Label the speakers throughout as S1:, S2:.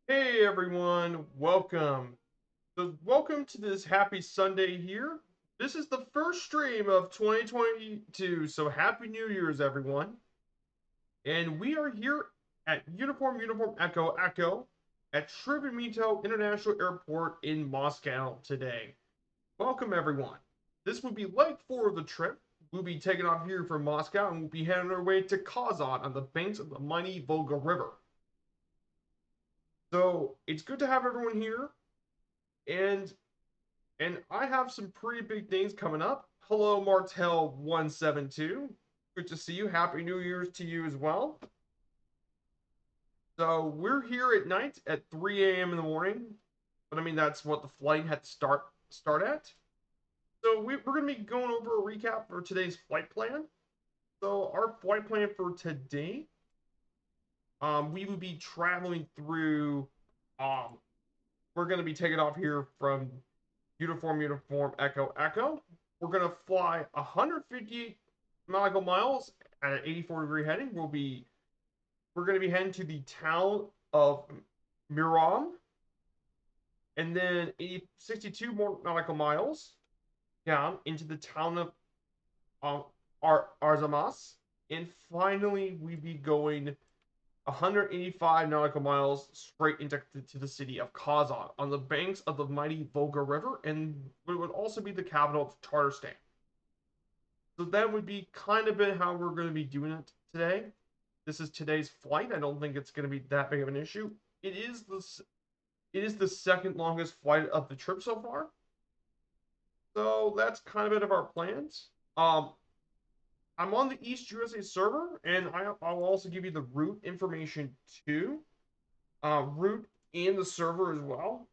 S1: Hey everyone, welcome. Welcome to this happy Sunday here. This is the first stream of 2022, so happy New Year's everyone. And we are here at Uniform Echo Echo at Shrevemenko International Airport in Moscow today. Welcome everyone. This will be leg 4 of the trip. We'll be taking off here from Moscow and we'll be heading our way to Kazan on the banks of the mighty Volga River. So it's good to have everyone here. And I have some pretty big things coming up. Hello, Martel172. Good to see you. Happy New Year's to you as well. So we're here at night at 3 a.m. in the morning. But I mean, that's what the flight had to start at. So we're going to be going over a recap for today's flight plan. So our flight plan for today, we will be traveling through. We're going to be taking off here from Uniform Echo Echo. We're going to fly 150 nautical miles at an 84-degree heading. We're going to be heading to the town of Miram, and then 62 more nautical miles down into the town of Azomos, and finally we be going 185 nautical miles straight into the city of Kazan on the banks of the mighty Volga River, and it would also be the capital of Tatarstan. So that would be kind of been how we're going to be doing it today. This is today's flight. I don't think it's going to be that big of an issue. It is the second longest flight of the trip so far. So that's kind of it of our plans. I'm on the East USA server, and I'll also give you the route information too. Route and the server as well.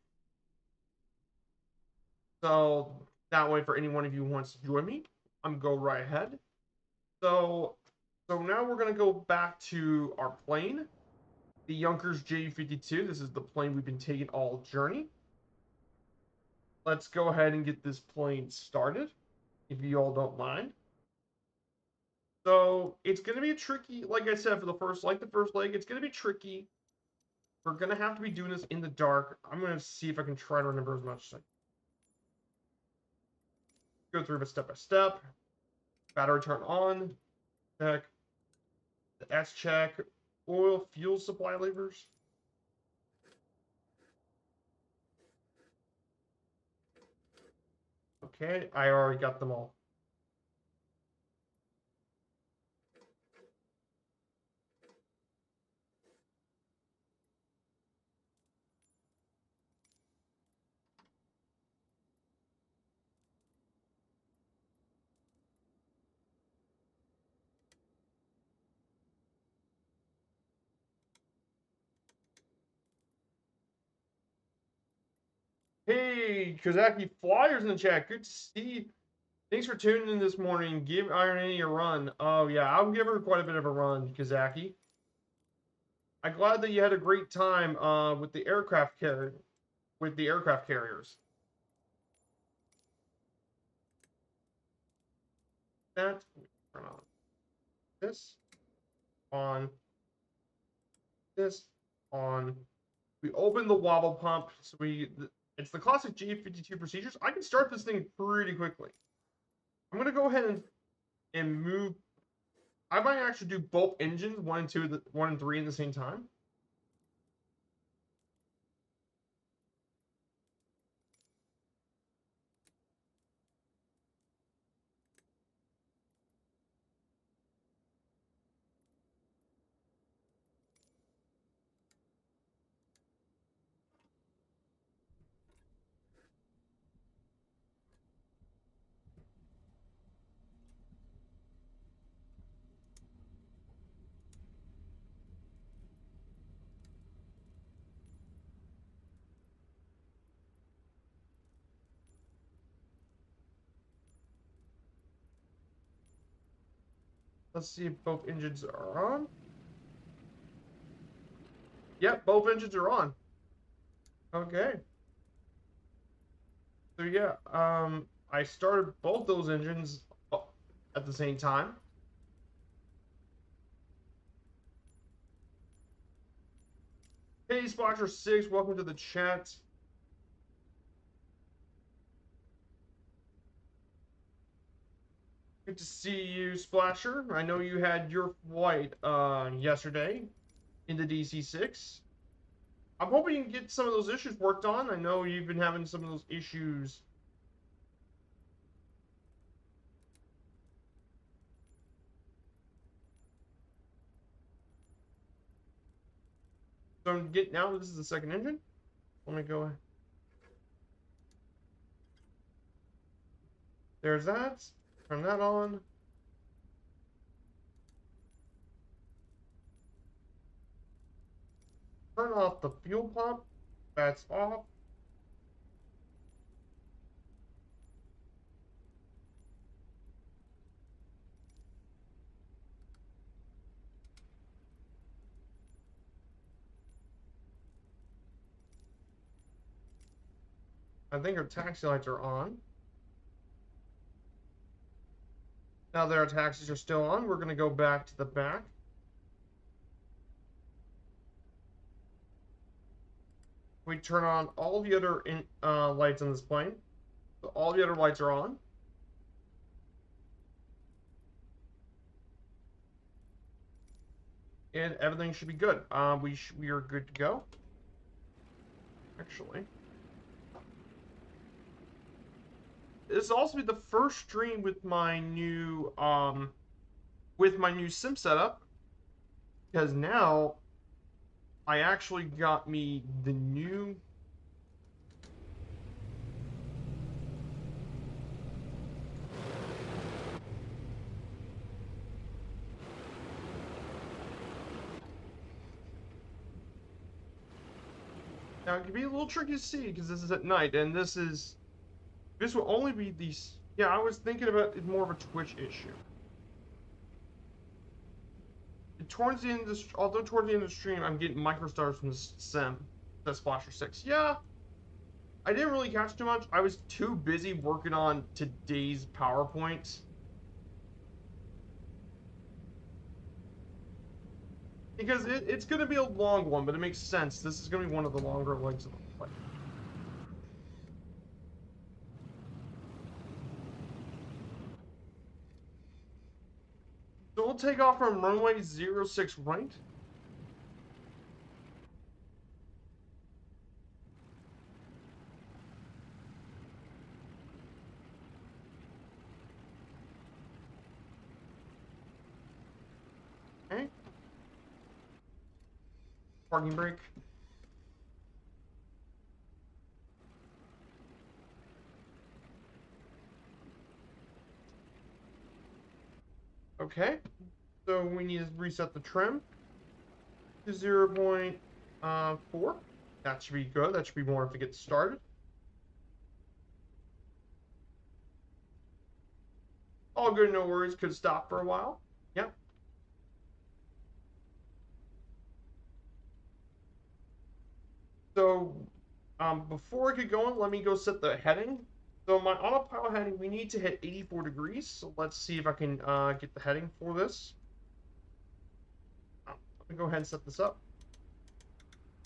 S1: So that way, for any one of you who wants to join me, I'm go right ahead. So now we're gonna go back to our plane, the Junkers J52. This is the plane we've been taking all journey. Let's go ahead and get this plane started, if you all don't mind. So it's gonna be tricky, like I said, for the first leg, it's gonna be tricky. We're gonna have to be doing this in the dark. I'm gonna see if I can try to remember as much as I go through it step by step. Battery turn on. Check. The S check. Oil, fuel supply levers. Okay, I already got them all. Hey, Kazaki Flyers in the chat. Good to see. Thanks for tuning in this morning. Give Iron Annie a run. Oh yeah, I'll give her quite a bit of a run, Kazaki. I'm glad that you had a great time with the aircraft carriers. That turn on this, on this, on. We open the wobble pump. So it's the classic G52 procedures. I can start this thing pretty quickly. I'm gonna go ahead and move. I might actually do both engines, one and three, at the same time. Let's see if both engines are on. Yep, both engines are on. Okay. So yeah, I started both those engines at the same time. Hey, Splasher6, welcome to the chat. Good to see you, Splasher. I know you had your flight yesterday into DC6. I'm hoping you can get some of those issues worked on. I know you've been having some of those issues. So I'm getting now. This is the second engine. Let me go. There's that. Turn that on. Turn off the fuel pump. That's off. I think our taxi lights are on. Now that our taxis are still on, we're going to go back to the back. We turn on all the other lights on this plane. So all the other lights are on. And everything should be good. We are good to go. Actually, this will also be the first stream with my new sim setup, because now I actually got me the new now it can be a little tricky to see because this is at night, and this will only be these. Yeah, I was thinking about it more of a Twitch issue. Towards the end of the, although towards the end of the stream, I'm getting microstars from the sim. That's Splasher6. Yeah, I didn't really catch too much. I was too busy working on today's PowerPoint. Because it's going to be a long one, but it makes sense. This is going to be one of the longer legs of the play. So we'll take off from runway 06 right. Okay. Parking brake. Okay. So we need to reset the trim to 0.4. That should be good. That should be more if it gets started. All good, no worries. Could stop for a while. Yep. So before I get going, let me go set the heading. So my autopilot heading, we need to hit 84 degrees. So let's see if I can get the heading for this. Let me go ahead and set this up.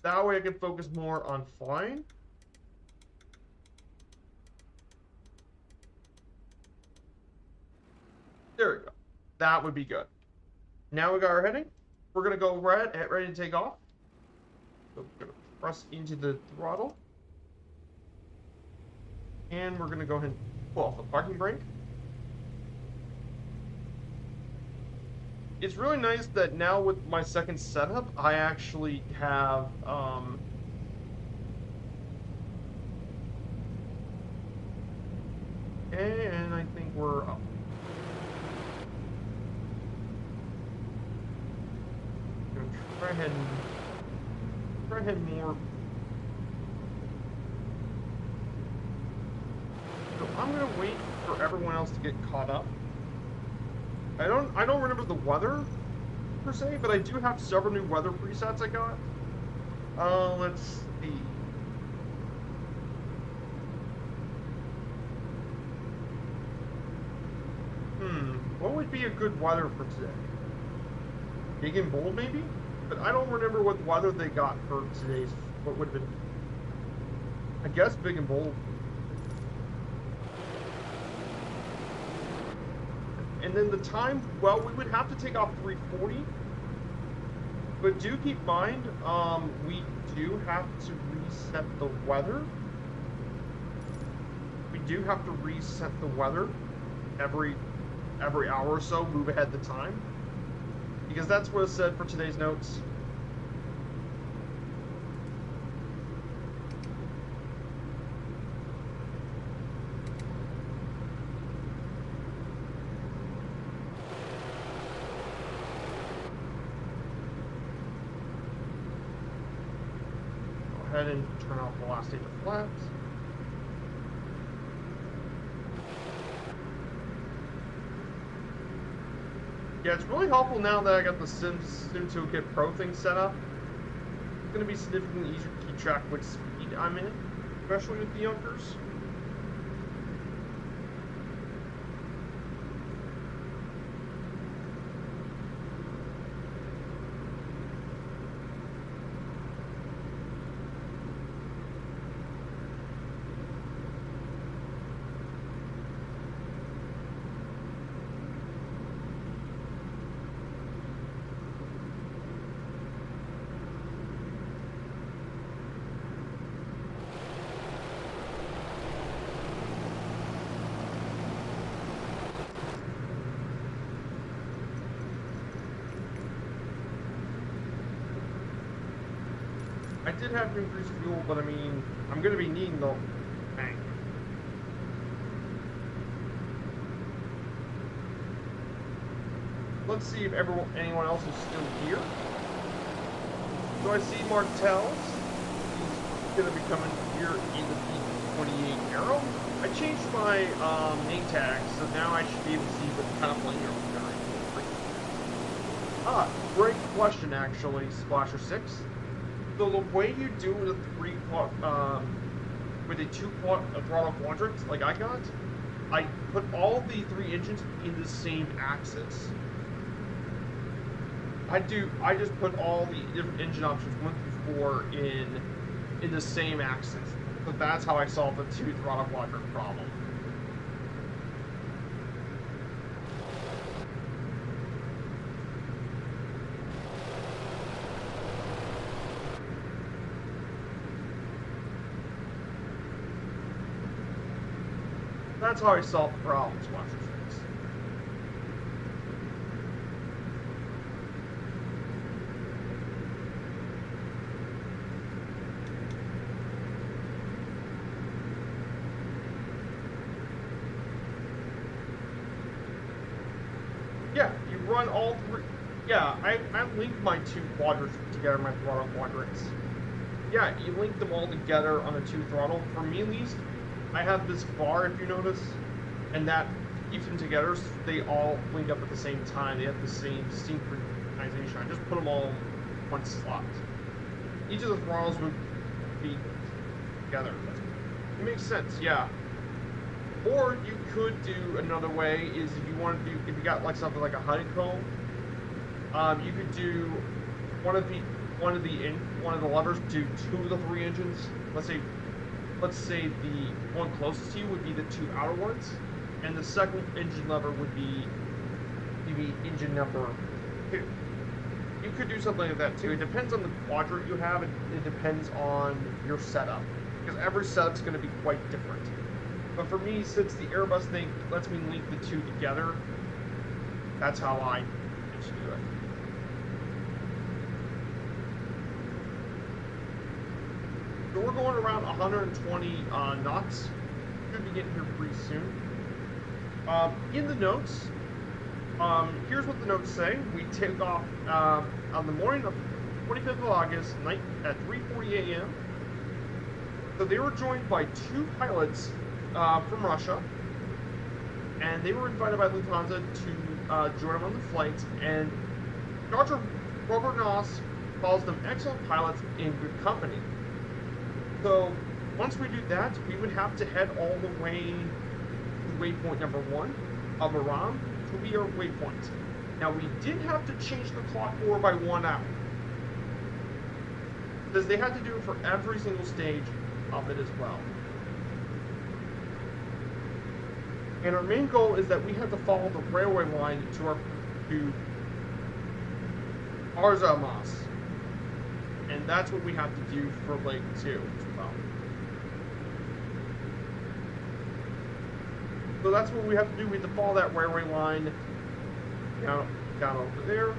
S1: That way I can focus more on flying. There we go. That would be good. Now we got our heading. We're going to go ready to take off. So we're going to press into the throttle. And we're going to go ahead and pull off the parking brake. It's really nice that now with my second setup, I actually have and I think we're up. I'm gonna try ahead more. So I'm gonna wait for everyone else to get caught up. I don't remember the weather per se, but I do have several new weather presets I got. Let's see. What would be a good weather for today? Big and bold, maybe? But I don't remember what weather they got for today's. What would have been, I guess, big and bold. And then the time, well, we would have to take off 3:40. But do keep in mind, we do have to reset the weather. We do have to reset the weather every hour or so, move ahead the time. Because that's what it said for today's notes. Go ahead and turn off the last stage of flaps. Yeah, it's really helpful now that I got the Sim Toolkit Pro thing set up. It's going to be significantly easier to keep track which speed I'm in, especially with the Junkers. I did have to increase fuel, but I mean, I'm going to be needing the tank. Let's see if anyone else is still here. So I see Martell's. He's going to be coming here in the P-28 Arrow. I changed my name tag, so now I should be able to see what kind of plane you're carrying. Great question, actually, Splasher 6. So the way you do with a two throttle quadrants, like I got, I put all the three engines in the same axis. I just put all the different engine options 1 through 4 in the same axis. So that's how I solved the two throttle quadrant problem. That's how I solve the problems, watch this. Yeah, you run all three. Yeah, I linked my two quadrants together, my throttle quadrants. Yeah, you link them all together on a two throttle. For me, at least, I have this bar, if you notice, and that keeps them together so they all link up at the same time. They have the same synchronization. I just put them all in one slot. Each of the throttles would be together. It makes sense, yeah. Or you could do another way is if you want to do, if you got like something like a honeycomb, you could do one of the levers do two of the three engines. Let's say the one closest to you would be the two outer ones, and the second engine lever would be maybe engine number 2. You could do something like that too. It depends on the quadrant you have. It depends on your setup, because every setup's going to be quite different. But for me, since the Airbus thing lets me link the two together, that's how I used to do it. So we're going around 120 knots. Should be getting here pretty soon. In the notes, here's what the notes say. We take off on the morning of 25th of August, night at 3:40 a.m. So they were joined by 2 pilots from Russia, and they were invited by Lufthansa to join them on the flight. And Dr. Robert Noss calls them excellent pilots in good company. So once we do that, we would have to head all the way to waypoint number 1 of Aram to be our waypoint. Now we did have to change the clock forward by 1 hour. because they had to do it for every single stage of it as well. And our main goal is that we have to follow the railway line to Azomos. And that's what we have to do for Lake 2 as well. So that's what we have to do. We have to follow that railway line down over there.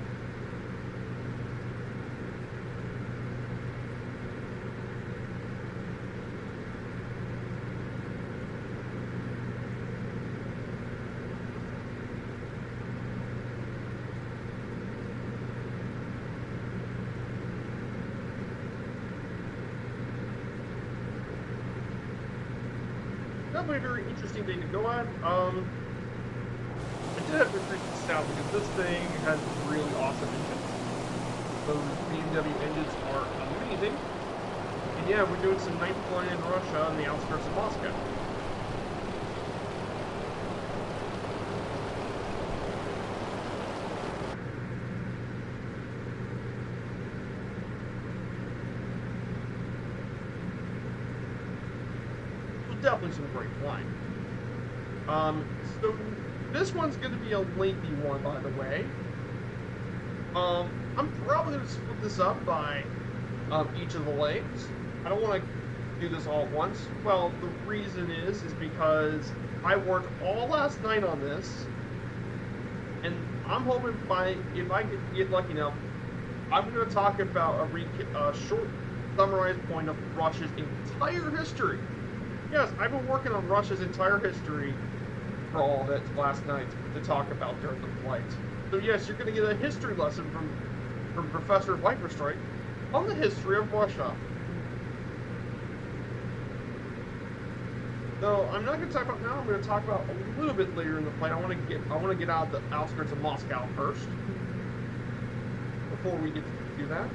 S1: Definitely a very interesting thing to go at. I did have to freak this out because this thing has really awesome engines. Those BMW engines are amazing. And yeah, we're doing some night flying in Russia on the outskirts of Moscow. Definitely some great flying. So this one's going to be a lengthy one, by the way. I'm probably going to split this up by each of the legs. I don't want to do this all at once. Well, the reason is because I worked all last night on this, and I'm hoping if I get lucky enough, I'm going to talk about a short summarized point of Russia's entire history. Yes, I've been working on Russia's entire history for all of it last night to talk about during the flight. So yes, you're going to get a history lesson from Professor Viperstrike on the history of Russia. So I'm not going to talk about now. I'm going to talk about a little bit later in the flight. I want to get out of the outskirts of Moscow first before we get to do that.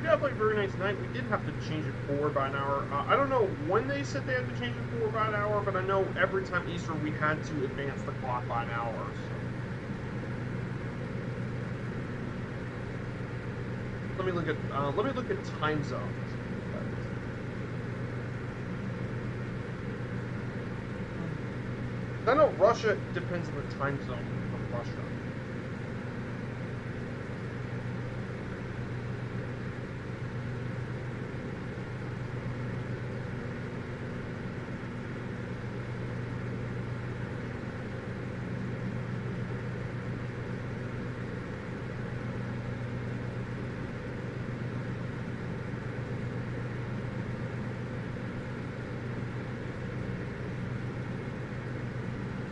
S1: Definitely a very nice night. We did have to change it forward by an hour. I don't know when they said they had to change it forward by an hour, but I know every time Easter we had to advance the clock by an hour. So. Let me look at time zones. I know Russia depends on the time zone of Russia.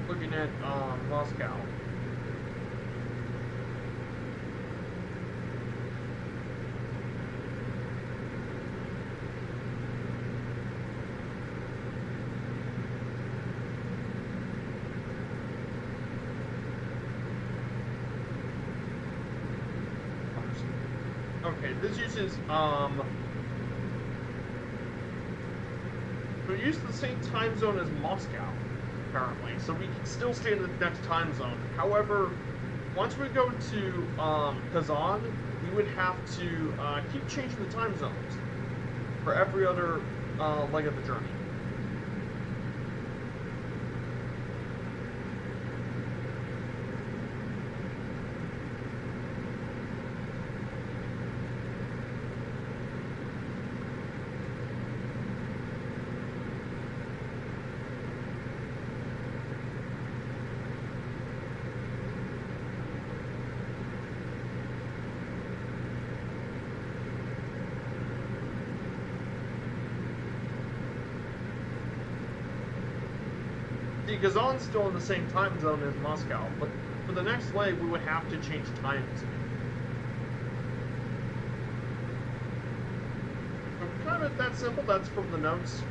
S1: Looking at Moscow. Okay, this uses we use the same time zone as Moscow. Currently, so we can still stay in the next time zone. However, once we go to Kazan, we would have to keep changing the time zones for every other leg of the journey. See, Kazan's still in the same time zone as Moscow, but for the next leg, we would have to change times. So kind of that simple. That's from the notes.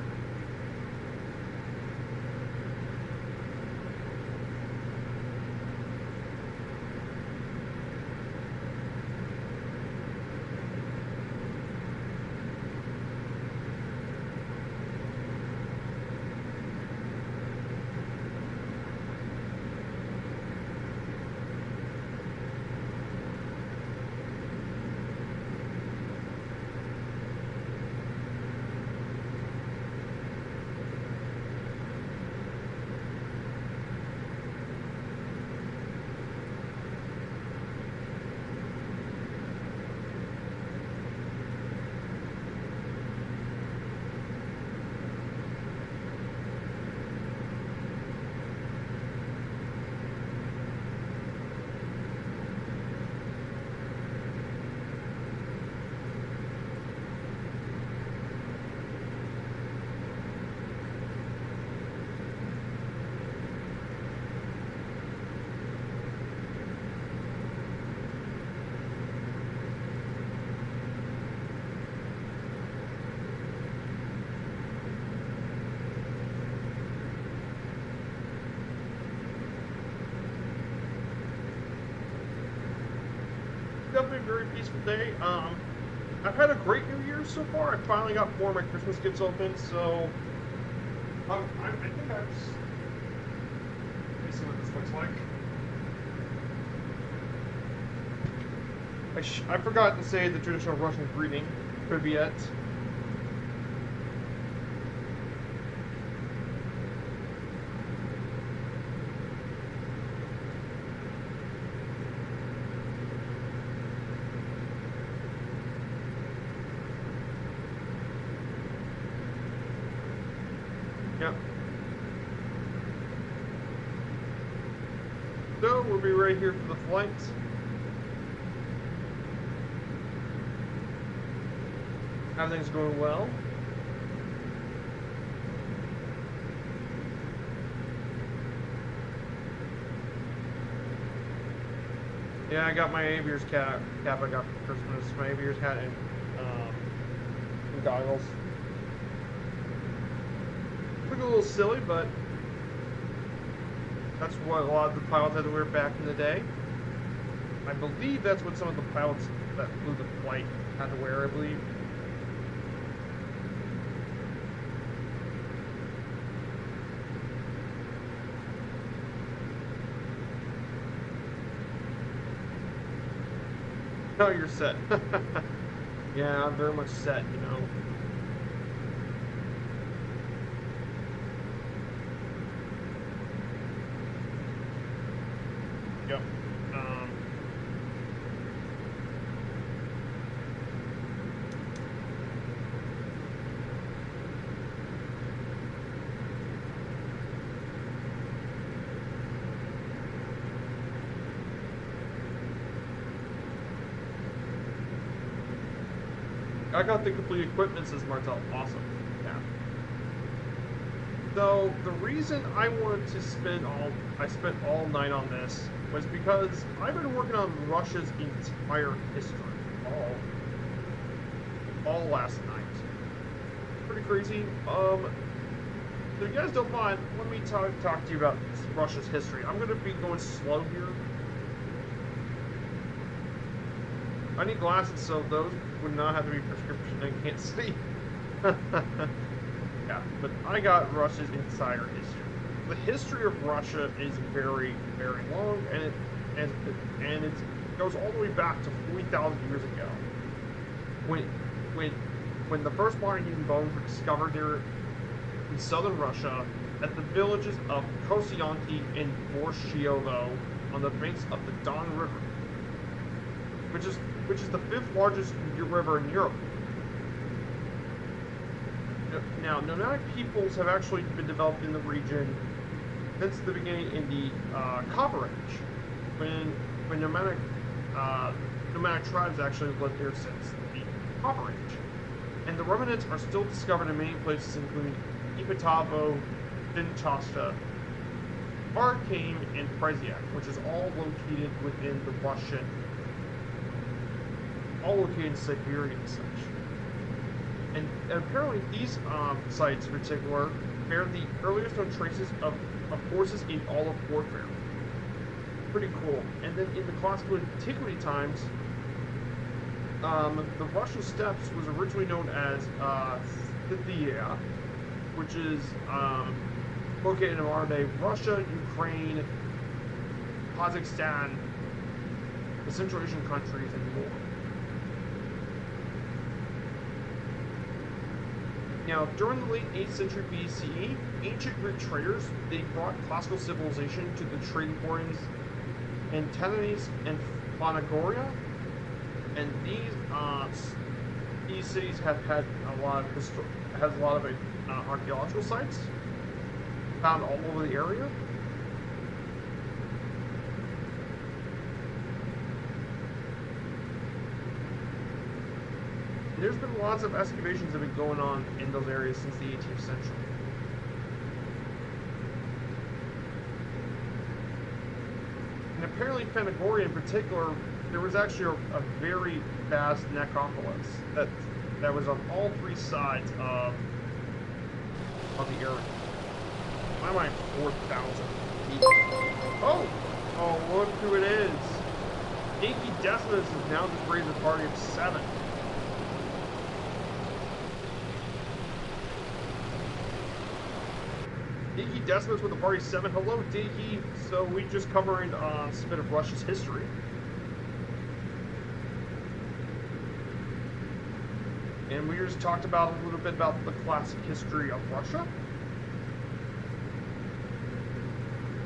S1: Definitely a very peaceful day. I've had a great New Year so far. I finally got 4 of my Christmas gifts open, so I think let me see what this looks like. I forgot to say the traditional Russian greeting, Privyet. Yep. So we'll be right here for the flight. Everything's going well. Yeah, I got my aviator's cap I got for Christmas. My aviator's hat and goggles. Look a little silly, but that's what a lot of the pilots had to wear back in the day. I believe that's what some of the pilots that flew the flight had to wear, I believe. No, you're set. Yeah, I'm very much set, you know. Yep. I got the complete equipment, says Martel. Awesome. Yeah. So the reason I wanted to spend all night on this was because I've been working on Russia's entire history, all last night. Pretty crazy. So if you guys don't mind, let me talk to you about Russia's history. I'm gonna be going slow here. I need glasses, so those would not have to be prescription. I can't see. Yeah, but I got Russia's entire history. The history of Russia is very, very long, and it goes all the way back to 40,000 years ago, when the first modern human bones were discovered here in southern Russia at the villages of Kosyanki and Borshiovo on the banks of the Don River, which is the 5th largest river in Europe. Now, nomadic peoples have actually been developed in the region since the beginning in the Copper Age, when nomadic tribes actually lived here since the Copper Age. And the remnants are still discovered in many places, including Ipatavo, Vinchasta, Arkham, and Presiak, which is all located within the Russian, all located in Siberia and such. And apparently these sites in particular bear the earliest known traces of forces in all of warfare. Pretty cool. And then in the classical antiquity times, the Russian steppes was originally known as Scythia, which is located in modern-day Russia, Ukraine, Kazakhstan, the Central Asian countries, and more. Now, during the late 8th century BCE, ancient Greek traders, they brought classical civilization to the trading ports in Tananis and Phanagoria, and these cities have had a lot of archaeological sites found all over the area. There's been lots of excavations that have been going on in those areas since the 18th century. And apparently Phanagoria in particular, there was actually a very vast necropolis that was on all three sides of the area. Why am I 4,000 people? Oh, look who it is. Bikia Tower is now just raised a party of 7. Bikia Tower with a party of 7. Hello, Dicky. So we just covering a bit of Russia's history. And we just talked about a little bit about the classic history of Russia.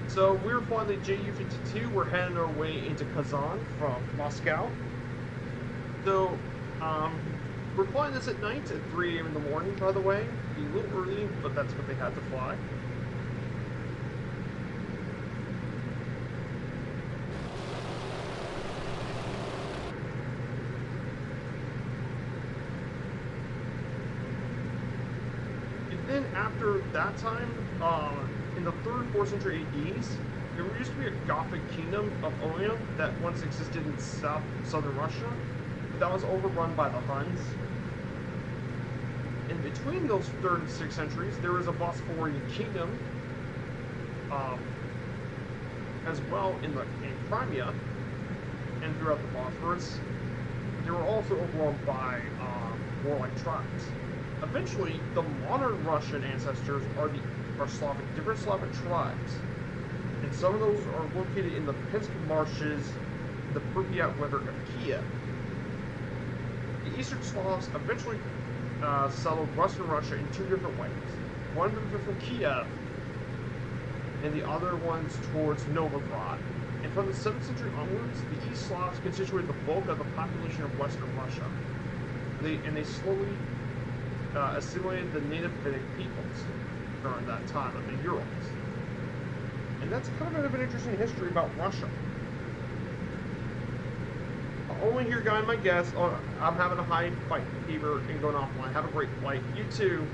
S1: So we were flying the Ju-52. We're heading our way into Kazan from Moscow. So we're flying this at night at 3 a.m. in the morning, by the way. A little early, but that's what they had to fly. And then after that time, in the 3rd and 4th century ADs, there used to be a Gothic kingdom of Oium that once existed in southern Russia, but that was overrun by the Huns. In between those 3rd and 6th centuries, there was a Bosphorian kingdom, as well in Crimea and throughout the Bosphorus. They were also overrun by warlike tribes. Eventually, the modern Russian ancestors are different Slavic tribes, and some of those are located in the Pinsk marshes, the Pripyat River of Kiev. The Eastern Slavs eventually settled Western Russia in 2 different ways. One of them from Kiev, and the other ones towards Novgorod. And from the 7th century onwards, the East Slavs constituted the bulk of the population of Western Russia. They slowly assimilated the native Finnic peoples during that time of the Urals. And that's kind of an interesting history about Russia. Only here, guy, my guess. Oh, I'm having a high fight fever and going offline. Have a great flight. You too.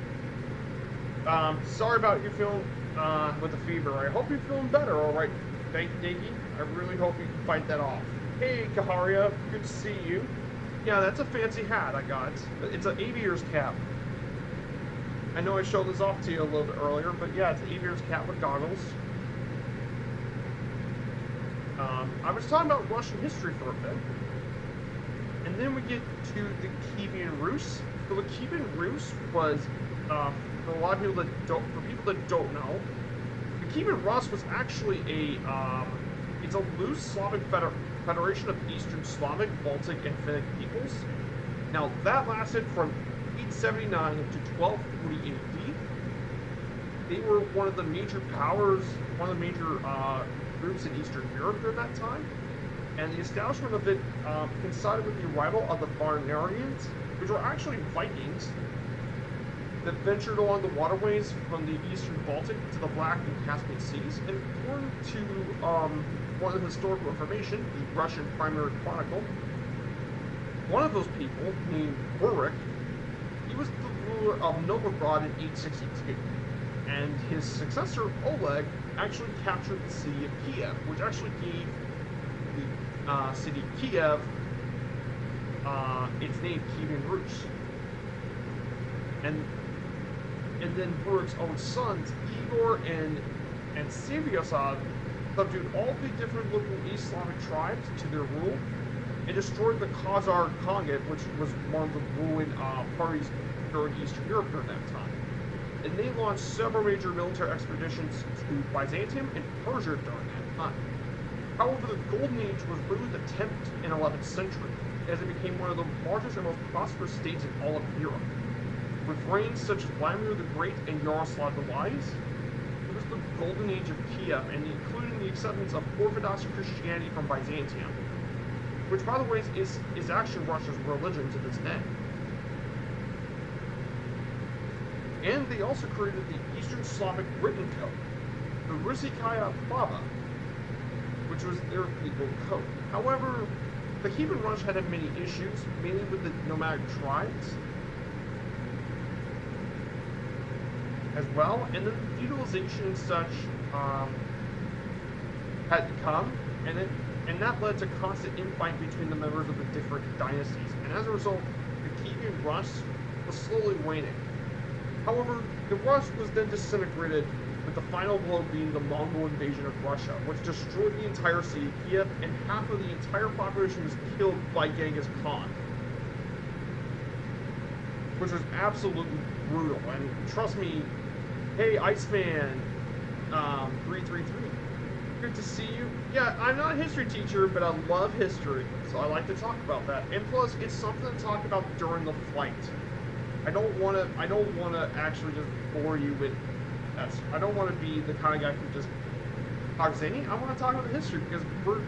S1: Sorry about you feeling with the fever. I hope you're feeling better. All right, thank you, Diggy. I really hope you can fight that off. Hey, Kaharia, good to see you. Yeah, that's a fancy hat I got. It's an aviator's cap. I know I showed this off to you a little bit earlier, but yeah, it's an aviator's cap with goggles. I was talking about Russian history for a bit. And then we get to the Kievan Rus. So the Kievan Rus was, for a lot of people that don't know, the Kievan Rus was actually it's a loose Slavic federation of Eastern Slavic, Baltic, and Finnic peoples. Now that lasted from 879 to 1240 AD. They were one of the major powers, one of the major groups in Eastern Europe during that time. And the establishment of it coincided with the arrival of the Varnarians, which were actually Vikings that ventured along the waterways from the eastern Baltic to the Black and Caspian Seas. And according to one of the historical information, the Russian Primary Chronicle, one of those people, named Burik, he was the ruler of Novgorod in 862. And his successor, Oleg, actually captured the city of Kiev, which actually gave the city Kiev its name, Kievan Rus. And then Rurik's own sons, Igor and Svyazov, subdued all the different local East Slavic tribes to their rule and destroyed the Khazar Khanate, which was one of the ruling parties during Eastern Europe during that time. And they launched several major military expeditions to Byzantium and Persia during that time. However, the Golden Age was really the 10th and 11th century, as it became one of the largest and most prosperous states in all of Europe. With reigns such as Vladimir the Great and Yaroslav the Wise, it was the Golden Age of Kiev, and including the acceptance of Orthodox Christianity from Byzantium, which, by the way, is actually Russia's religion to this day. And they also created the Eastern Slavic written code, the Russikaya Baba, which was their legal code. However, the Kievan Rus had many issues, mainly with the nomadic tribes as well, and then feudalization and such had come, and that led to constant infight between the members of the different dynasties, and as a result, the Kievan Rus was slowly waning. However, the Rus was then disintegrated, with the final blow being the Mongol invasion of Russia, which destroyed the entire city of Kiev, and half of the entire population was killed by Genghis Khan, which was absolutely brutal. And trust me, hey, Iceman 333, good to see you. Yeah, I'm not a history teacher, but I love history, so I like to talk about that. And plus, it's something to talk about during the flight. I don't want to actually just bore you with that. I don't want to be the kind of guy who just talks any. I want to talk about the history, because we're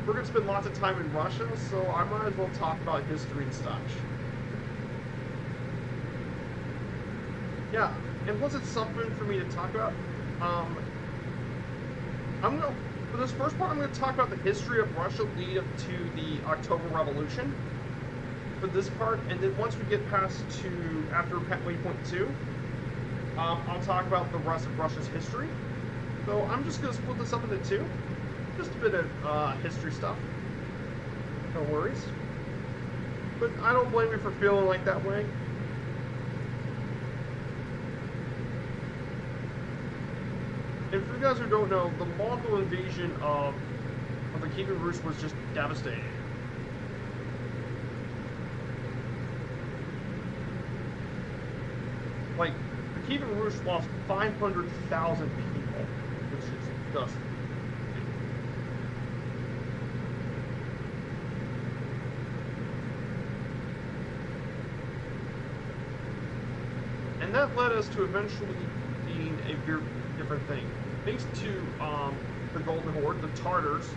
S1: going to spend lots of time in Russia, so I might as well talk about history and such. Yeah, and plus it's something for me to talk about. For this first part, I'm going to talk about the history of Russia leading up to the October Revolution. For this part, and then once we get past to after waypoint 2, I'll talk about the rest of Russia's history. So I'm just going to split this up into 2. Just a bit of history stuff. No worries. But I don't blame you for feeling like that way. And for you guys who don't know, the Mongol invasion of the Kievan Rus was just devastating. Like, the Kievan Rus lost 500,000 people, which is just... And that led us to eventually being a very different thing. Thanks to the Golden Horde, the Tartars,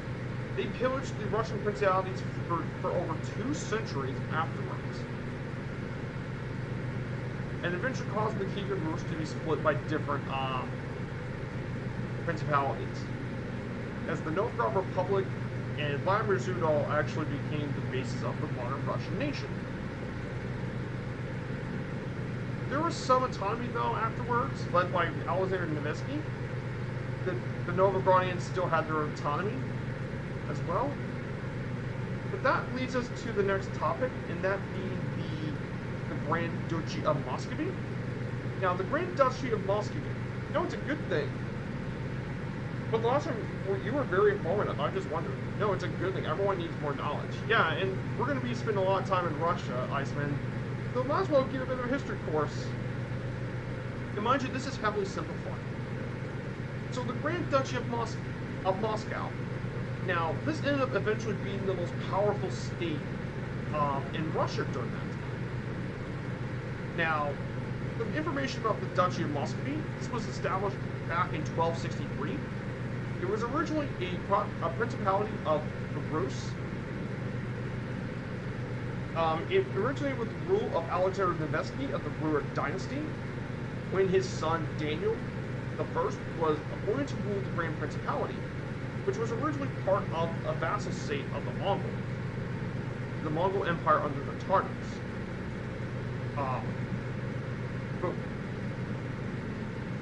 S1: they pillaged the Russian principalities for over 2 centuries afterwards, and eventually caused the Kievan Rus to be split by different principalities, as the Novgorod Republic and Vladimir Zudal actually became the basis of the modern Russian nation. There was some autonomy, though, afterwards, led by Alexander Nevsky. The Novgorodians still had their autonomy as well. But that leads us to the next topic, and that being the Grand Duchy of Moscow. Now, the Grand Duchy of Moscow, it's a good thing. But the last time, you were very informative. I just wondered. No, it's a good thing. Everyone needs more knowledge. Yeah, and we're going to be spending a lot of time in Russia, Iceman. So might as well get a bit of a history course. And mind you, this is heavily simplified. So the Grand Duchy of Moscow. Now, this ended up eventually being the most powerful state in Russia during that time. Now, the information about the Duchy of Moscow, this was established back in 1263. It was originally a principality of the Rus. It originated with the rule of Alexander Nevsky of the Rurik dynasty, when his son Daniel I was appointed to rule the Grand Principality, which was originally part of a vassal state of the Mongol Empire under the Tartars.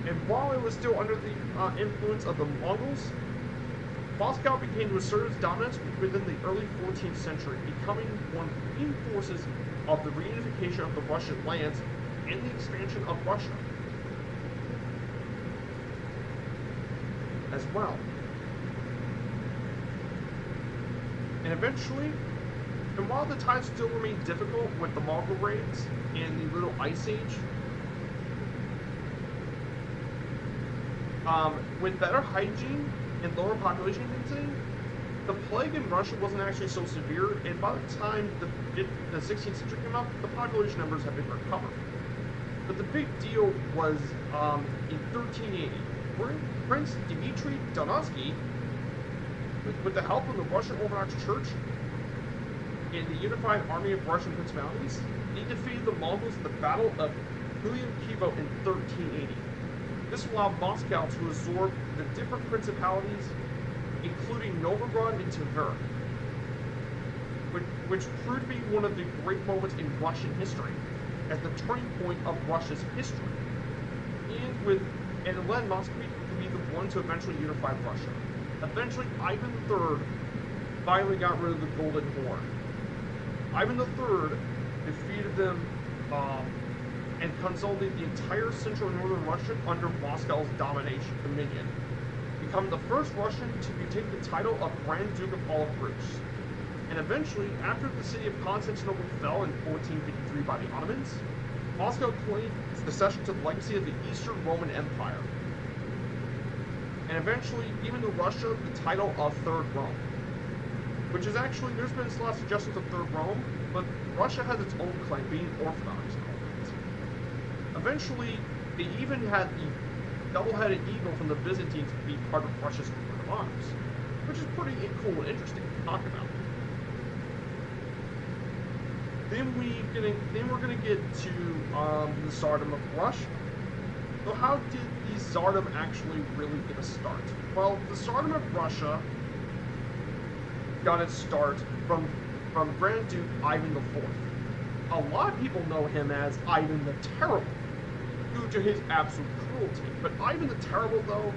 S1: And while it was still under the influence of the Mongols, Moscow began to assert its dominance within the early 14th century, becoming one of the main forces of the reunification of the Russian lands and the expansion of Russia as well. And eventually, and while the times still remained difficult with the Mongol raids and the Little Ice Age, with better hygiene and lower population density, the plague in Russia wasn't actually so severe, and by the time the 16th century came up, the population numbers had been recovered. But the big deal was in 1380, where Prince Dmitry Donetsky, with the help of the Russian Orthodox Church and the unified army of Russian principalities, he defeated the Mongols at the Battle of Ulyankivo in 1380. This allowed Moscow to absorb the different principalities, including Novgorod and Tver, which proved to be one of the great moments in Russian history, as the turning point of Russia's history, and it led Moscow to be the one to eventually unify Russia. Eventually, Ivan III finally got rid of the Golden Horde. Ivan III defeated them and consolidated the entire central and northern Russia under Moscow's dominion, becoming the first Russian to take the title of Grand Duke of all of Greece. And eventually, after the city of Constantinople fell in 1453 by the Ottomans, Moscow claimed succession to the legacy of the Eastern Roman Empire. And eventually, even to Russia, the title of Third Rome. Which is actually, there's been a lot of suggestions of Third Rome, but Russia has its own claim, being Orthodox. Eventually, they even had the double-headed eagle from the Byzantines be part of Russia's coat of arms, which is pretty cool and interesting to talk about. Then we're gonna get to the Tsardom of Russia. So how did the Tsardom actually really get a start? Well, the Tsardom of Russia got its start from Grand Duke Ivan IV. A lot of people know him as Ivan the Terrible, due to his absolute cruelty. But Ivan the Terrible, though,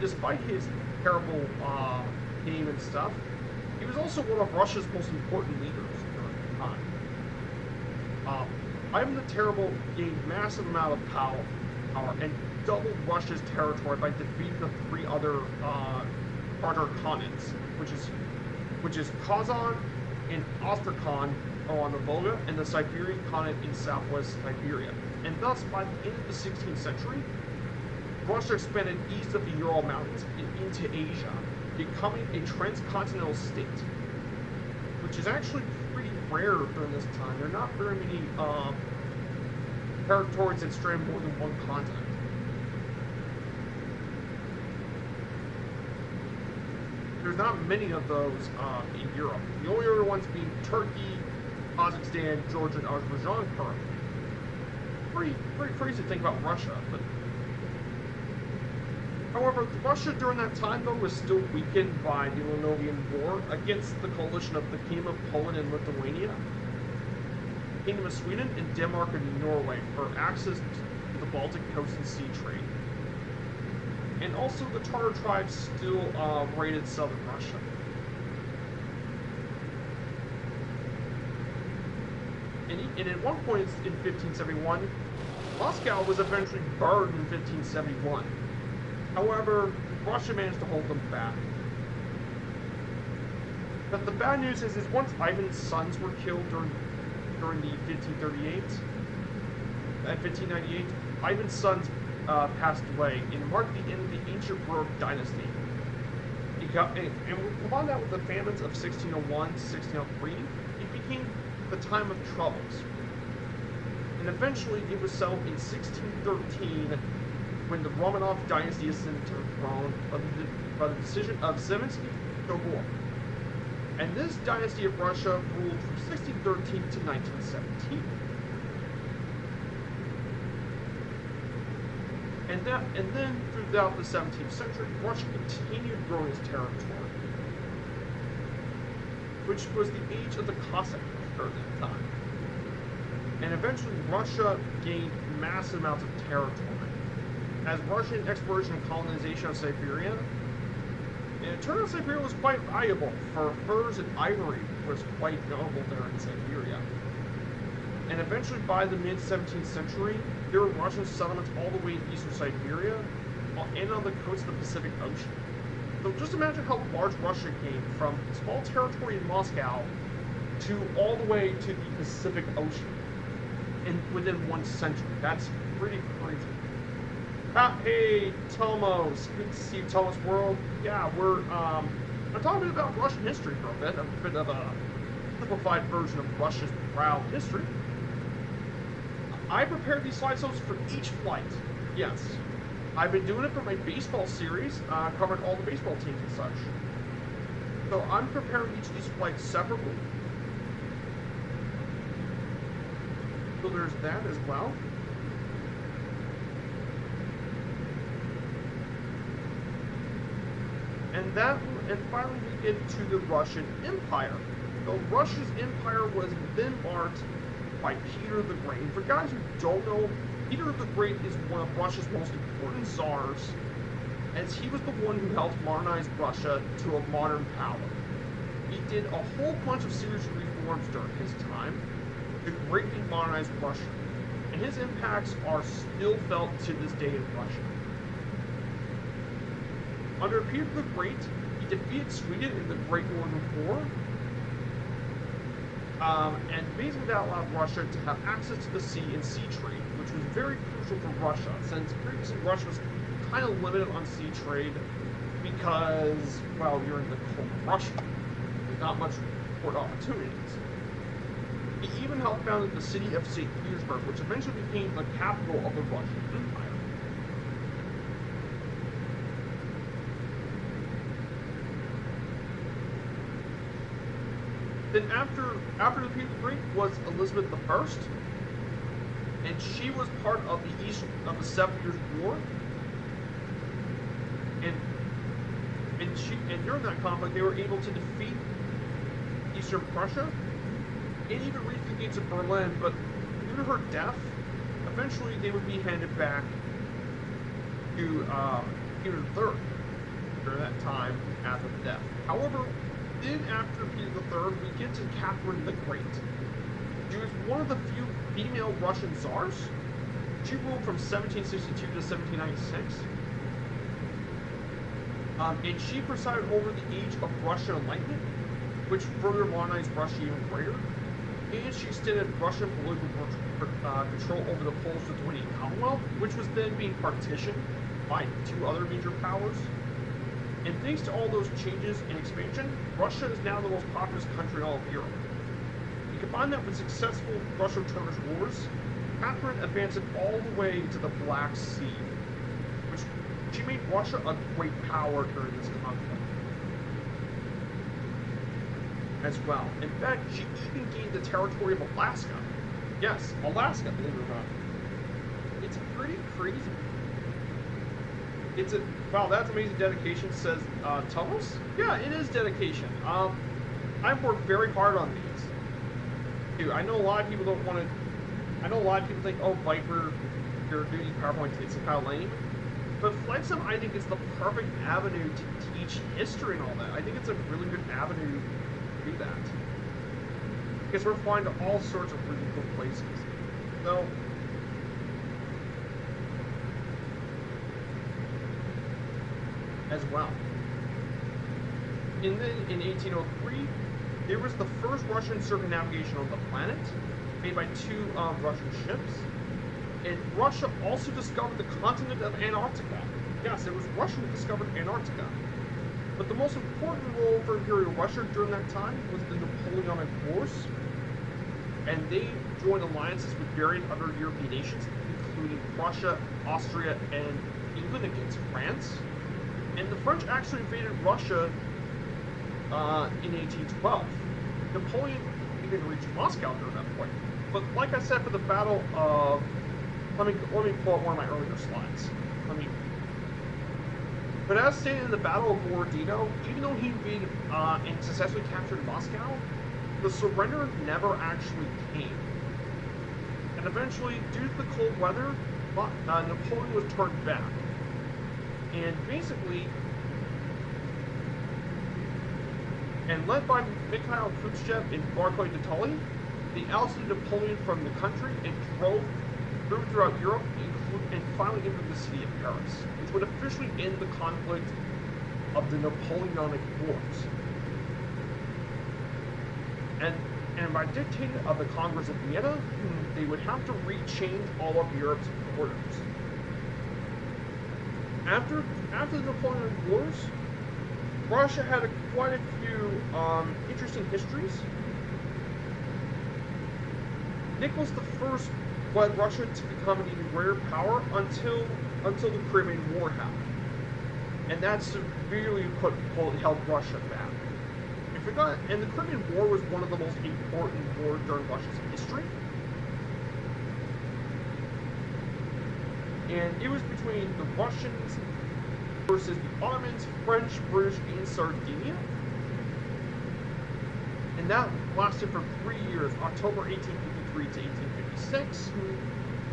S1: despite his terrible name and stuff, he was also one of Russia's most important leaders during the time. Ivan the Terrible gained massive amount of power and doubled Russia's territory by defeating the three other Tartar khanates, which is Kazan and Astrakhan on the Volga, and the Siberian Khanate in southwest Siberia. And thus, by the end of the 16th century, Russia expanded east of the Ural Mountains and into Asia, becoming a transcontinental state, which is actually pretty rare during this time. There are not very many territories that strand more than one continent. There's not many of those in Europe. The only other ones being Turkey, Kazakhstan, Georgia, and Azerbaijan currently. Pretty crazy to think about Russia, but however, Russia during that time though was still weakened by the Lavonian War against the coalition of the Kingdom of Poland and Lithuania, Kingdom of Sweden, and Denmark and Norway for access to the Baltic coast and sea trade. And also the Tartar tribes still raided southern Russia. And at one point in 1571, Moscow was eventually burned in 1571. However, Russia managed to hold them back. But the bad news is once Ivan's sons were killed during the 1538, at 1598, Ivan's sons passed away and marked the end of the ancient Rurik dynasty. And combine that with the famines of 1601 to 1603, it became the time of troubles. And eventually it was settled in 1613 when the Romanov dynasty ascended to the throne by the decision of Zemensky Togor. And this dynasty of Russia ruled from 1613 to 1917. And then throughout the 17th century, Russia continued growing its territory, which was the age of the Cossack during that time. And eventually Russia gained massive amounts of territory. as Russian exploration and colonization of Siberia. And it turned out Siberia was quite valuable, for furs and ivory was quite notable there in Siberia. And eventually, by the mid-17th century, there were Russian settlements all the way in eastern Siberia and on the coast of the Pacific Ocean. So just imagine how large Russia came from small territory in Moscow to all the way to the Pacific Ocean within 1 century. That's pretty crazy. Hey, Tomos. Good to see you, Tomos World. Yeah, I'm talking about Russian history for a bit of a simplified version of Russia's proud history. I prepared these slideshows for each flight. Yes. I've been doing it for my baseball series, covering all the baseball teams and such. So I'm preparing each of these flights separately. So there's that as well. And finally we get to the Russian Empire. So Russia's empire was then marked by Peter the Great. And for guys who don't know, Peter the Great is one of Russia's most important czars, as he was the one who helped modernize Russia to a modern power. He did a whole bunch of serious reforms during his time to greatly modernize Russia, and his impacts are still felt to this day in Russia. Under Peter the Great, he defeated Sweden in the Great Northern War, and basically that allowed Russia to have access to the sea and sea trade, which was very crucial for Russia, since previously Russia was kind of limited on sea trade because, well, you're in the cold Russia. There's not much port opportunities. He even helped found the city of St. Petersburg, which eventually became the capital of the Russian Empire. Then after the Peter the Great was Elizabeth I, and she was part of the 7 Years' War. And during that conflict, they were able to defeat Eastern Prussia and even reach the gates of Berlin. But due to her death, eventually they would be handed back to Peter III during that time after the death. However, then after Peter III, we get to Katherine the Great. She was one of the few female Russian czars. She ruled from 1762 to 1796. And she presided over the age of Russian Enlightenment, which further modernized Russia even greater. And she extended Russian political control over the Polish-Lithuanian Commonwealth, which was then being partitioned by 2 other major powers. And thanks to all those changes and expansion, Russia is now the most populous country in all of Europe. You combine that with successful Russo-Turkish wars, Catherine advanced it all the way to the Black Sea, which she made Russia a great power during this conflict as well. In fact, she even gained the territory of Alaska. Yes, Alaska, believe it or not. It's pretty crazy. Wow, that's amazing dedication, says Thomas. Yeah, it is dedication. I've worked very hard on these. Dude, I know a lot of people don't want to. I know a lot of people think, oh, Viper, your duty PowerPoint, it's kind of lame. But Flight Sim, I think, is the perfect avenue to teach history and all that. I think it's a really good avenue to do that. Because we're flying to all sorts of really cool places. So, as well. And then in 1803, there was the first Russian circumnavigation on the planet, made by 2 Russian ships. And Russia also discovered the continent of Antarctica. Yes, it was Russia who discovered Antarctica. But the most important role for Imperial Russia during that time was the Napoleonic Wars. And they joined alliances with various other European nations, including Prussia, Austria, and England against France. And the French actually invaded Russia in 1812. Napoleon even reached Moscow during that point. But like I said, for the Battle of... Let me pull up one of my earlier slides. But as stated in the Battle of Borodino, even though he invaded and successfully captured Moscow, the surrender never actually came. And eventually, due to the cold weather, Napoleon was turned back. And basically, and led by Mikhail Khrushchev and Barclay de Tolly, they ousted Napoleon from the country and drove throughout Europe and finally entered the city of Paris, which would officially end the conflict of the Napoleonic Wars. And by dictating of the Congress of Vienna, they would have to rechange all of Europe's borders. After the Napoleonic Wars, Russia had quite a few interesting histories. Nicholas I led Russia to become an even greater power until the Crimean War happened, and that severely held Russia back. And the Crimean War was one of the most important wars during Russia's history. And it was between the Russians versus the Ottomans, French, British, and Sardinia. And that lasted for 3 years, October 1853 to 1856.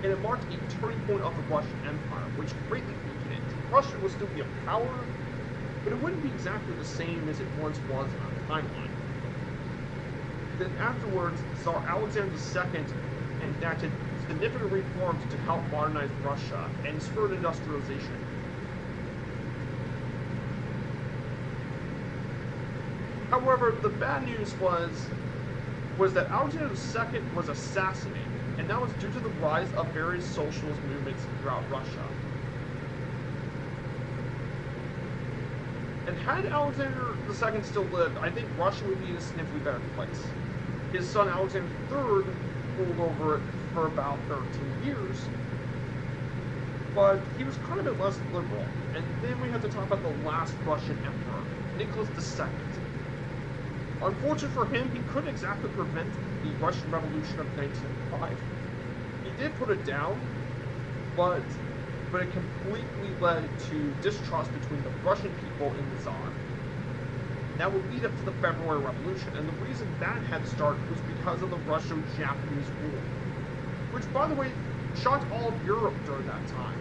S1: And it marked a turning point of the Russian Empire, which greatly weakened it. Russia would still be a power, but it wouldn't be exactly the same as it once was on the timeline. Then afterwards, Tsar Alexander II enacted significant reforms to help modernize Russia and spur industrialization. However, the bad news was that Alexander II was assassinated, and that was due to the rise of various socialist movements throughout Russia. And had Alexander II still lived, I think Russia would be in a significantly better place. His son Alexander III ruled over it for about 13 years, but he was kind of a bit less liberal. And then we have to talk about the last Russian emperor, Nicholas II. Unfortunately for him, he couldn't exactly prevent the Russian Revolution of 1905. He did put it down, but it completely led to distrust between the Russian people and the Tsar. That would lead up to the February Revolution, and the reason that had started was because of the Russo-Japanese War, which, by the way, shocked all of Europe during that time.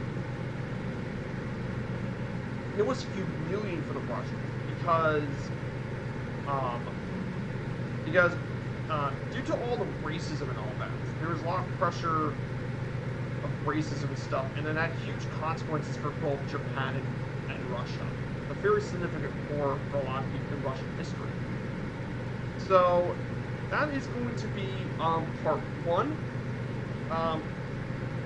S1: It was humiliating for the Russians because due to all the racism and all that, there was a lot of pressure of racism and stuff, and then that had huge consequences for both Japan and Russia. A very significant war for a lot of people in Russian history. So that is going to be part one. I'm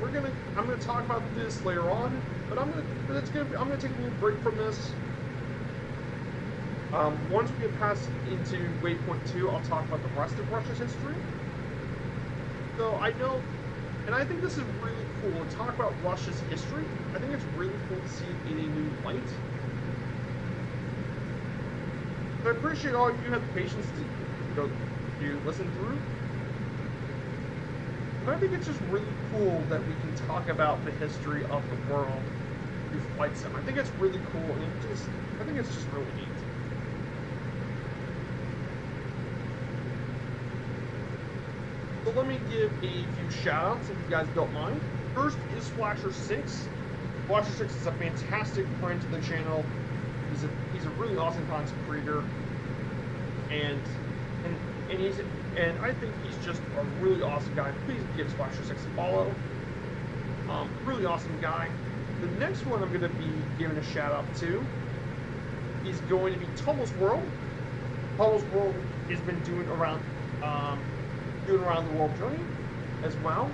S1: gonna talk about this later on, but I'm gonna take a little break from this. Once we get past into waypoint 2, I'll talk about the rest of Russia's history. So I know, and I think this is really cool to talk about Russia's history. I think it's really cool to see it in a new light. So I appreciate all of you have the patience to listen through. And I think it's just really cool that we can talk about the history of the world through Flight Sim. I think it's really cool, and I think it's just really neat. So let me give a few shout-outs if you guys don't mind. First is Splasher 6. Splasher 6 is a fantastic friend to the channel. He's a really awesome content creator, and I think he's just a really awesome guy. Please give Splasher 6 a follow. Really awesome guy. The next one I'm going to be giving a shout out to is going to be Tomo's World. Tomo's World has been doing around the world journey as well,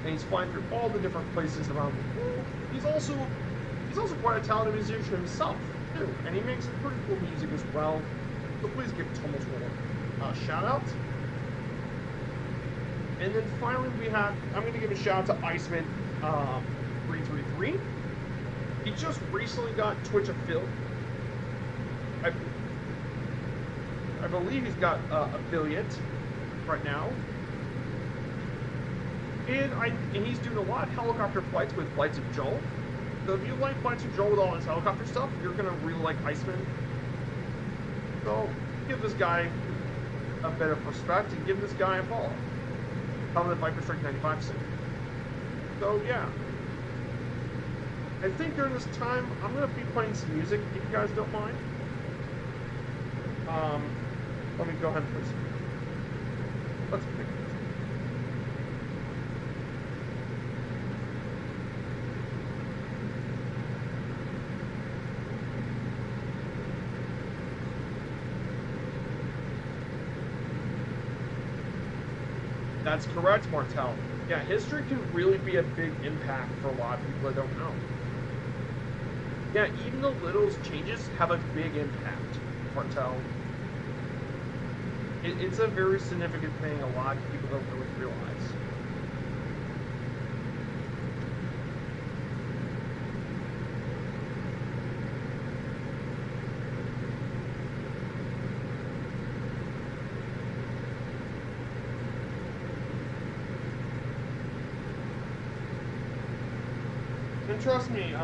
S1: and he's flying through all the different places around the world. He's also quite a talented musician himself too, and he makes some pretty cool music as well. So please give Tomo's World a shout out. And then finally I'm going to give a shout out to Iceman 333. He just recently got Twitch affiliate. I believe he's got affiliate right now, and he's doing a lot of helicopter flights with Flights of Joel. So if you like Flights of Joel with all his helicopter stuff, you're gonna really like Iceman. So give this guy a bit of respect and give this guy a follow. Tell him that Viperstrike 95 soon. So yeah, I think during this time I'm gonna be playing some music if you guys don't mind. Let me go ahead and put some. Let's pick this. That's correct, Martel. Yeah, history can really be a big impact for a lot of people that don't know. Yeah, even the littlest changes have a big impact, Martel. It's a very significant thing a lot of people don't really realize. And trust me,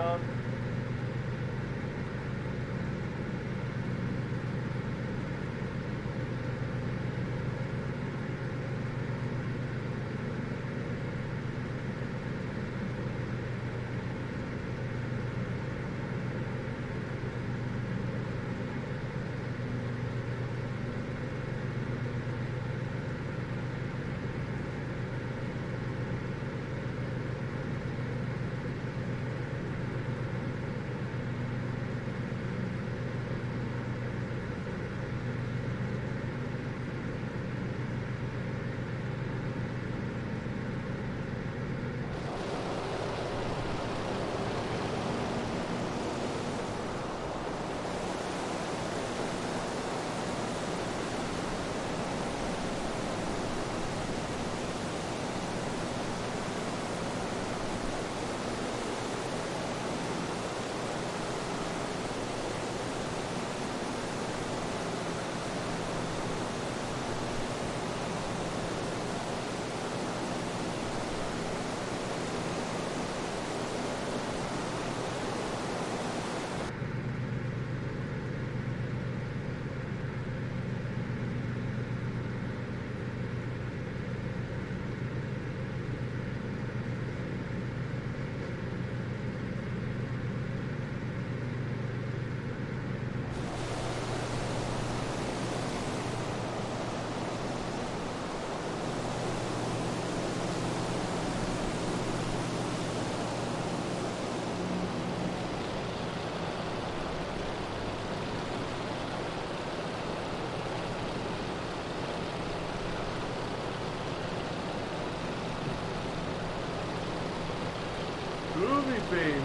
S1: movie baby.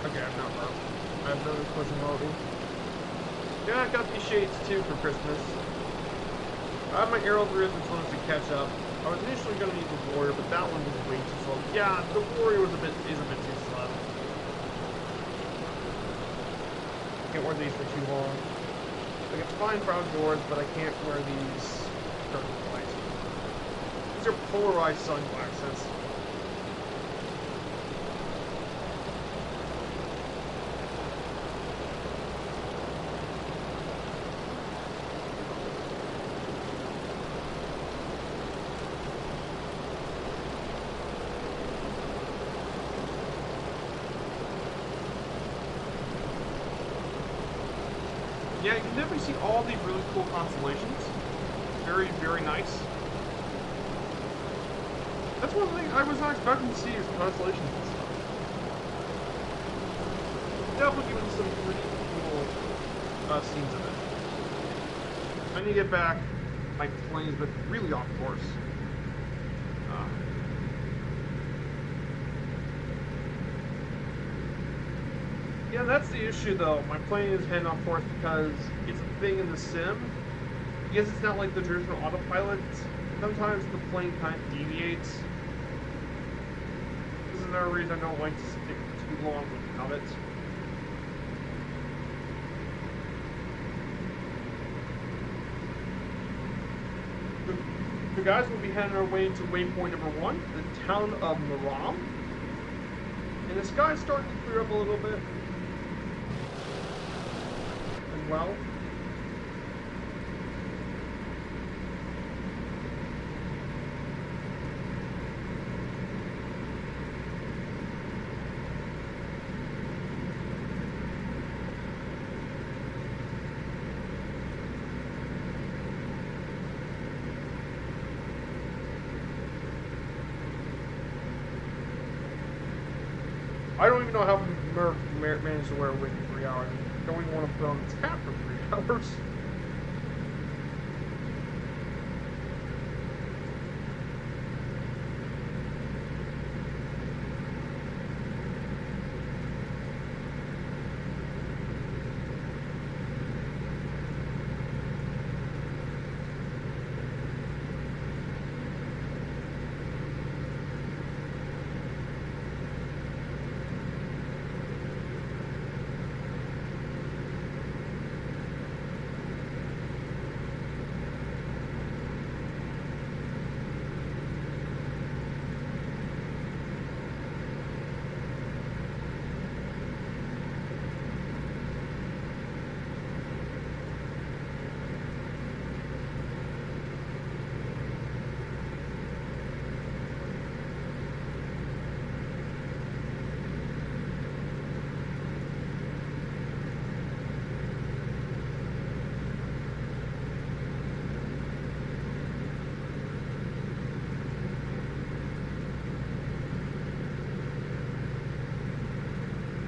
S1: Okay, I'm not wrong. I have no Quasimodo. Yeah, I got these shades too for Christmas. I have my Arrow Grizz, which wants to catch up. I was initially going to need the Warrior, but that one was way too slow. Yeah, the Warrior is a bit too slow. Can't wear these for too long. Like, it's fine for outdoors, but I can't wear these during the flight. These are polarized sunglasses. Yeah, you can definitely see all the really cool constellations. Very, very nice. That's one thing I was not expecting to see is constellations and stuff. Definitely giving some pretty cool scenes of it. I need to get back. My plane's been really off course. Yeah, that's the issue though. My plane is heading off course because it's a thing in the sim. Because it's not like the traditional autopilot. Sometimes the plane kind of deviates. This is another reason I don't like to stick too long without it. So guys, we'll be heading our way to waypoint number 1, the town of Naram. And the sky's starting to clear up a little bit. Well, I don't even know how Murph managed to wear a wig for 3 hours. I don't even want to put on this hat for 3 hours.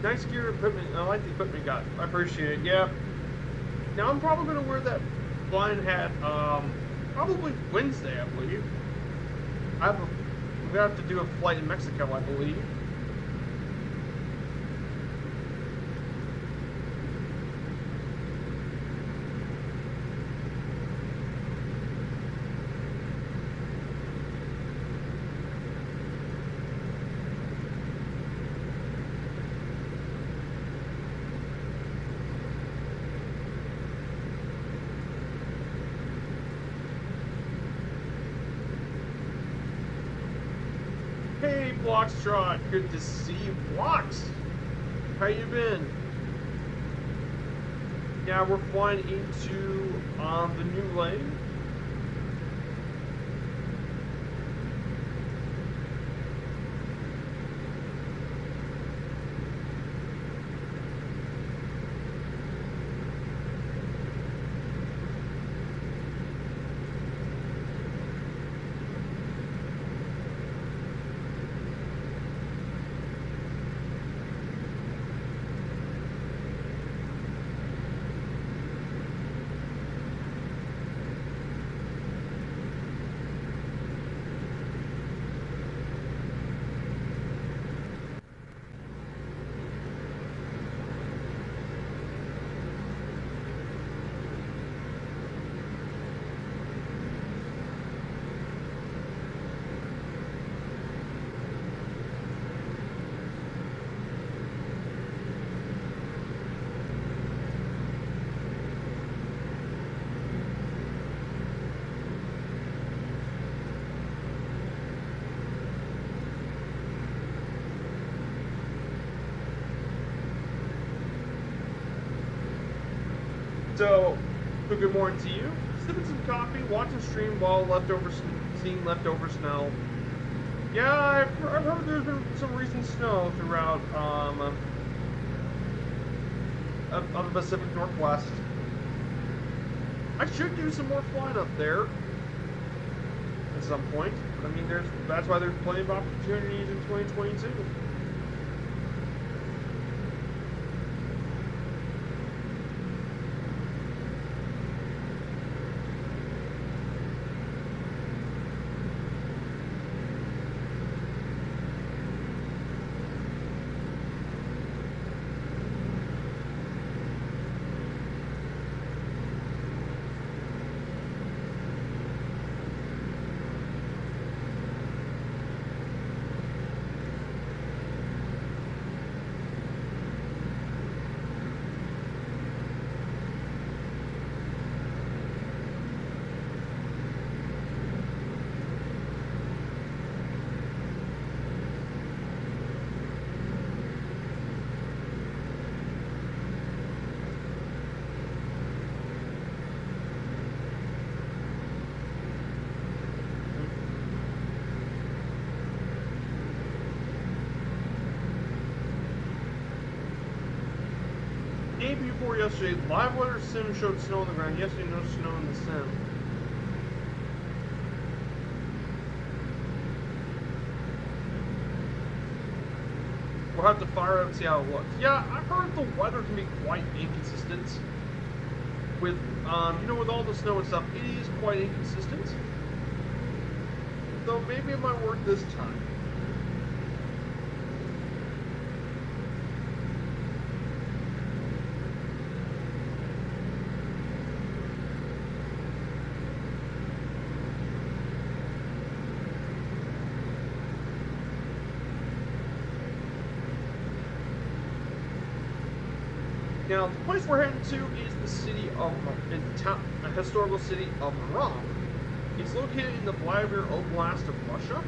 S1: Nice gear equipment. I like the equipment you got. I appreciate it. Yeah. Now I'm probably going to wear that flying hat probably Wednesday, I believe. We're going to have to do a flight in Mexico, I believe. Hey, Blockstrot, good to see you. Blocks, how you been? Yeah, we're flying into the new lane. So, good morning to you. Sipping some coffee, watching stream while seeing leftover snow. Yeah, I've heard there's been some recent snow throughout of the Pacific Northwest. I should do some more flying up there at some point. I mean, that's why there's plenty of opportunities in 2022. Day before yesterday, live weather sim showed snow on the ground. Yesterday, no snow in the sim. We'll have to fire it and see how it looks. Yeah, I've heard the weather can be quite inconsistent. With, with all the snow and stuff, it is quite inconsistent. So maybe it might work this time. Now, the place we're heading to is the city of, a historical city of Maram. It's located in the Vladimir Oblast of Russia,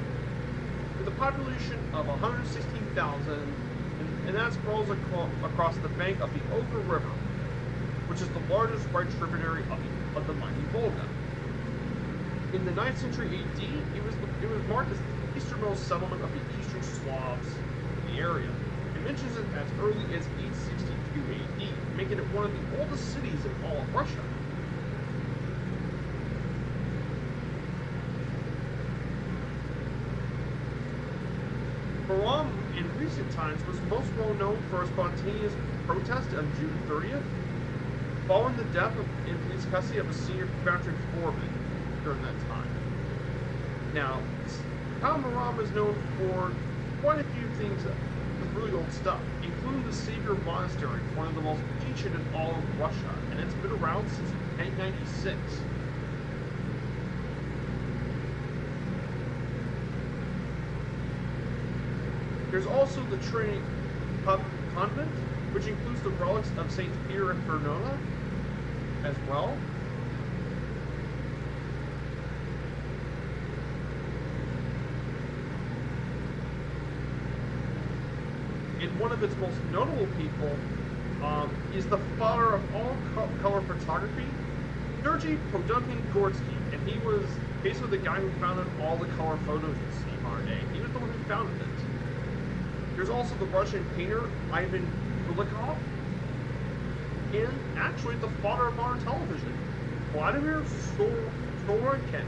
S1: with a population of 116,000, and that sprawls across the bank of the Oder River, which is the largest right tributary of the mighty Volga. In the 9th century AD, it was marked as the easternmost settlement of the Eastern Slavs in the area. It mentions it as early as 862 AD, making it one of the oldest cities in all of Russia. Maram, in recent times, was most well known for a spontaneous protest on June 30th, following the death in police custody of a senior factory foreman during that time. Now, town Maram is known for quite a few things with really old stuff, including the Savior Monastery, one of the most ancient in all of Russia, and it's been around since 1096. There's also the Trinity Convent, which includes the relics of Saints Peter and Fernona as well. And one of its most notable people is the father of all color photography, Sergei Podukin-Gordsky, and he was basically the guy who founded all the color photos you see modern day. He was the one who founded it. There's also the Russian painter Ivan Kulikov, and actually the father of modern television, Vladimir Sorokin.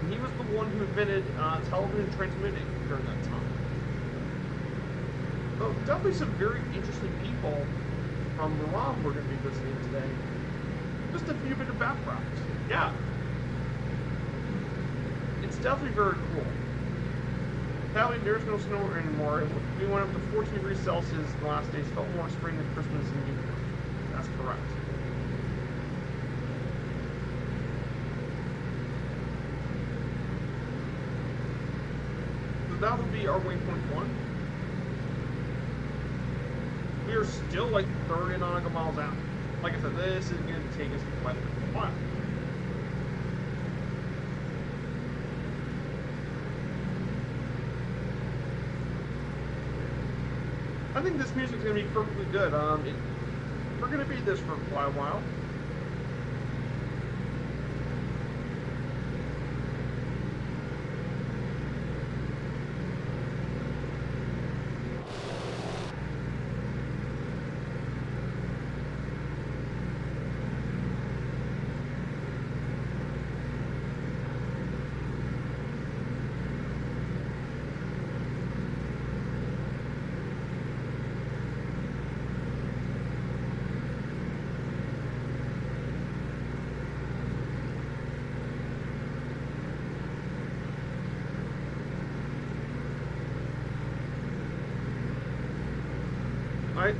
S1: And he was the one who invented television transmitting during that time. So definitely some very interesting people from Maram we're going to be visiting today. Just a few bit of background. Yeah. It's definitely very cool. Sadly, there's no snow anymore. We went up to 14 degrees Celsius in the last days. Felt more spring than Christmas and New Year. That's correct. So that would be our waypoint 1. We are still like 30 nautical miles out. Like I said, this is going to take us quite a while. I think this music's going to be perfectly good. We're going to be this for quite a while.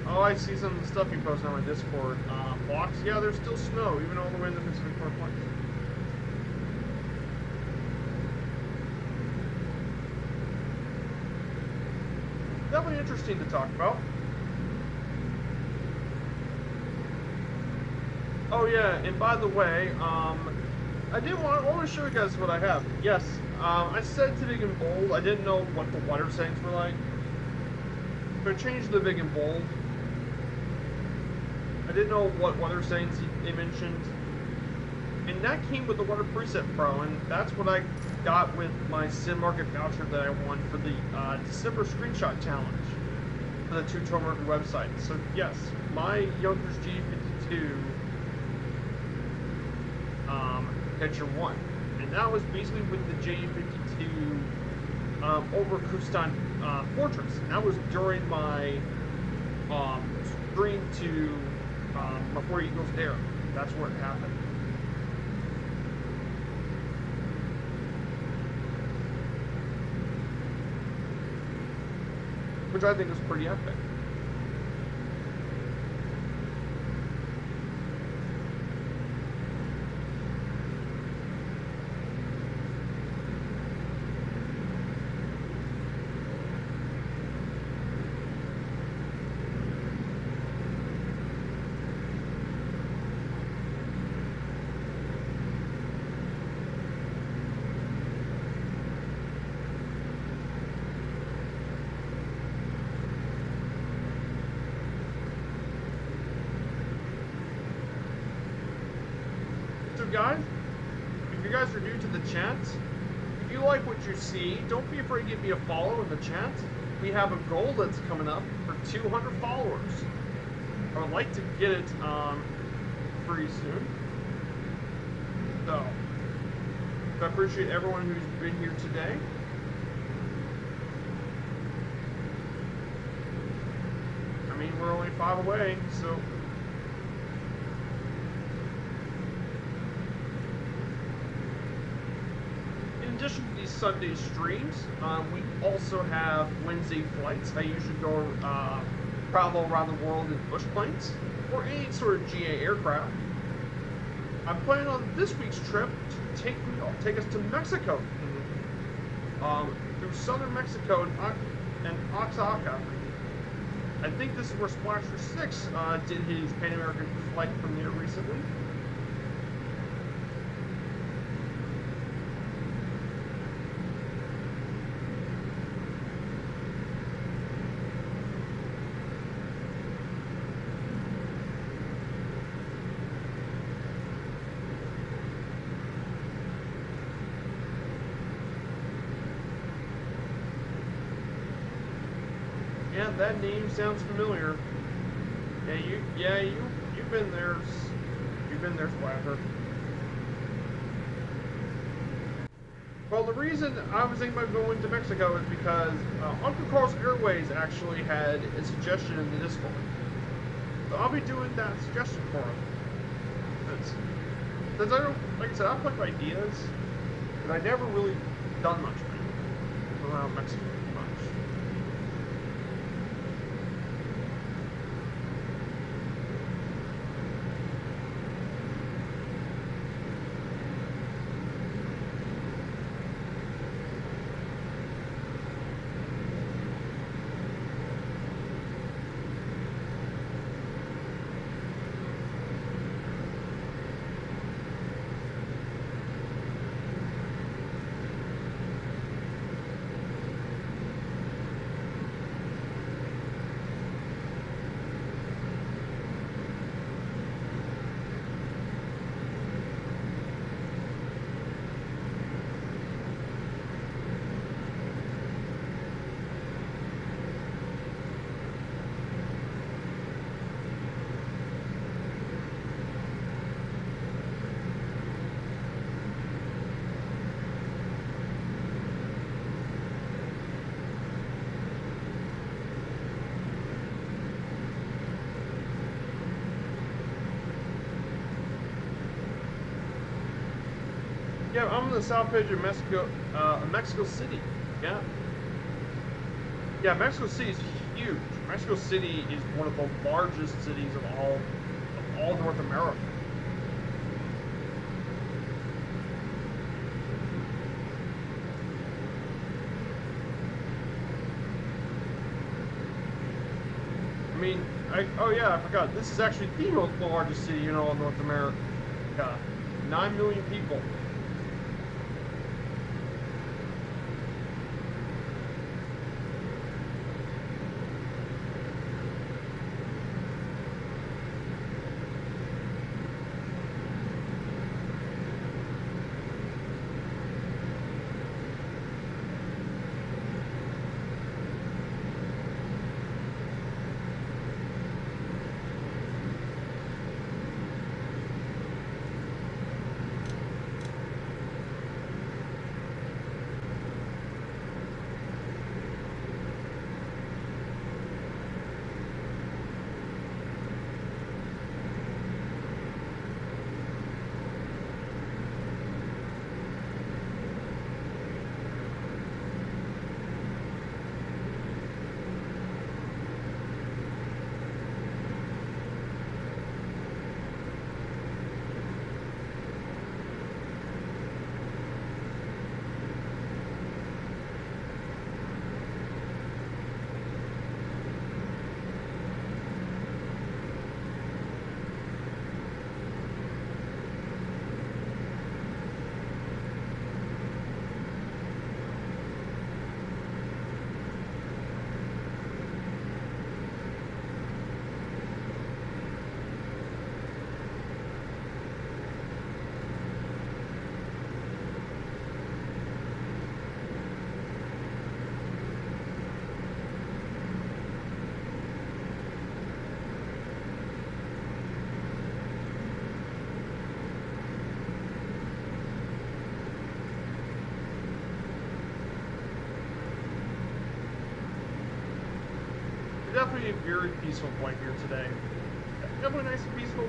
S1: I see some of the stuff you post on my Discord blocks. Yeah, there's still snow, even all the way in the Pacific Northwest. Definitely interesting to talk about. Oh yeah, and by the way, I want to show you guys what I have. Yes, I said to big and bold. I didn't know what the weather settings were like. So I changed the big and bold. I didn't know what weather settings they mentioned. And that came with the Weather Preset Pro, and that's what I got with my Sim Market voucher that I won for the December Screenshot Challenge for the Two Tone Market website. So yes, my Yonkers G52 picture won. And that was basically with the J52 over Kustan fortress. And that was during my stream to before Eagles Dare. That's where it happened. Which I think is pretty epic. Guys, if you guys are new to the chat, if you like what you see, don't be afraid to give me a follow in the chat. We have a goal that's coming up for 200 followers. I would like to get it pretty soon. So I appreciate everyone who's been here today. I mean, we're only 5 away, so in addition to these Sunday streams, we also have Wednesday flights. I usually go travel around the world in bush planes or any sort of GA aircraft. I'm planning on this week's trip to take us to Mexico, through southern Mexico and Oaxaca. I think this is where Splasher 6 did his Pan American flight premiere recently. Yeah, that name sounds familiar. You've been there. You've been there, Splasher. Well, the reason I was thinking about going to Mexico is because Uncle Carl's Airways actually had a suggestion in the Discord. So I'll be doing that suggestion for him. Since I don't, like I said, I have ideas, but I never really done much around Mexico. Yeah, I'm on the south edge of Mexico City. Yeah. Yeah, Mexico City is huge. Mexico City is one of the largest cities of all North America. I mean, oh yeah, I forgot. This is actually the largest city in all North America. 9 million people. definitely a very peaceful flight here today. Definitely nice and peaceful.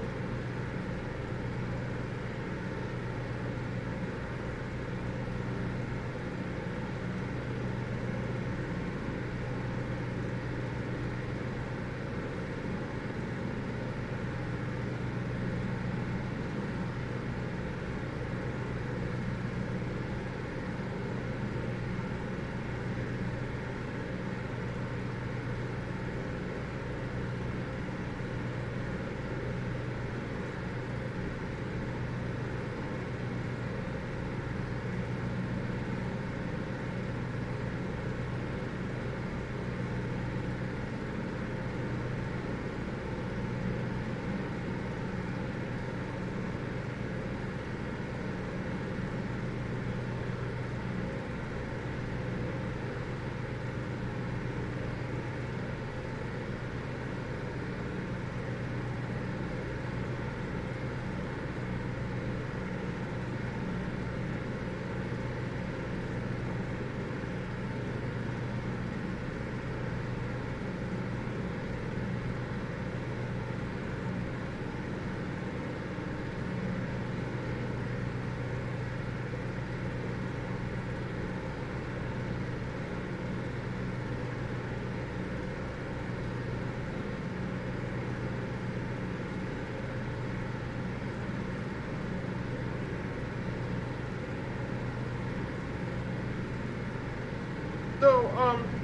S1: So,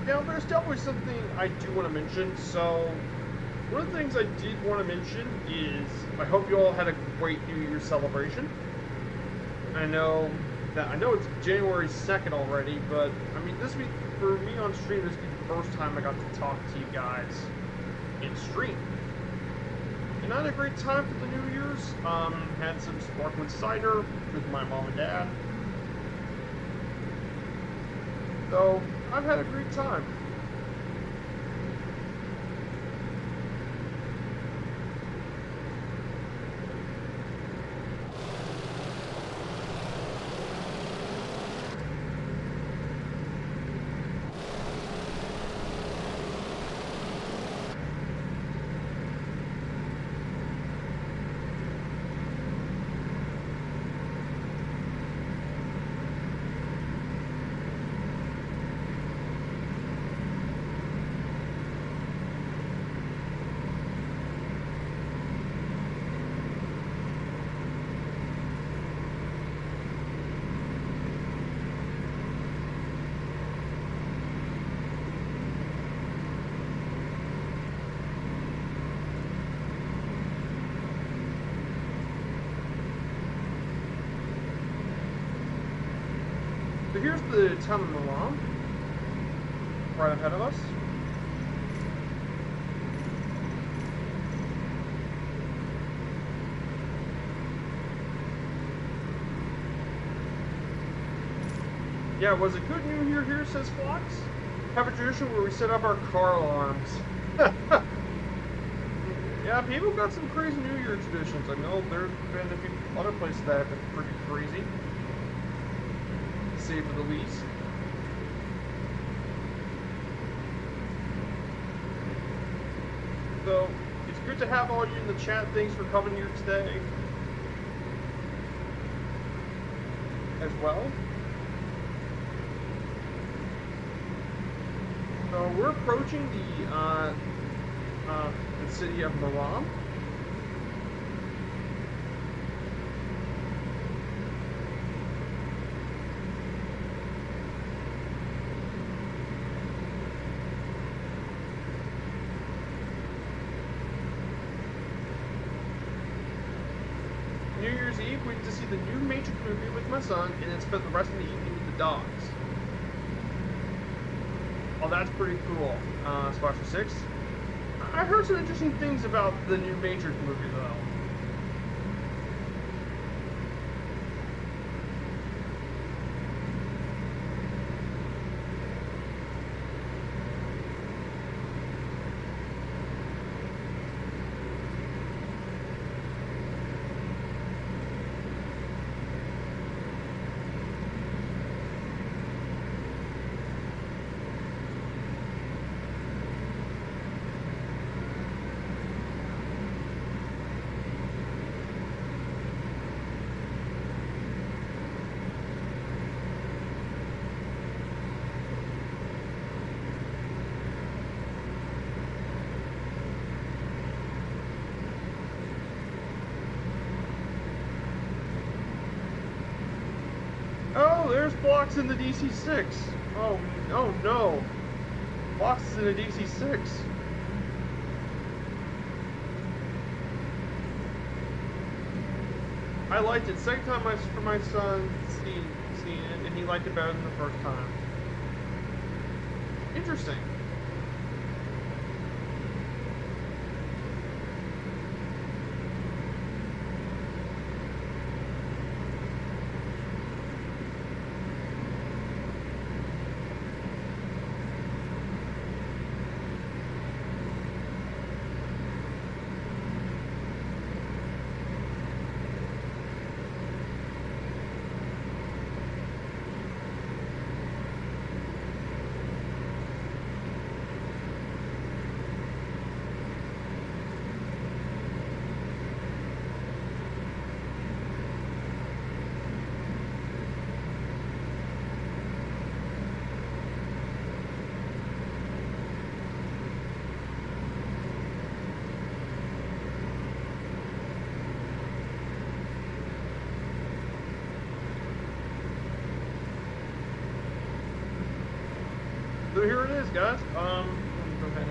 S1: now there's definitely something I do want to mention. So, one of the things I did want to mention is I hope you all had a great New Year's celebration. I know it's January 2nd already, but I mean, this week for me on stream, this will be the first time I got to talk to you guys in stream. And I had a great time for the New Year's. Had some sparkling cider with my mom and dad. So, I've had a great time. So here's the town of Milan, right ahead of us. Yeah, was it good New Year here, says Fox? Have a tradition where we set up our car alarms. Yeah, people got some crazy New Year traditions. I know there's been a few other places that have been pretty crazy. To say for the least. So, it's good to have all you in the chat. Thanks for coming here today. As well. So, we're approaching the city of Milan. New Year's Eve, we get to see the new Matrix movie with my son, and then spend the rest of the evening with the dogs. Oh, that's pretty cool. Splasher 6. I heard some interesting things about the new Matrix movie, though. there's blocks in the DC-6. Oh no. Blocks in the DC-6. I liked it. Second time for my son seeing it, and he liked it better than the first time. Interesting. So here it is, guys. Let me go ahead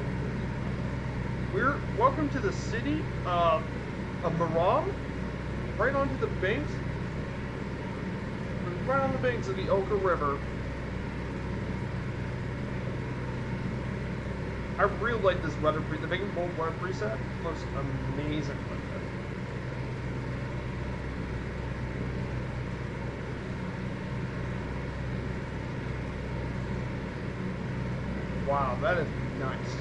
S1: and welcome to the city of Maram, right onto the banks, right on the banks of the Oka River. I really like this weather the big and bold weather preset. Looks amazing like that. Wow, that is nice.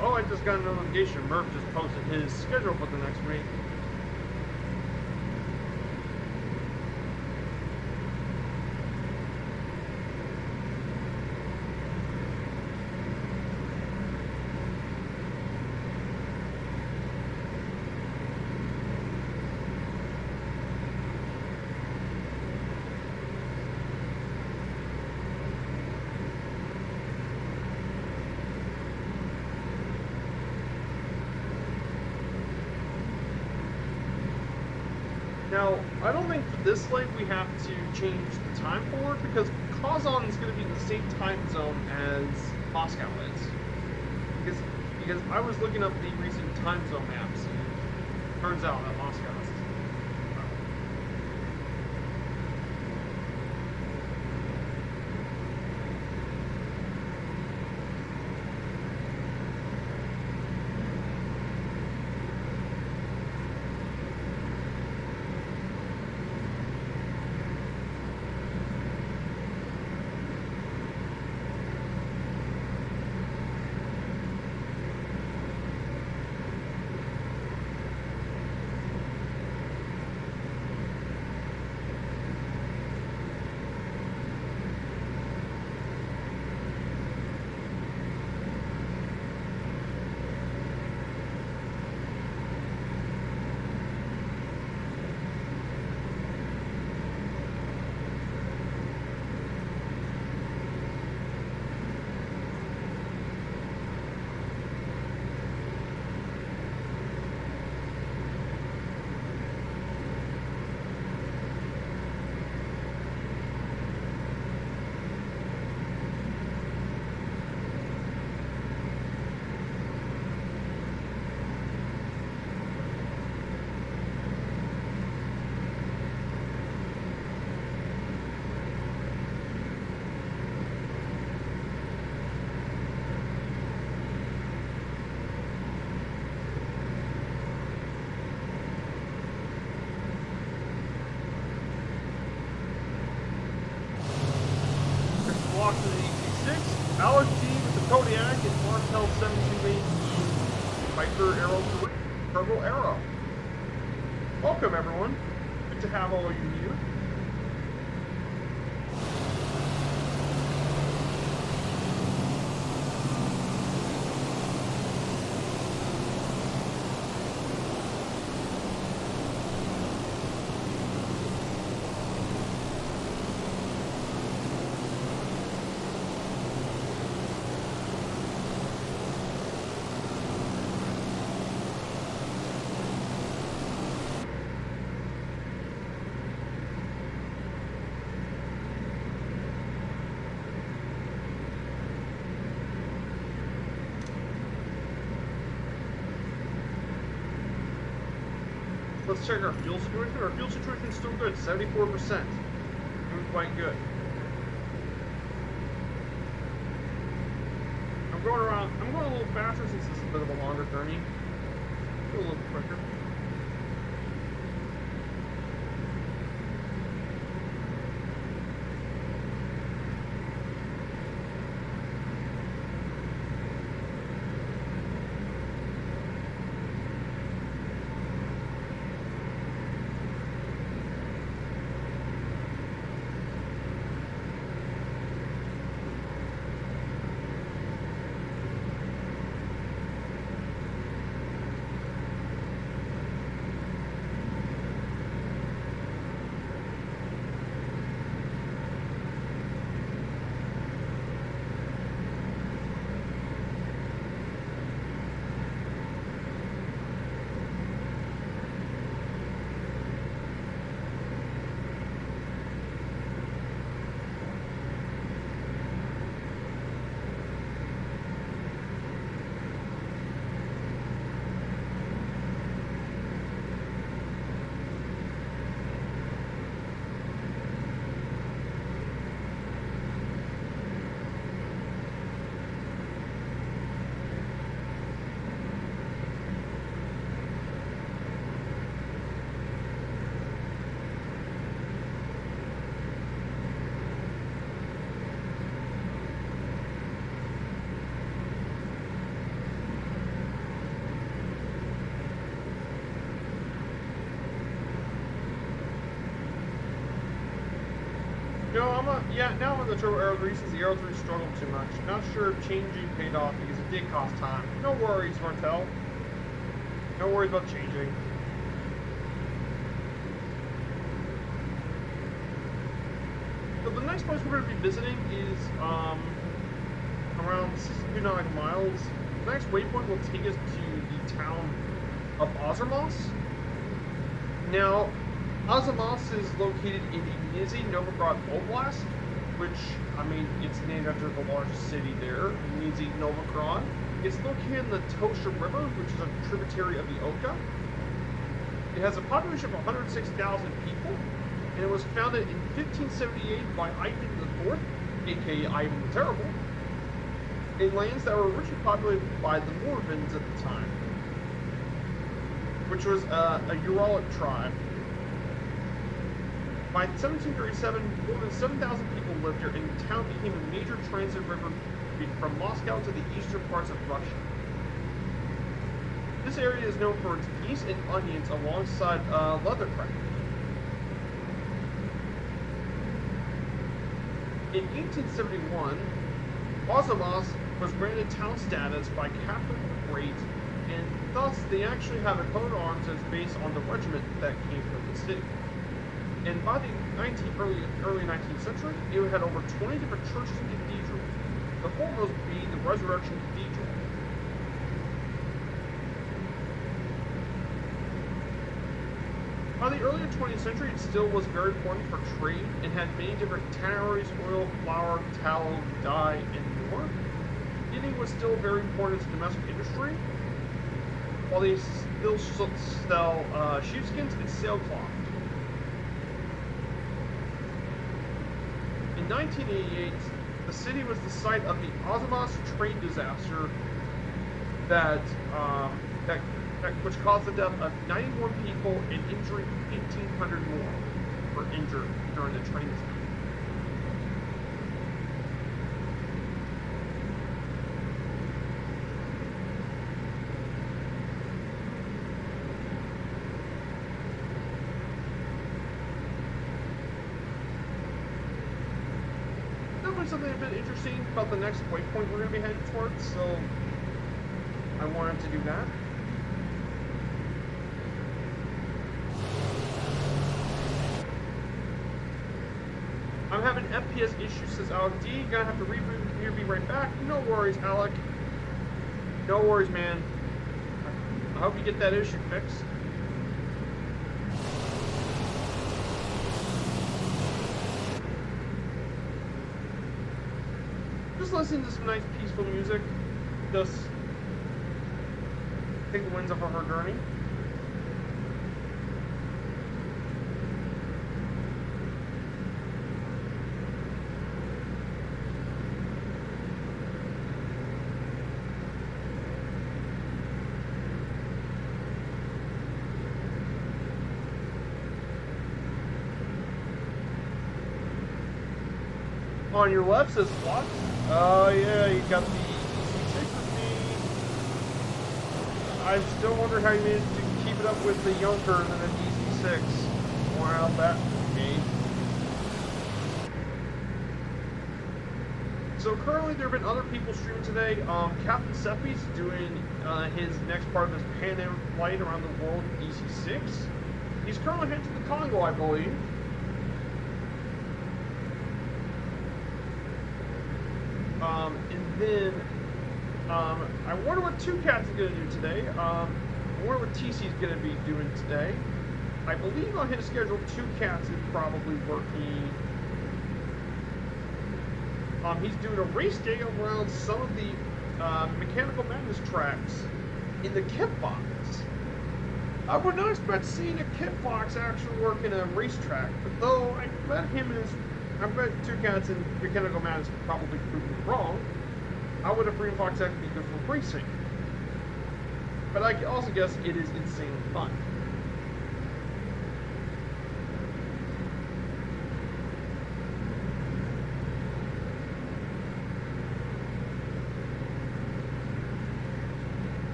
S1: Oh, I just got a notification. Murph just posted his schedule for the next week. Now, I don't think for this late we have to change the time forward because Kazan is going to be in the same time zone as Moscow is. Because I was looking up the recent time zone maps, and it turns out that Moscow is. Block to the 86. Alex G with the Kodiak and Martel 72 Viper Arrow 3 Turbo Arrow. Welcome everyone. Good to have all of you here. Let's check our fuel situation. Our fuel situation is still good, 74%. Doing quite good. I'm going a little faster since this is a bit of a longer journey. Go a little quicker. No, now I'm on the Turbo Arrow 3 since the Arrow 3 struggled too much. Not sure if changing paid off because it did cost time. No worries, Martel. No worries about changing. So the next place we're going to be visiting is around 62 nautical miles. The next waypoint will take us to the town of Azomos. Now, Azomos is located in the Nizhny Novgorod Oblast, which, I mean, it's named after the largest city there, Nizhny Novgorod. It's located in the Tosha River, which is a tributary of the Oka. It has a population of 106,000 people, and it was founded in 1578 by Ivan IV, aka Ivan the Terrible, in lands that were originally populated by the Morvins at the time, which was a Uralic tribe. By 1737, more than 7,000 people lived here, and the town became a major transit river from Moscow to the eastern parts of Russia. This area is known for its geese and onions alongside leathercraft. In 1871, Azomos was granted town status by Katherine the Great, and thus they actually have a coat of arms that's based on the regiment that came from the city. And by the early 19th century, it had over 20 different churches and cathedrals, the foremost being the Resurrection Cathedral. By the early 20th century, it still was very important for trade and had many different tanneries, oil, flour, tallow, dye, and more. Knitting was still very important as a domestic industry, while they still sell sheepskins and sailcloth. In 1988, the city was the site of the Azomos train disaster which caused the death of 91 people and injuring 1,800 more were injured during the train disaster. find something a bit interesting about the next waypoint we're going to be heading towards, so I wanted to do that. I'm having FPS issues, says Alec D. Gonna have to reboot and here, be right back. No worries, Alec. No worries, man. I hope you get that issue fixed. Just listening to some nice peaceful music. Just take the winds off of our journey. On your left says what? Oh yeah, you got the EC6 with me. I still wonder how you managed to keep it up with the Junker and an EC6. Wow, that me. So currently there have been other people streaming today. Captain Seppi's doing his next part of his Pan Am flight around the world in EC6. He's currently heading to the Congo, I believe. And then, I wonder what Two Cats is going to do today. I wonder what TC is going to be doing today. I believe on his schedule, Two Cats is probably working. He's doing a race day around some of the Mechanical Madness tracks in the kit box. I would not expect seeing a kit box actually work in a racetrack, but though I bet him and his I bet Two Cats and Mechanical Madness could probably prove me wrong. I would have Green Fox X be good for racing. But I also guess it is insanely fun.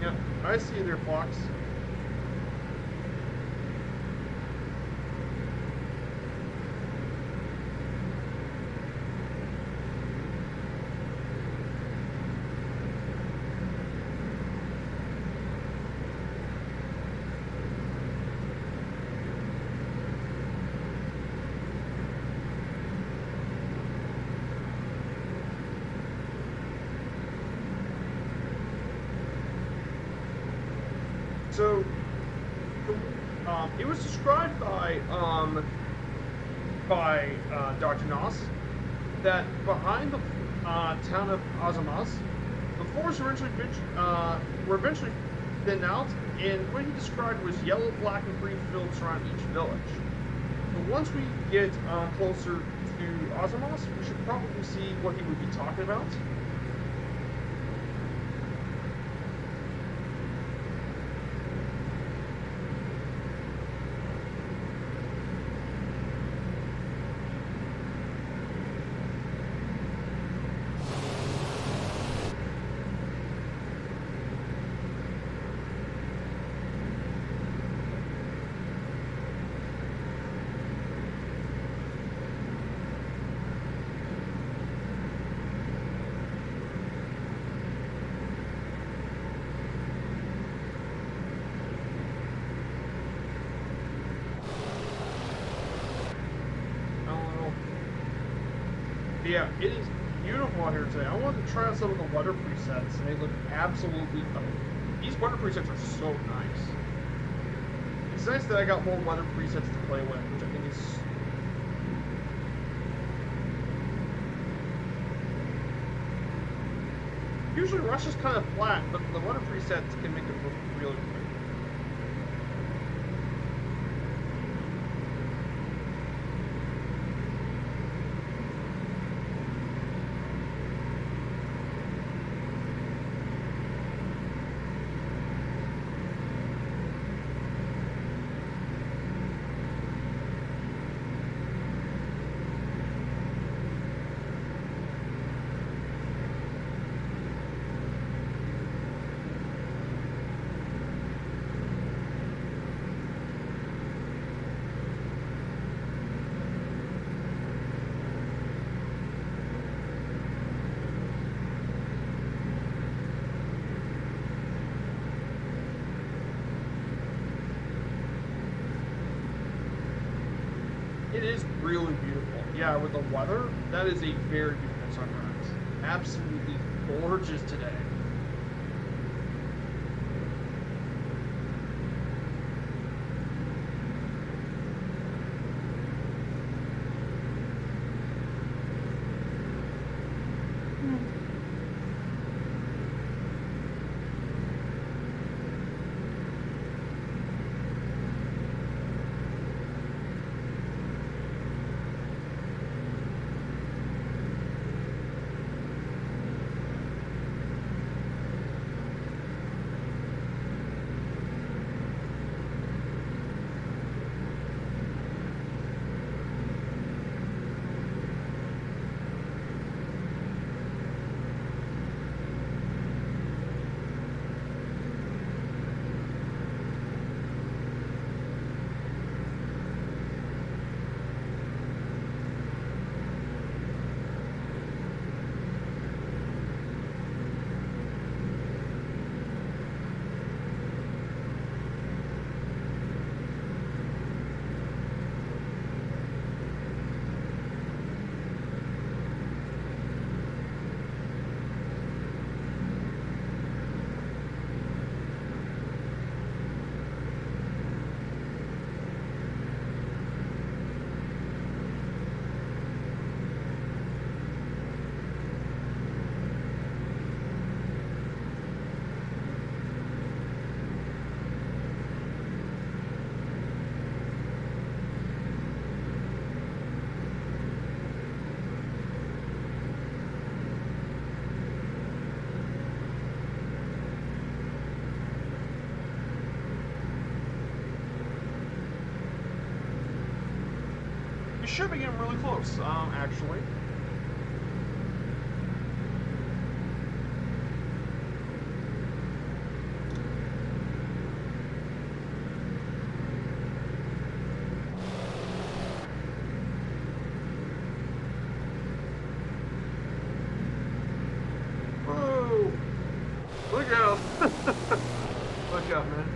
S1: Yeah, I see you there, Fox. So, it was described by Dr. Noss that behind the town of Azomos, the forests were eventually thinned out, and what he described was yellow, black, and green fields around each village. But once we get closer to Azomos, we should probably see what he would be talking about. Yeah, it is beautiful out here today. I wanted to try out some of the weather presets, and they look absolutely fun. These weather presets are so nice. It's nice that I got more weather presets to play with, which I think is... Usually Russia's kind of flat, but the weather presets can make it look really good. It is really beautiful. Yeah, with the weather, that is a very beautiful sunrise. Absolutely gorgeous today. We should be getting really close, actually. Whoa! Look out! Look out, man.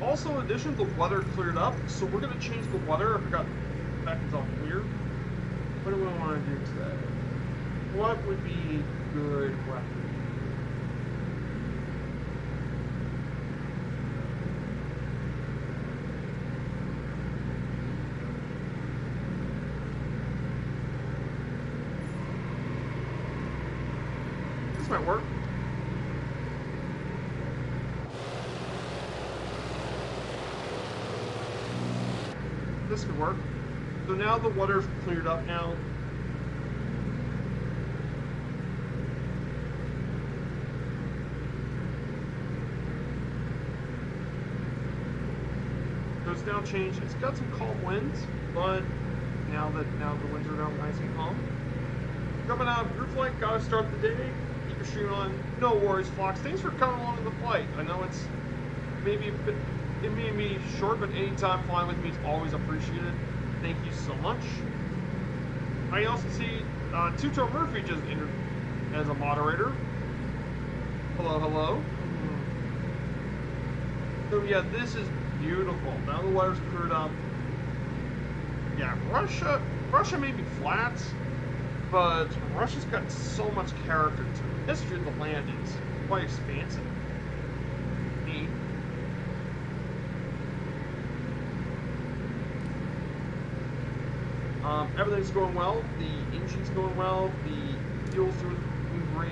S1: Also, in addition, the weather cleared up, so we're going to change the weather. I forgot back it's all clear. What do we want to do today? What would be good weather? This might work. This could work. So now the water's cleared up now. So it's now changed. It's got some calm winds, but now the winds are now nice and calm. Coming out of group flight, gotta start the day. Keep your stream on. No worries, Fox. Thanks for coming along in the flight. I know it's maybe a bit. It may be short, but anytime flying with me is always appreciated. Thank you so much. I also see Tuto Murphy just entered as a moderator. Hello, hello. So yeah, this is beautiful. Now the weather's cleared up. Yeah, Russia may be flat, but Russia's got so much character to it. The history of the land is quite expansive. Neat. Everything's going well. The engine's going well. The fuel's doing great.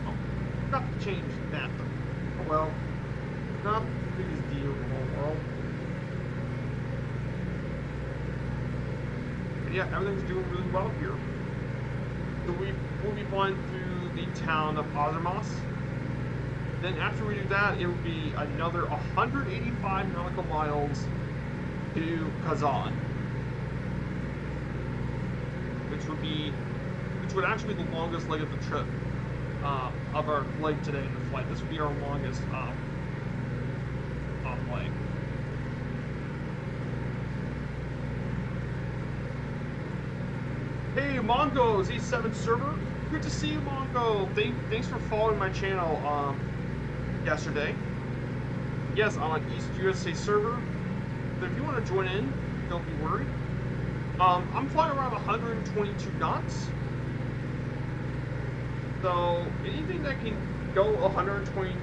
S1: Oh, forgot to change that though. Oh well, not the biggest deal in the whole world. But yeah, everything's doing really well here. So we'll be flying through the town of Azomos. Then after we do that, it will be another 185 nautical miles to Kazan. which would actually be the longest leg of the trip of our leg today in the flight. This would be our longest leg. Hey, Mongo, Z7 server. Good to see you, Mongo. Thanks for following my channel yesterday. Yes, I'm on East USA server. But if you want to join in, don't be worried. I'm flying around 122 knots. So anything that can go 120,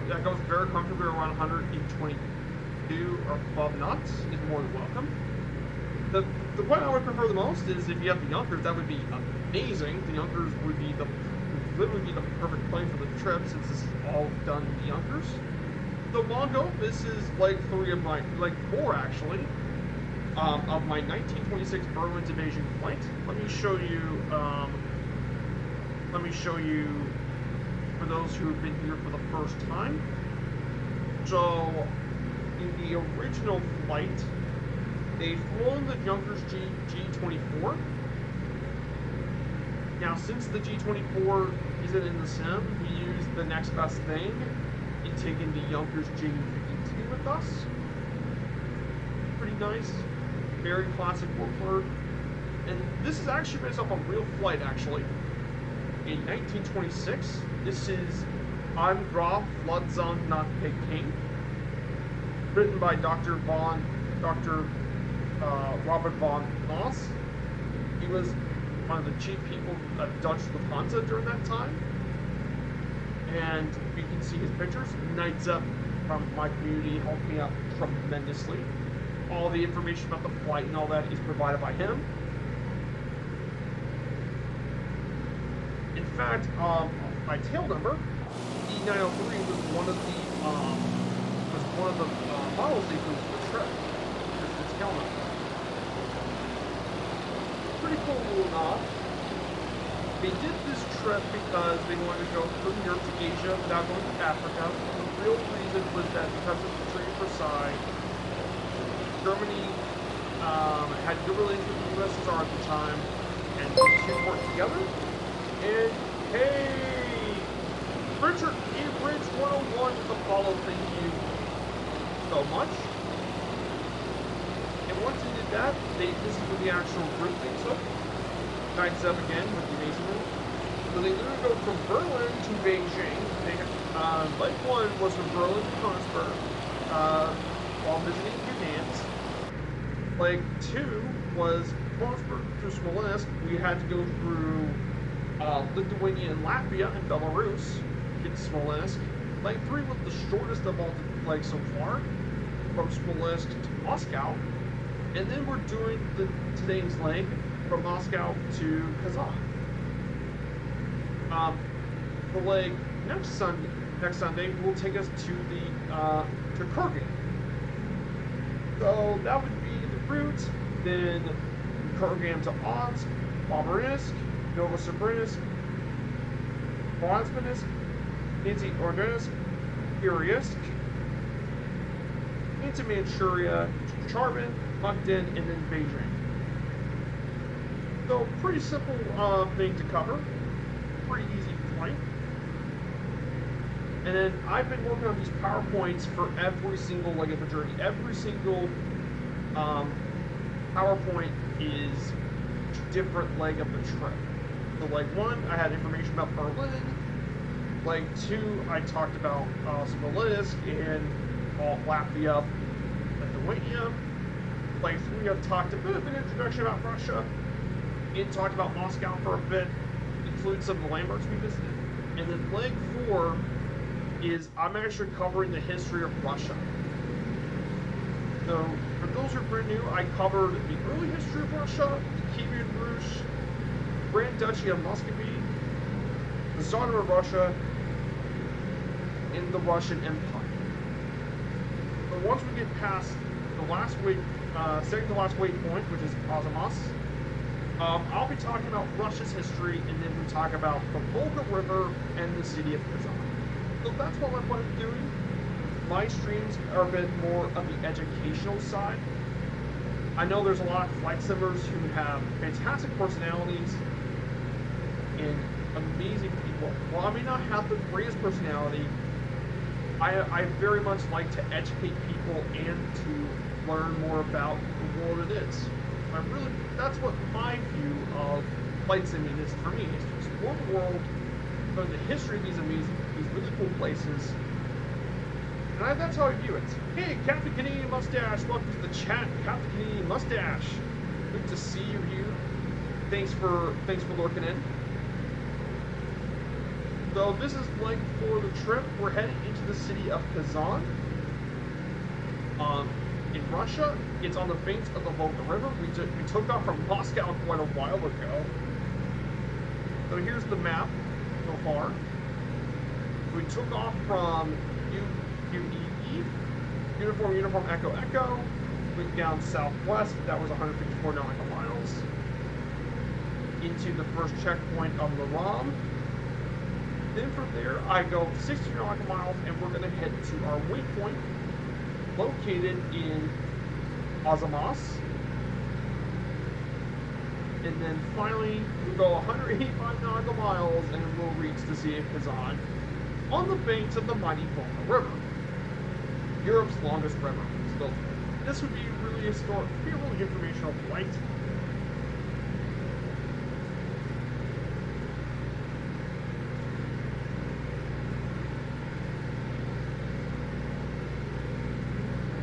S1: that goes very comfortably around 122 or above knots is more than welcome. The one I would prefer the most is if you have the Junkers. That would be amazing. The Junkers would literally be the perfect plane for the trip since this is all done in the Junkers. So Mongo, this is leg 4 actually, of my 1926 Berlin to Beijing flight. Let me show you for those who have been here for the first time. So in the original flight, they've flown the Junkers G24. Now, since the G24 isn't in the sim, we use the next best thing in taking the Junkers G52 with us. Pretty nice, very classic workload. And this is actually based off a real flight, actually. In 1926, this is I'm Graf Flotzon nach Peking, written by Dr. Robert von Moss. He was one of the chief people at Dutch Lufthansa during that time. And you can see his pictures. Knights Up from my community helped me out tremendously. All the information about the flight and all that is provided by him. In fact, my tail number, E903, was one of the models they used for the trip. Just the tail number. Pretty cool little knob. They did this trip because they wanted to go from Europe to Asia without going to Africa. The real reason was that because of the Treaty of Versailles, Germany had good relations with the USSR at the time, and the two worked together. And hey, Richard, Bridge 101 Apollo, thank you so much. And once they did that, this is where the actual group thing took. Knights Up again with the amazing room. So they literally go from Berlin to Beijing. Leg 1 was from Berlin to Königsberg while visiting Gdansk. Leg 2 was Königsberg to Smolensk. We had to go through Lithuania and Latvia and Belarus to get to Smolensk. Leg 3 was the shortest of all the legs so far, from Smolensk to Moscow. And then we're doing today's leg from Moscow to Kazan. The leg next Sunday will take us to to Kurgan. So that would be the route. Then Kurgan to Omsk, Babrinsk, Novosibirsk, Voronezh, Nizhny-Novgorod, Irkutsk, into Manchuria, Charbon, Mukden, and then Beijing. So pretty simple thing to cover. Pretty easy flight. And then I've been working on these PowerPoints for every single leg of the journey. Every single PowerPoint is a different leg of the trip. So leg 1, I had information about Berlin. Leg 2, I talked about Smolensk and Latvia, Lithuania. Leg 3, I've talked a bit of an introduction about Russia. And talked about Moscow for a bit, include some of the landmarks we visited. And then leg 4 is I'm actually covering the history of Russia. So for those who are brand new, I covered the early history of Russia, the Kievan Rus, Grand Duchy of Moscow, the Tsar of Russia, and the Russian Empire. But once we get past the last second to last waypoint, which is Azomos, I'll be talking about Russia's history, and then we'll talk about the Volga River and the City of Kazan. So that's what I plan on doing. My streams are a bit more of the educational side. I know there's a lot of flight simmers who have fantastic personalities and amazing people. While I may not have the greatest personality, I very much like to educate people and to learn more about the world it is. That's what my view of flight simming is for me, is to explore the world, learn the history of these really cool places. And that's how I view it. Hey, Captain Canadian Mustache, welcome to the chat, Captain Canadian Mustache. Good to see you here. Thanks for lurking in. So this is like for the trip. We're heading into the city of Kazan. In Russia, it's on the banks of the Volga River. We took off from Moscow quite a while ago. So here's the map so far. We took off from UEE, Uniform Echo Echo. Went down southwest. That was 154 nautical miles. Into the first checkpoint of the ROM. Then from there, I go 60 nautical miles, and we're going to head to our waypoint, located in Azomos. And then finally, we go 185 nautical miles, and we'll reach the City of Kazan on the banks of the mighty Volga River, Europe's longest river. So this would be really historic, be a really informational flight.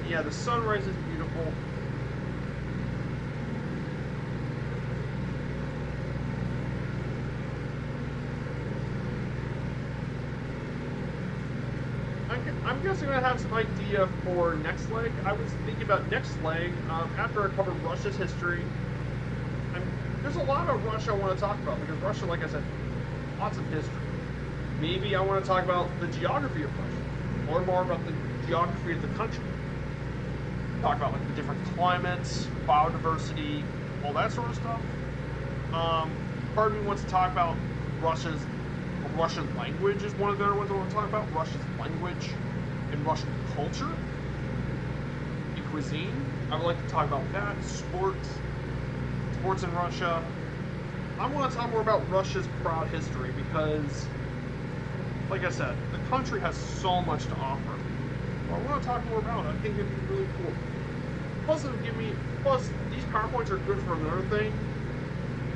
S1: Yeah, the sunrise is beautiful. I'm guessing I have some idea for next leg. I was thinking about next leg after I cover Russia's history. There's a lot of Russia I want to talk about because Russia, like I said, lots of history. Maybe I want to talk about the geography of Russia, learn more about the geography of the country. Talk about like the different climates, biodiversity, all that sort of stuff. Part of me wants to talk about Russian language is one of the other ones I want to talk about. Russia's language and Russian culture and cuisine. I would like to talk about that. Sports in Russia. I want to talk more about Russia's proud history because, like I said, the country has so much to offer. I want to talk more about it. I think it'd be really cool. Plus, these PowerPoints are good for another thing.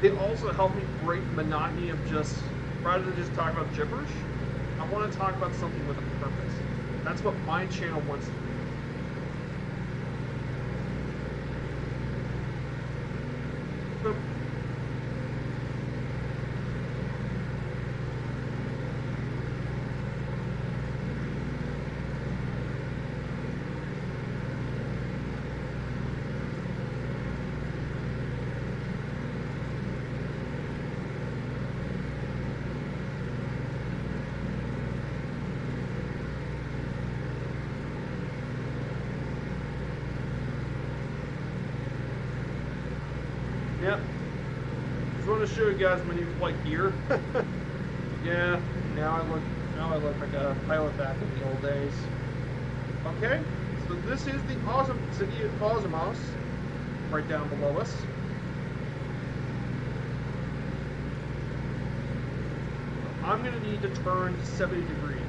S1: They also help me break the monotony of just, rather than just talk about gibberish, I want to talk about something with a purpose. That's what my channel wants to do. So, yep. Just want to show you guys my new flight gear. Yeah, now I look like a pilot back in the old days. Okay, so this is the awesome city of Azomos, right down below us. I'm gonna need to turn 70 degrees.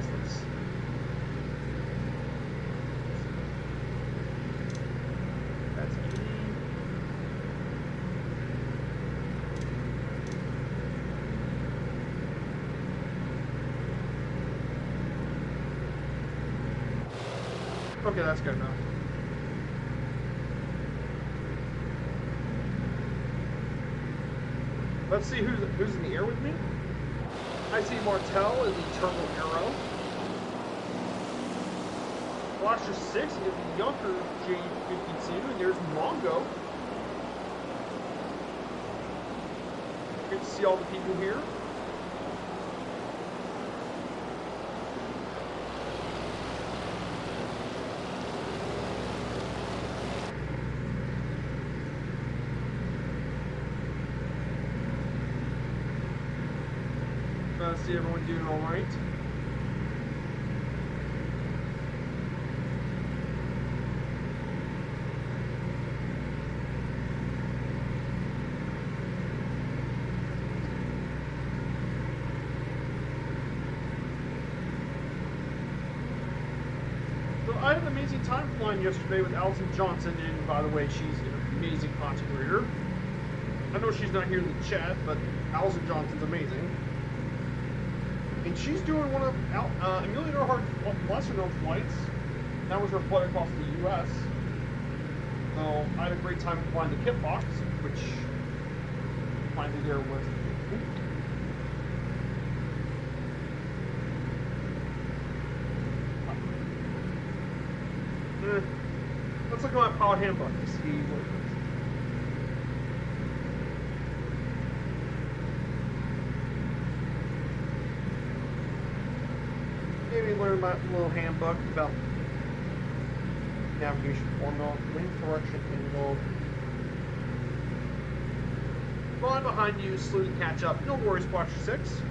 S1: That's 80. Okay, that's good enough. Let's see who's in the air with me. I see Martel is the Turbo Arrow. Blaster 6 is the younger J52, and there's Mongo. Good to see all the people here. See everyone doing all right. time flying yesterday with Allison Johnson, and by the way, she's an amazing content creator. I know she's not here in the chat, but Allison Johnson's amazing. And she's doing one of Amelia Earhart's lesser-known flights. That was her flight across the U.S. So I had a great time flying the kit box, which finally there was. Let's look at my pilot handbook to see what it is. Maybe learn my little handbook about navigation formula, wind correction angle. Flying behind you, slow to catch up. No worries, Watch 6.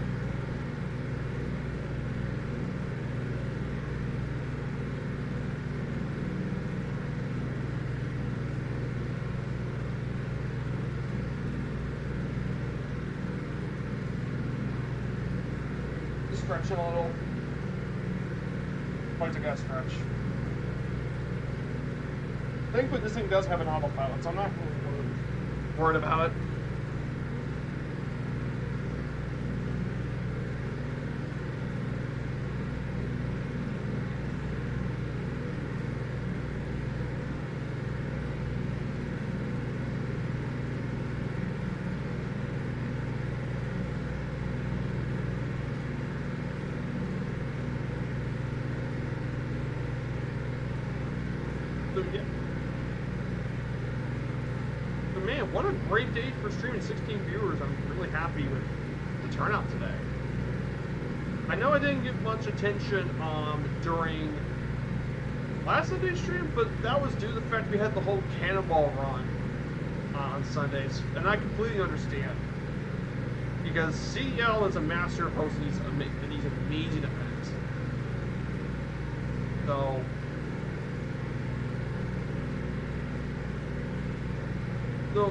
S1: Stretch it a little. Quite a good stretch. Thankfully, this thing does have an autopilot, so I'm not really worried about it. Man, what a great day for streaming 16 viewers. I'm really happy with the turnout today. I know I didn't get much attention during last Sunday's stream, but that was due to the fact we had the whole Cannonball run on Sundays, and I completely understand. Because CEL is a master of hosting these amazing events. So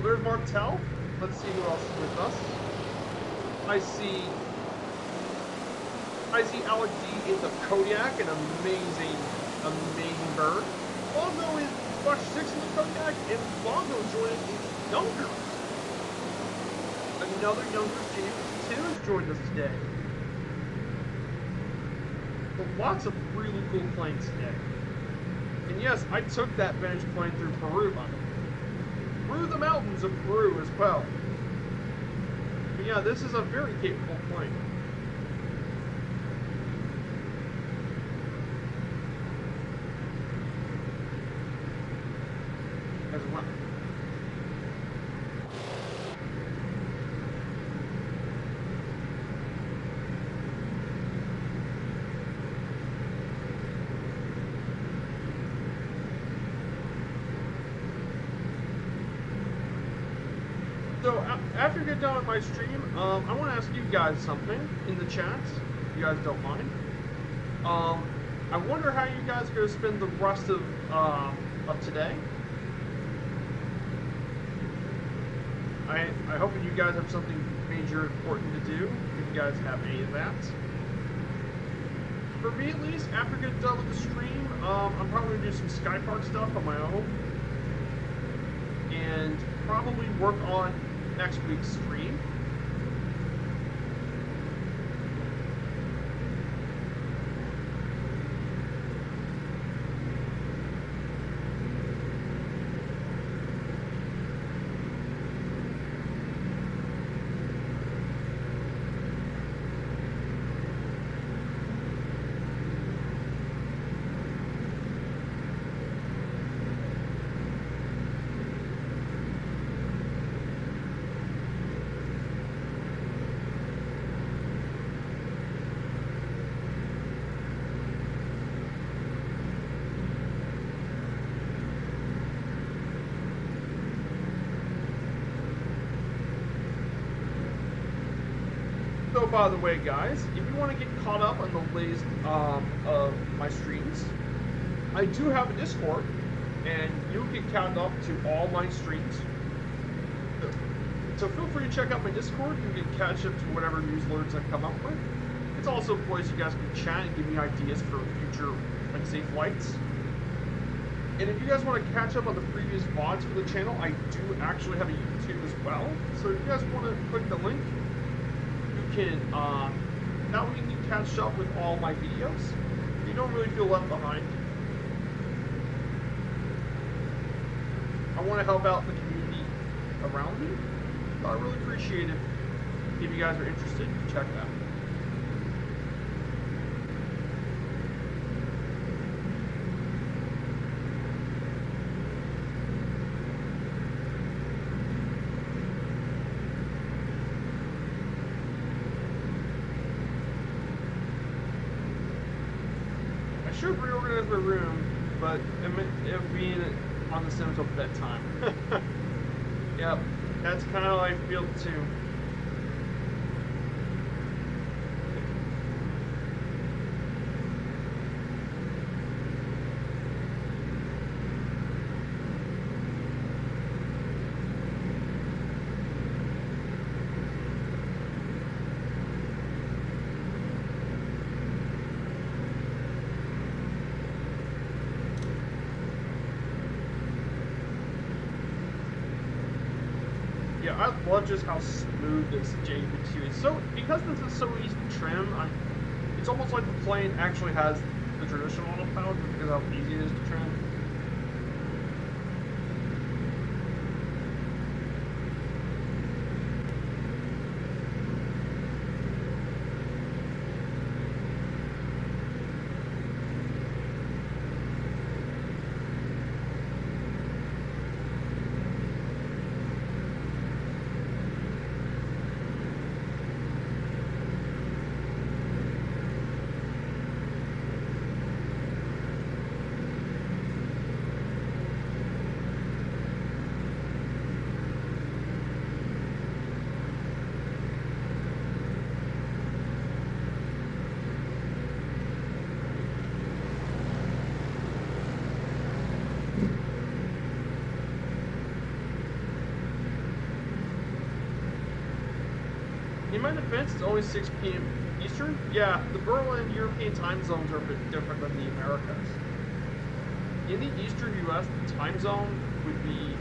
S1: there's Martel. Let's see who else is with us. I see Alec D in the Kodiak, an amazing bird. Bongo is Watch 6 in the Kodiak, and Bongo joined is younger. Another younger James 2 has joined us today. So lots of really cool planes today. And yes, I took that vintage plane through Peru, by the way. Through the mountains of Peru as well. But yeah, this is a very capable plane. As well. So after you get done with my stream, I want to ask you guys something in the chat, if you guys don't mind. I wonder how you guys are going to spend the rest of today. I hope that you guys have something major important to do, if you guys have any of that. For me at least, after I get done with the stream, I'm probably going to do some Sky Park stuff on my own. And probably work on next week's stream. So, by the way, guys, if you want to get caught up on the latest of my streams, I do have a Discord, and you'll get caught up to all my streams. So feel free to check out my Discord. You can catch up to whatever news alerts I come up with. It's also a place you guys can chat and give me ideas for future, like, safe flights. And if you guys want to catch up on the previous VODs for the channel, I do actually have a YouTube as well. So if you guys want to click the link, you can, that way you can catch up with all my videos. You don't really feel left behind. I want to help out the community around me. So I really appreciate it if you guys are interested. Check it out. I should reorganize my room, but it being on the sim until bedtime. Yep, that's kind of how I feel too. Yeah, I love just how smooth this JP2 is. So, because this is so easy to trim, it's almost like the plane actually has the traditional autopilot because of how easy it is to trim. In my defense, it's only 6 p.m. Eastern. Yeah, the Berlin European time zones are a bit different than the Americas. In the Eastern U.S., the time zone would be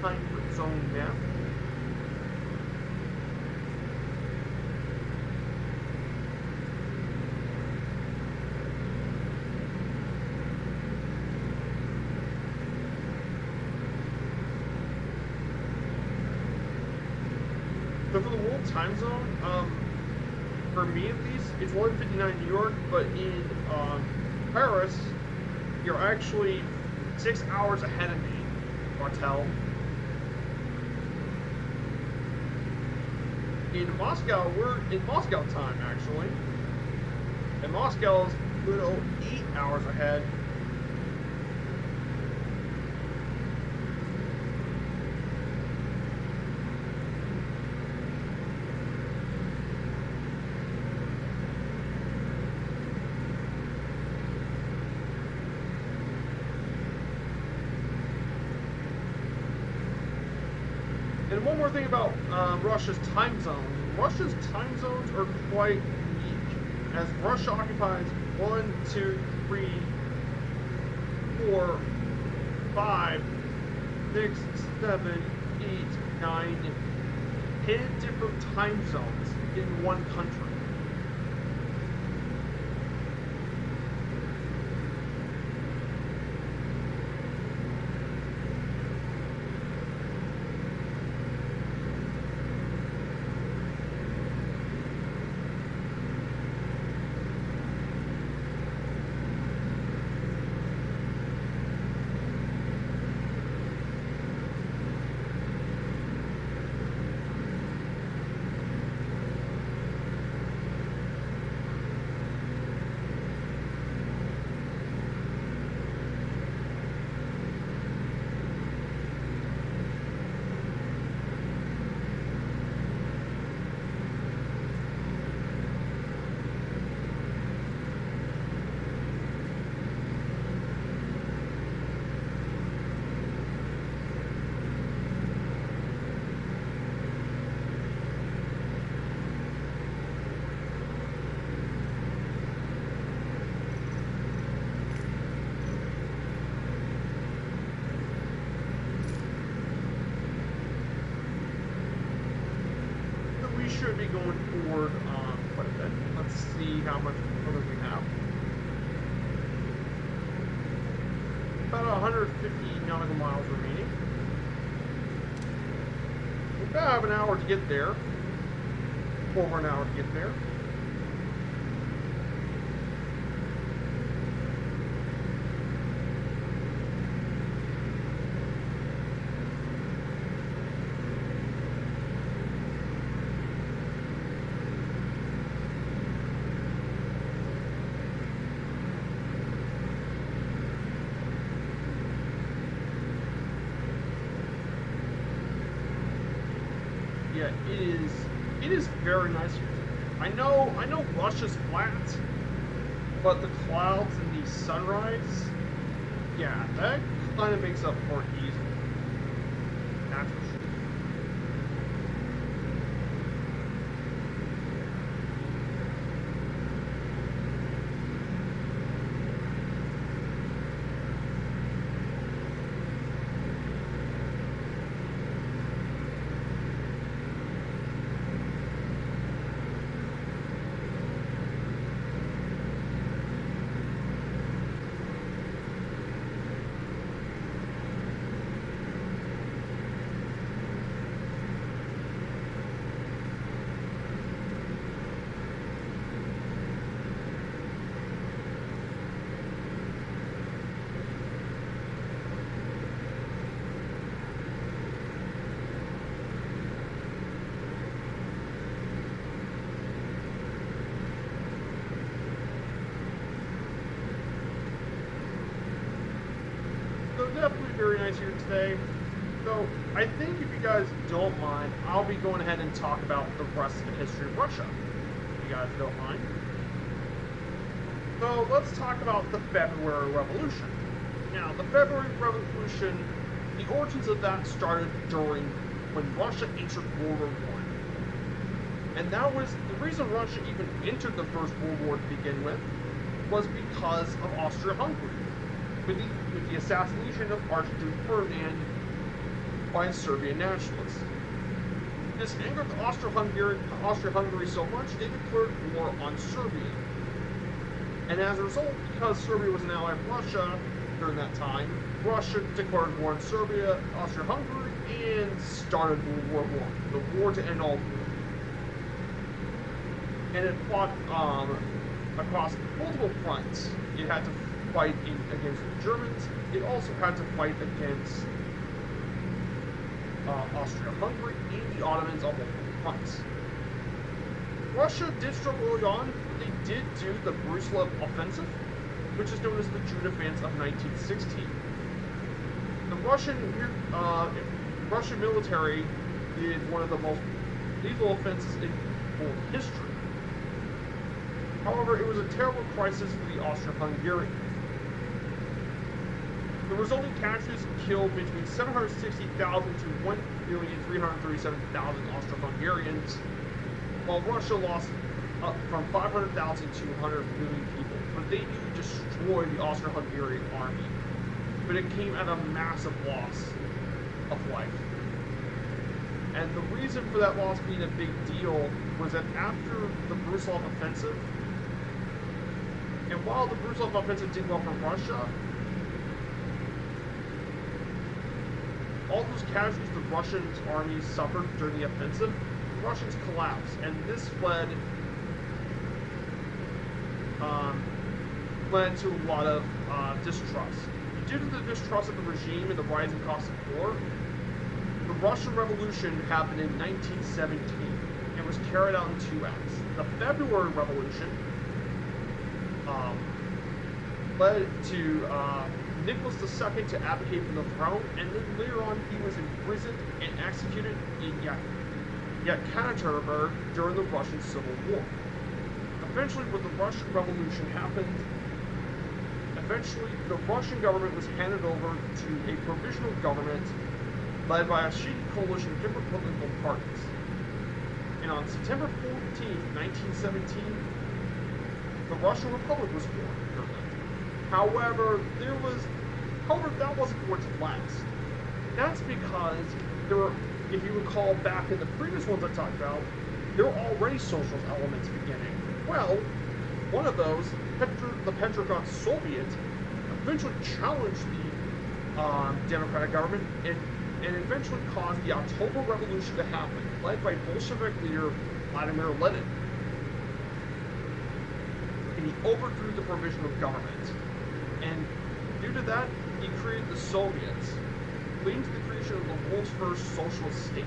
S1: time zone map. So for the world time zone, for me at least, it's 11:59 in New York, but in Paris, you're actually 6 hours ahead of me, Martel. In Moscow, we're in Moscow time, actually. And Moscow is a little 8 hours ahead. And one more thing about Russia's time zones. Russia's time zones are quite unique, as Russia occupies 1, 2, 3, 4, 5, 6, 7, 8, 9, 10 different time zones in one country. see how much further we have. About 150 nautical miles remaining. We about have an hour to get there. Over an hour to get there. Yeah, it is very nice here. I know Russia's flat, but the clouds and the sunrise, yeah, that kind of makes up for it easily. That's for sure. Definitely very nice here today. So I think if you guys don't mind, I'll be going ahead and talk about the rest of the history of Russia. If you guys don't mind. So let's talk about the February Revolution. Now, the February Revolution, the origins of that started during when Russia entered World War I. And that was the reason Russia even entered the First World War to begin with, was because of Austria-Hungary. With the assassination of Archduke Ferdinand by Serbian nationalists. This angered the Austria-Hungary so much, they declared war on Serbia. And as a result, because Serbia was an ally of Russia during that time, Russia declared war on Serbia, Austria-Hungary, and started World War I, the war to end all war. And it fought across multiple fronts. It had to fight against the Germans. It also had to fight against Austria-Hungary and the Ottomans on multiple fronts. Russia did struggle early on, but they did do the Brusilov offensive, which is known as the June advance of 1916. The Russian military did one of the most lethal offenses in world history. However, it was a terrible crisis for the Austro-Hungarians. The resulting casualties killed between 760,000 to 1,337,000 Austro-Hungarians, while Russia lost from 500,000 to 100 million people. But they nearly destroyed the Austro-Hungarian army. But it came at a massive loss of life. And the reason for that loss being a big deal was that after the Brusilov offensive, and while the Brusilov offensive did well for Russia, all those casualties the Russian armies suffered during the offensive, the Russians collapsed, and this led to a lot of distrust. Due to the distrust of the regime and the rising cost of war, the Russian Revolution happened in 1917 and was carried out in two acts. The February Revolution led to Nicholas II to abdicate from the throne, and then later on he was imprisoned and executed in Yekaterinburg during the Russian Civil War. Eventually, when the Russian Revolution happened, the Russian government was handed over to a provisional government led by a shaky coalition of different political parties. And on September 14th, 1917, the Russian Republic was formed. However, that wasn't for its last. That's because there were, if you recall back in the previous ones I talked about, there were already socialist elements beginning. Well, One of those, the Petrograd Soviet, eventually challenged the democratic government and eventually caused the October Revolution to happen, led by Bolshevik leader Vladimir Lenin. And he overthrew the provisional government. And due to that, he created the Soviets, leading to the creation of the world's first socialist state.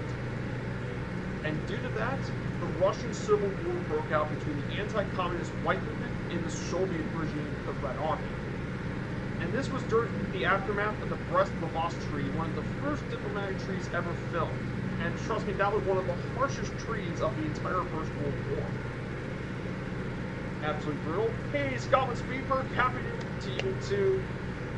S1: And due to that, the Russian Civil War broke out between the anti-communist white movement and the Soviet regime, the Red Army. And this was during the aftermath of the Brest-Litovsk treaty, one of the first diplomatic treaties ever filmed. And trust me, that was one of the harshest treaties of the entire First World War. Absolutely brutal. Hey, Scotland's Beeper, happy to you too.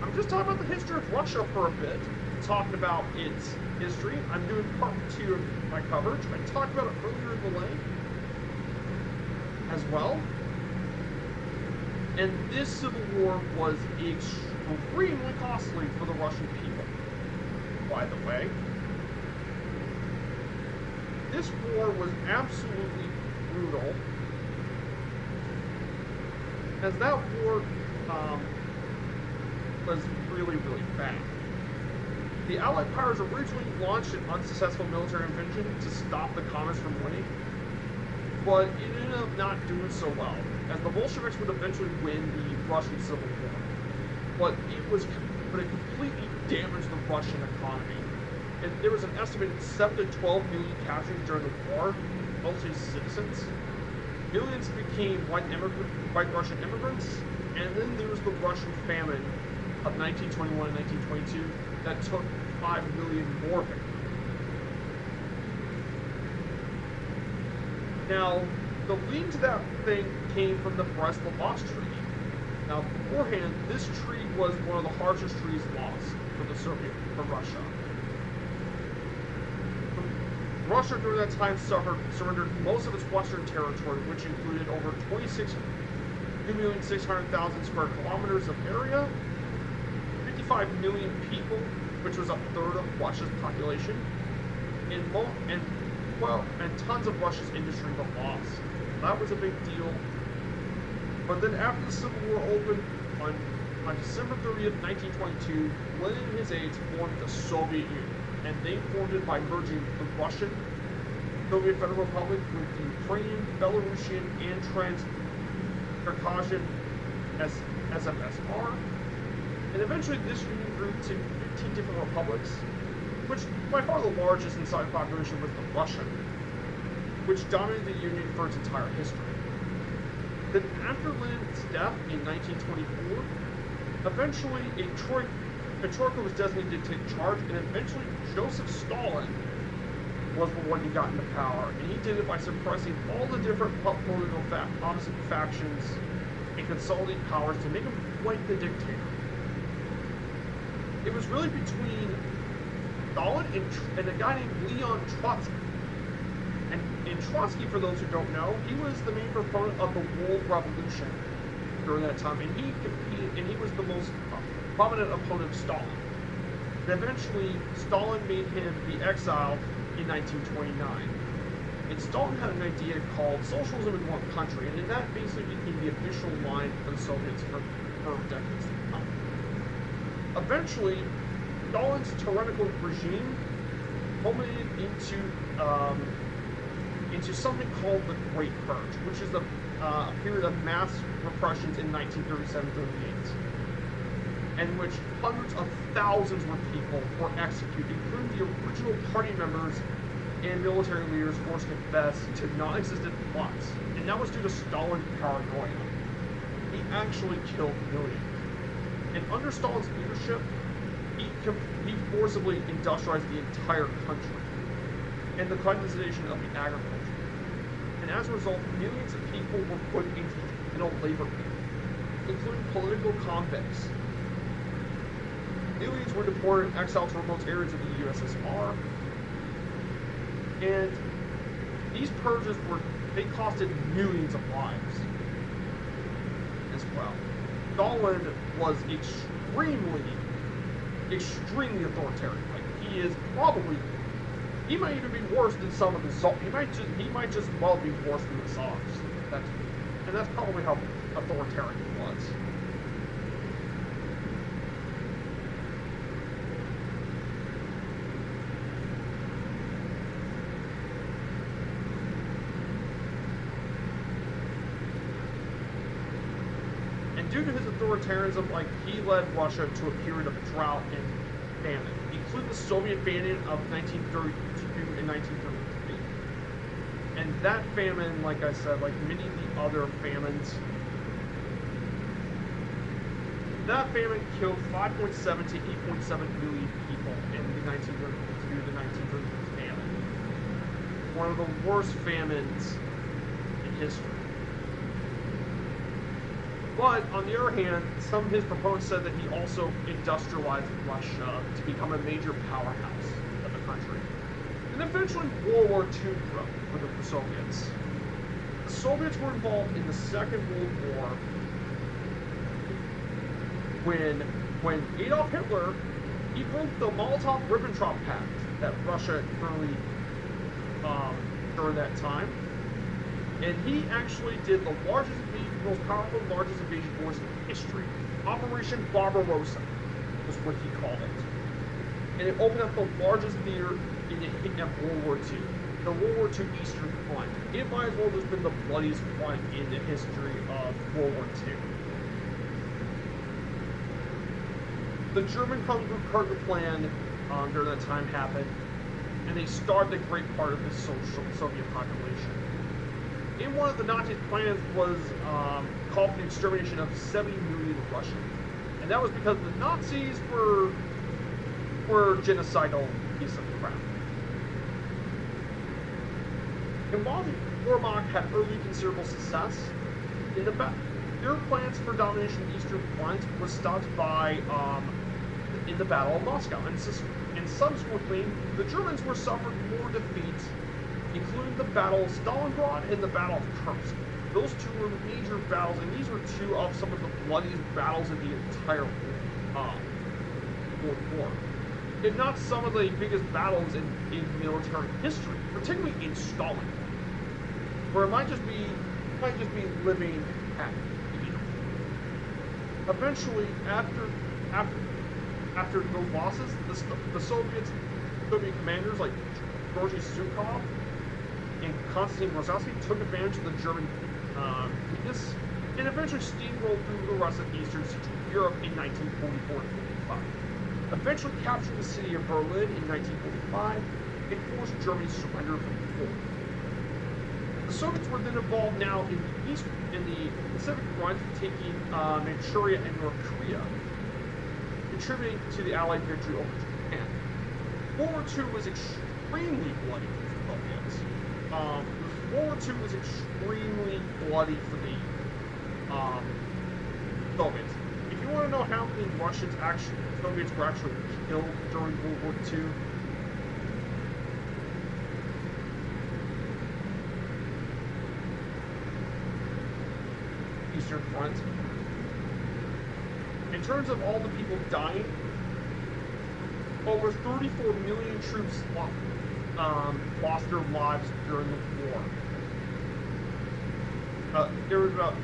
S1: I'm just talking about the history of Russia for a bit, talking about its history. I'm doing part 2 of my coverage. I talked about it earlier in the lane as well. And this civil war was extremely costly for the Russian people. By the way, this war was absolutely brutal, as that war was really, really bad. The Allied powers originally launched an unsuccessful military intervention to stop the communists from winning, but it ended up not doing so well, as the Bolsheviks would eventually win the Russian Civil War. But it completely damaged the Russian economy. And there was an estimated 7 to 12 million casualties during the war, mostly citizens. Millions became white Russian immigrants, and then there was the Russian Famine of 1921 and 1922 that took 5 million more victims. Now, the lead to that thing came from the Brest-Litovsk Treaty. Now, beforehand, this treaty was one of the harshest treaties lost for Russia. Russia during that time surrendered most of its western territory, which included over 2,600,000 square kilometers of area, 55 million people, which was a third of Russia's population, and tons of Russia's industry was lost. That was a big deal. But then after the Civil War opened, on December 30th, 1922, Lenin and his aides formed the Soviet Union, and they formed it by merging the Russian Soviet Federal Republic with the Ukrainian, Belarusian, and Transcaucasian SFSR. And eventually this union grew to 15 different republics, which by far the largest in size population was the Russian, which dominated the union for its entire history. Then after Lenin's death in 1924, eventually a troika was designated to take charge, and eventually Joseph Stalin was the one who got into power, and he did it by suppressing all the different political opposite factions and consolidating powers to make him quite the dictator. It was really between Stalin and a guy named Leon Trotsky. And Trotsky, for those who don't know, he was the main proponent of the World Revolution during that time, and he was the most prominent opponent of Stalin. And eventually, Stalin made him be exiled in 1929. And Stalin had an idea called socialism in one country, and that basically became the official line for the Soviets for decades to come. Eventually, Stalin's tyrannical regime culminated into something called the Great Purge, which is a period of mass repressions in 1937-38, in which hundreds of thousands of people were executed, including the original party members and military leaders forced to confess to non-existent plots. And that was due to Stalin's paranoia. He actually killed millions. And under Stalin's leadership, he forcibly industrialized the entire country and the privatization of the agriculture. And as a result, millions of people were put in a labor camp, including political convicts. Millions were deported and exiled to remote areas of the USSR. And these purges they costed millions of lives as well. Stalin was extremely authoritarian. Like, he might even be worse than some of the Czars. He might just well be worse than the Czars. And that's probably how authoritarian it was. And due to his authoritarianism, like, he led Russia to a period of drought and famine, including the Soviet famine of 1932 and 1933. And that famine, like I said, like many of the other famines, that famine killed 5.7 to 8.7 million people in the 1932 to 1933 famine. One of the worst famines in history. But, on the other hand, some of his proponents said that he also industrialized Russia to become a major powerhouse of the country. And eventually World War II broke for the Soviets. The Soviets were involved in the Second World War when Adolf Hitler, he broke the Molotov-Ribbentrop Pact that Russia currently during that time. And he actually did the most powerful, largest invasion force in history. Operation Barbarossa was what he called it. And it opened up the largest theater in World War II, the World War II Eastern Front. It might as well have been the bloodiest front in the history of World War II. The German Hunger Plan during that time happened, and they starved a great part of the Soviet population. In one of the Nazi plans was called for the extermination of 70 million Russians. And that was because the Nazis were genocidal piece of crap. And while the Wehrmacht had early considerable success, their plans for domination of the Eastern Front was stopped by in the Battle of Moscow. And subsequently, the Germans were suffered more defeats, including the Battle of Stalingrad and the Battle of Kursk. Those two were major battles, and these were two of some of the bloodiest battles in the entire World War. If not some of the biggest battles in military history, particularly in Stalingrad, where it might just be living at peace. Eventually, after those losses, the Soviet commanders like Georgy Zhukov and Konstantin Rozhkovsky took advantage of the German weakness and eventually steamrolled through the rest of Eastern Central Europe in 1944 and 45. Eventually captured the city of Berlin in 1945 and forced Germany to surrender from the war. The Soviets were then involved now in the Pacific Front, taking Manchuria and North Korea, contributing to the Allied victory over Japan. World War II was extremely bloody for the Soviets. World War II was extremely bloody for the Soviets. If you want to know how many Soviets were actually killed during World War II, Eastern Front, in terms of all the people dying, over 34 million troops lost their lives during the war. There was about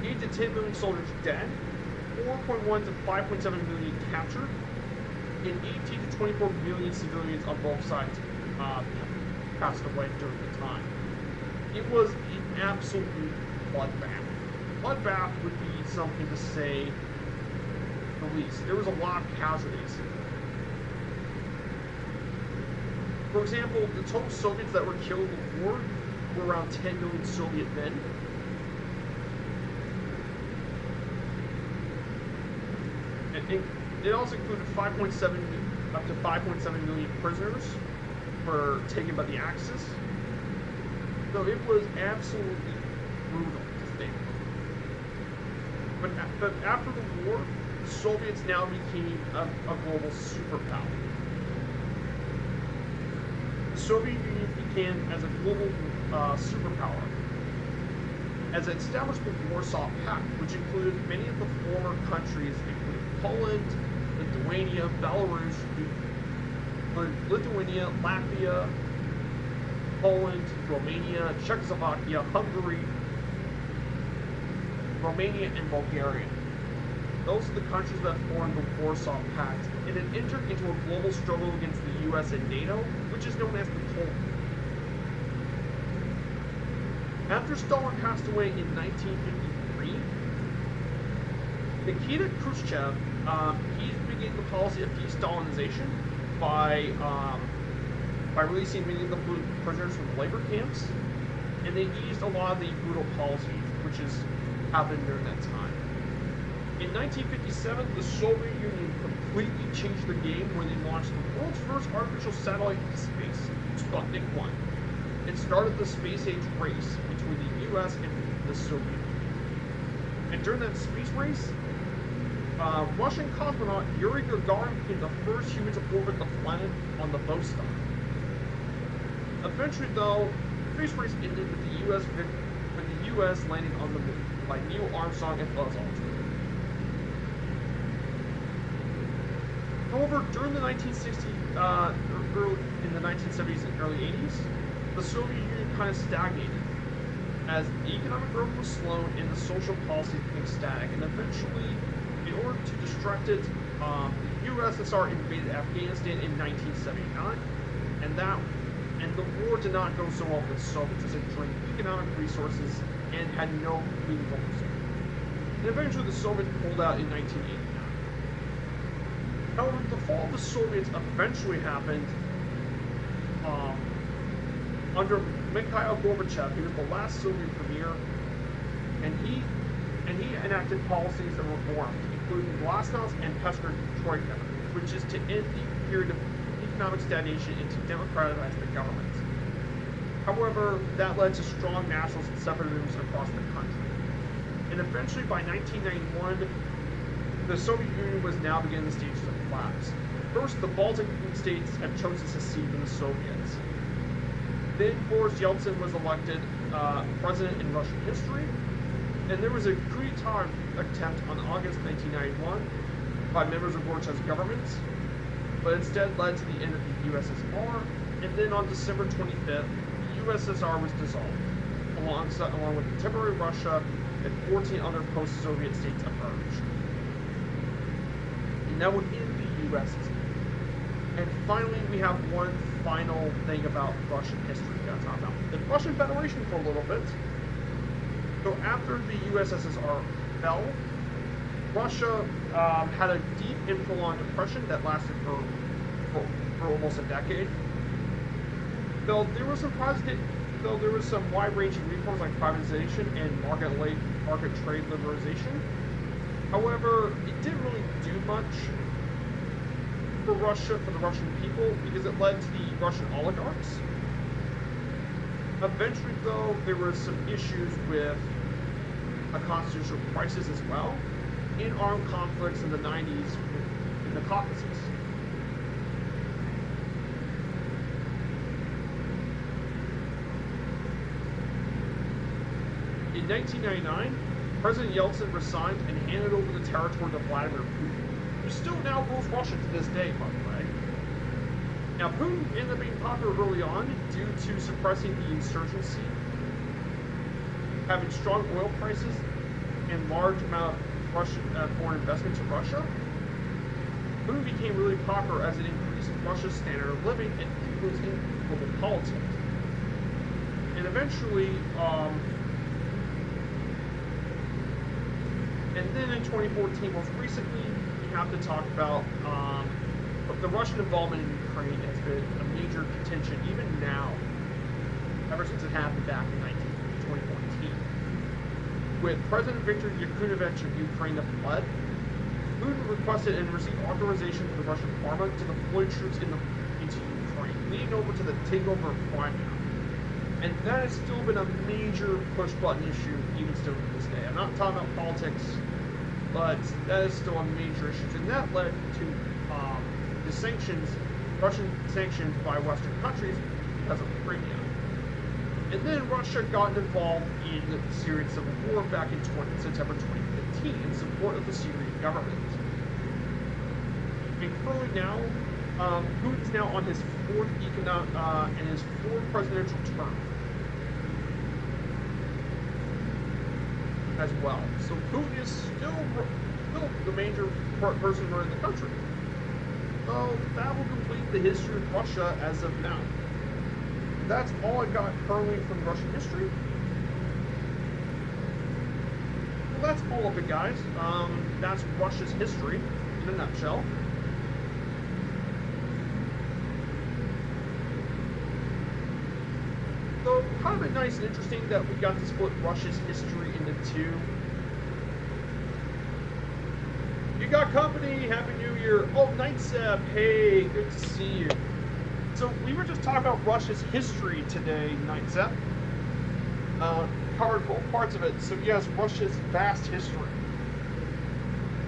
S1: 8 to 10 million soldiers dead, 4.1 to 5.7 million captured, and 18 to 24 million civilians on both sides passed away during the time. It was an absolute bloodbath. Bloodbath would be something to say the least. There was a lot of casualties. For example, the total Soviets that were killed in the war were around 10 million Soviet men. And it also included up to 5.7 million prisoners were taken by the Axis. So it was absolutely brutal to think. But after the war, the Soviets now became a global superpower. The Soviet Union began as a global superpower, as it established the Warsaw Pact, which included many of the former countries, including Poland, Lithuania, Belarus, Latvia, Poland, Romania, Czechoslovakia, Hungary, Romania, and Bulgaria. Those are the countries that formed the Warsaw Pact, and it entered into a global struggle against the US and NATO, which is known as the Cold War. After Stalin passed away in 1953, Nikita Khrushchev, he began the policy of de-Stalinization by releasing many of the prisoners from the labor camps, and they eased a lot of the brutal policies, which has happened during that time. In 1957, the Soviet Union completely changed the game when they launched the world's first artificial satellite into space, Sputnik 1. It started the space age race between the US and the Soviet Union. And during that space race, Russian cosmonaut Yuri Gagarin became the first human to orbit the planet on the Vostok. Eventually, though, the space race ended with the US landing on the moon by Neil Armstrong and Buzz Aldrin. However, during the 1960s, in the 1970s and early 80s, the Soviet Union kind of stagnated, as the economic growth was slow and the social policies became static. And eventually, in order to distract it, the USSR invaded Afghanistan in 1979, and the war did not go so well for the Soviets, as it drained economic resources and had no meaningful result. And eventually, the Soviets pulled out in 1989. However, the fall of the Soviets eventually happened under Mikhail Gorbachev. He was the last Soviet premier, and he enacted policies of reform, including Glasnost and Perestroika, which is to end the period of economic stagnation and to democratize the government. However, that led to strong nationalist separatism across the country. And eventually, by 1991, the Soviet Union was now beginning the stages of collapse. First, the Baltic states had chosen to secede from the Soviets. Then Boris Yeltsin was elected president in Russian history, and there was a coup d'etat attempt on August 1991 by members of Gorbachev's government, but instead led to the end of the USSR, and then on December 25th, the USSR was dissolved, along with contemporary Russia and 14 other post-Soviet states emerged. And that would end the USSR. And finally, we have one final thing about Russian history we got to talk about. The Russian Federation for a little bit. So after the USSR fell, Russia had a deep and prolonged depression that lasted for almost a decade. Though there was some wide-ranging reforms like privatization and market trade liberalization. However, it didn't really do much for the Russian people, because it led to the Russian oligarchs. Eventually, though, there were some issues with a constitutional crisis as well, in armed conflicts in the 90s in the Caucasus. In 1999, President Yeltsin resigned and handed over the territory to Vladimir Putin, who still now rules Russia to this day, by the way. Now, Putin ended up being popular early on due to suppressing the insurgency, having strong oil prices, and large amount of Russian foreign investment to Russia. Putin became really popular as it increased Russia's standard of living and influencing global politics. And eventually, and then in 2014, most recently, we have to talk about the Russian involvement in Ukraine has been a major contention, even now, ever since it happened back in 2014. With President Viktor Yanukovych of Ukraine that fled, Putin requested and received authorization from the Russian Parliament to deploy troops into Ukraine, leading over to the takeover of Crimea. And that has still been a major push-button issue, even still to this day. I'm not talking about politics, but that is still a major issue. And that led to the sanctions, Russian sanctions by Western countries because of Crimea. And then Russia got involved in the Syrian civil war back in September 2015 in support of the Syrian government. And currently now, Putin's now on his fourth presidential term. as well. So Putin is still the major person running the country. So that will complete the history of Russia as of now. That's all I got currently from Russian history. Well, that's all of it, guys. That's Russia's history in a nutshell. So, kind of nice and interesting that we got to split Russia's history into two. You got company. Happy New Year. Oh, Nightsep. Hey, good to see you. So, we were just talking about Russia's history today, Nightsep. Covered both parts of it. So, yes, Russia's vast history.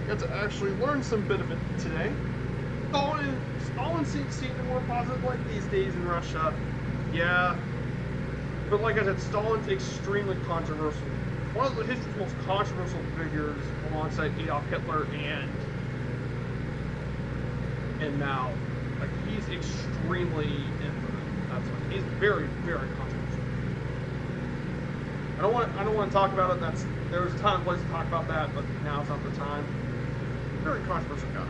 S1: Got to actually learn some bit of it today. Stalin seems more positive like these days in Russia. Yeah. But like I said, Stalin's extremely controversial. One of the history's most controversial figures alongside Adolf Hitler and Mao. Like, he's extremely infamous. That's what he's very, very controversial. I don't want to talk about it. There's a time and place to talk about that, but now it's not the time. Very controversial guy.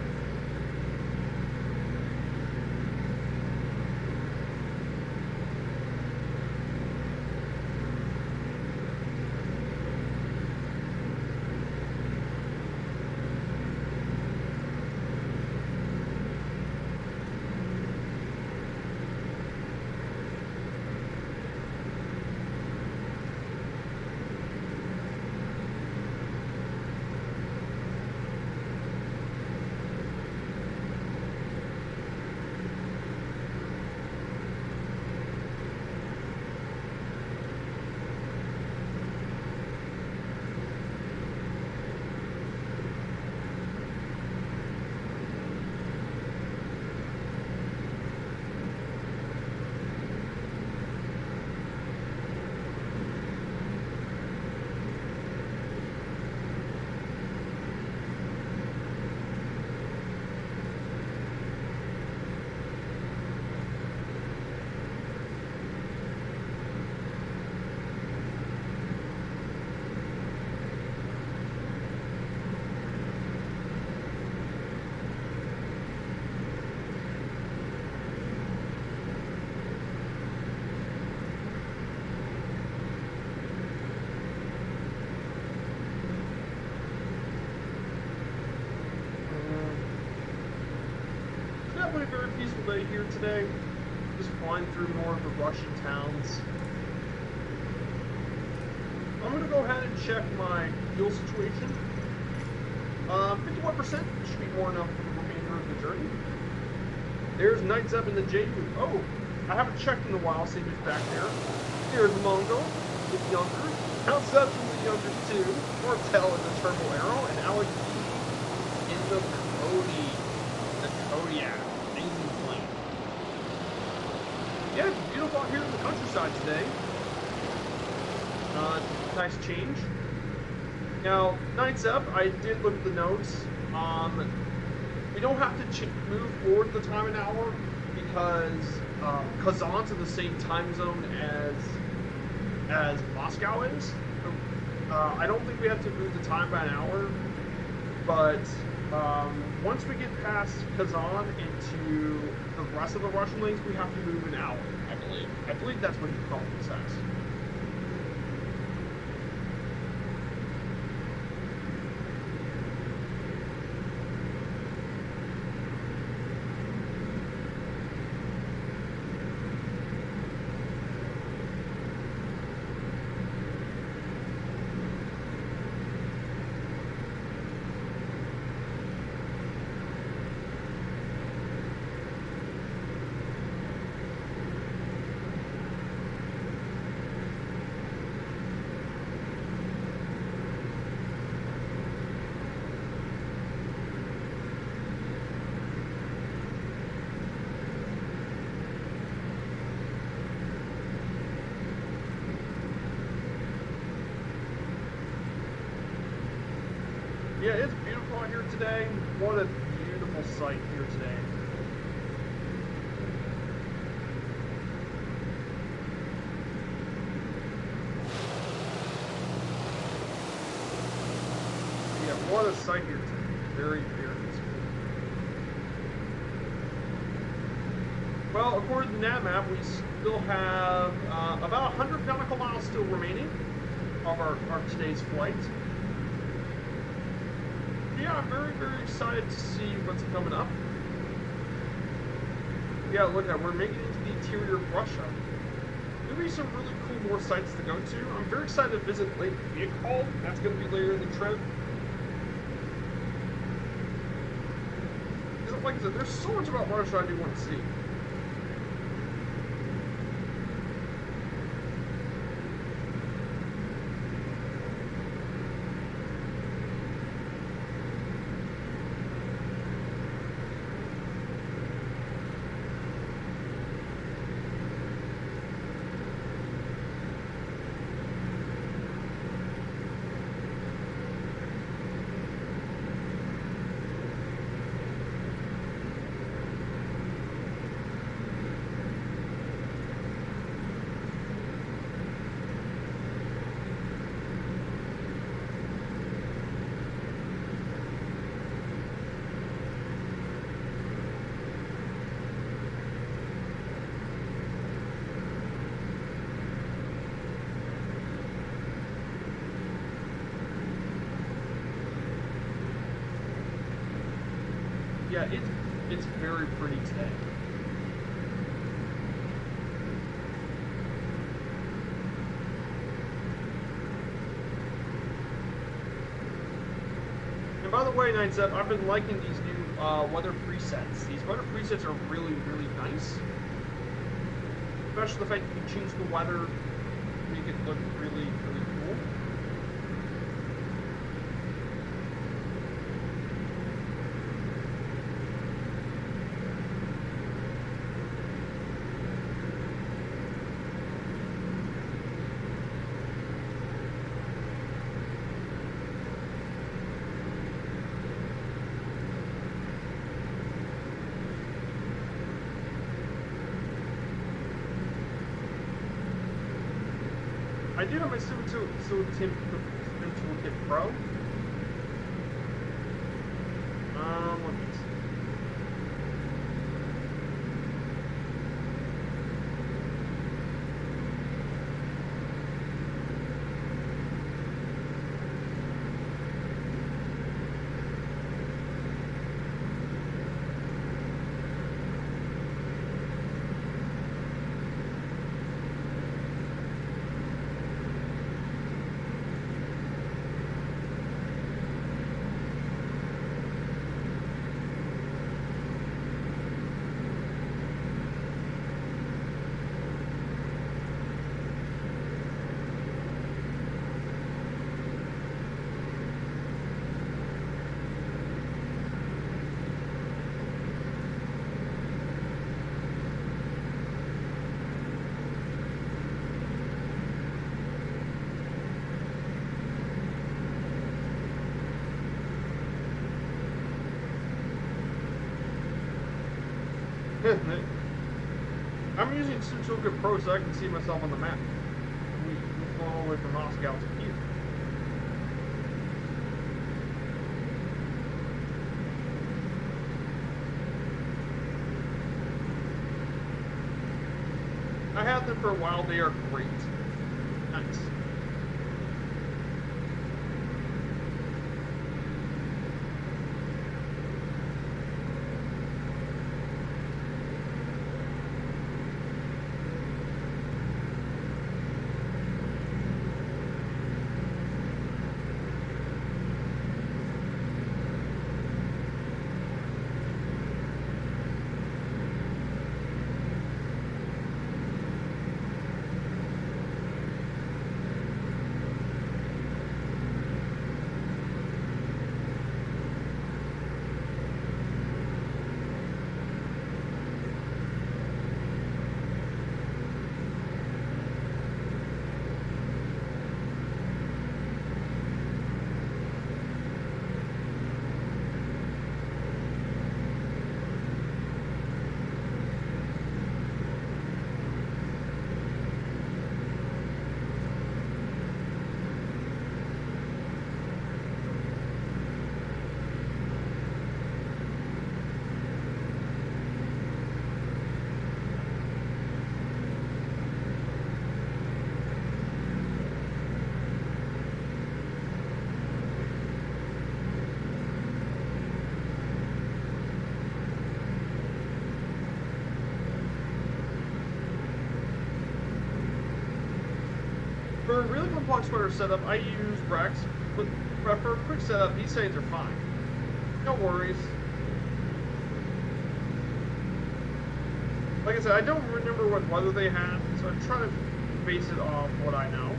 S1: A very peaceful day here today. Just flying through more of the Russian towns. I'm going to go ahead and check my fuel situation. 51% should be more enough for the remainder of the journey. There's Knights Up in the JU. Oh, I haven't checked in a while, see who's back there. Here's Mongol, the younger. Outception the younger too. Martel in the Turbo Arrow, and Alex in the Cody. The Kodiak. Yeah, it's beautiful out here in the countryside today. Nice change. Now, Nights Up, I did look at the notes. We don't have to move forward the time an hour because Kazan's in the same time zone as Moscow is. I don't think we have to move the time by an hour, but once we get past Kazan into the rest of the Russian links, we have to move an hour, I believe. I believe that's what he probably says. Yeah, it's beautiful out here today. What a beautiful sight here today. of sight here today. Very, very peaceful. Well, according to that map, we still have about 100 nautical miles still remaining of our today's flight. Yeah, I'm very, very excited to see what's coming up. Yeah, look at that. We're making it into the interior of Russia. There'll be some really cool more sites to go to. I'm very excited to visit Lake Bikia. That's going to be later in the trip. Because, like I said, there's so much about Russia I do want to see. Yeah, it's very pretty today. And by the way, Nights Up, I've been liking these new weather presets. These weather presets are really, really nice. Especially the fact that you can change the weather, make it look really, really cool. I do have my Sim Toolkit Pro. Let me see. I'm using Sim Toolkit Pro so I can see myself on the map. We're going all the way from Moscow to here. I had them for a while. They are great. Nice. For a really complex sweater setup, I use Rex, but for a quick setup, these settings are fine. No worries. Like I said, I don't remember what weather they had, so I'm trying to base it off what I know.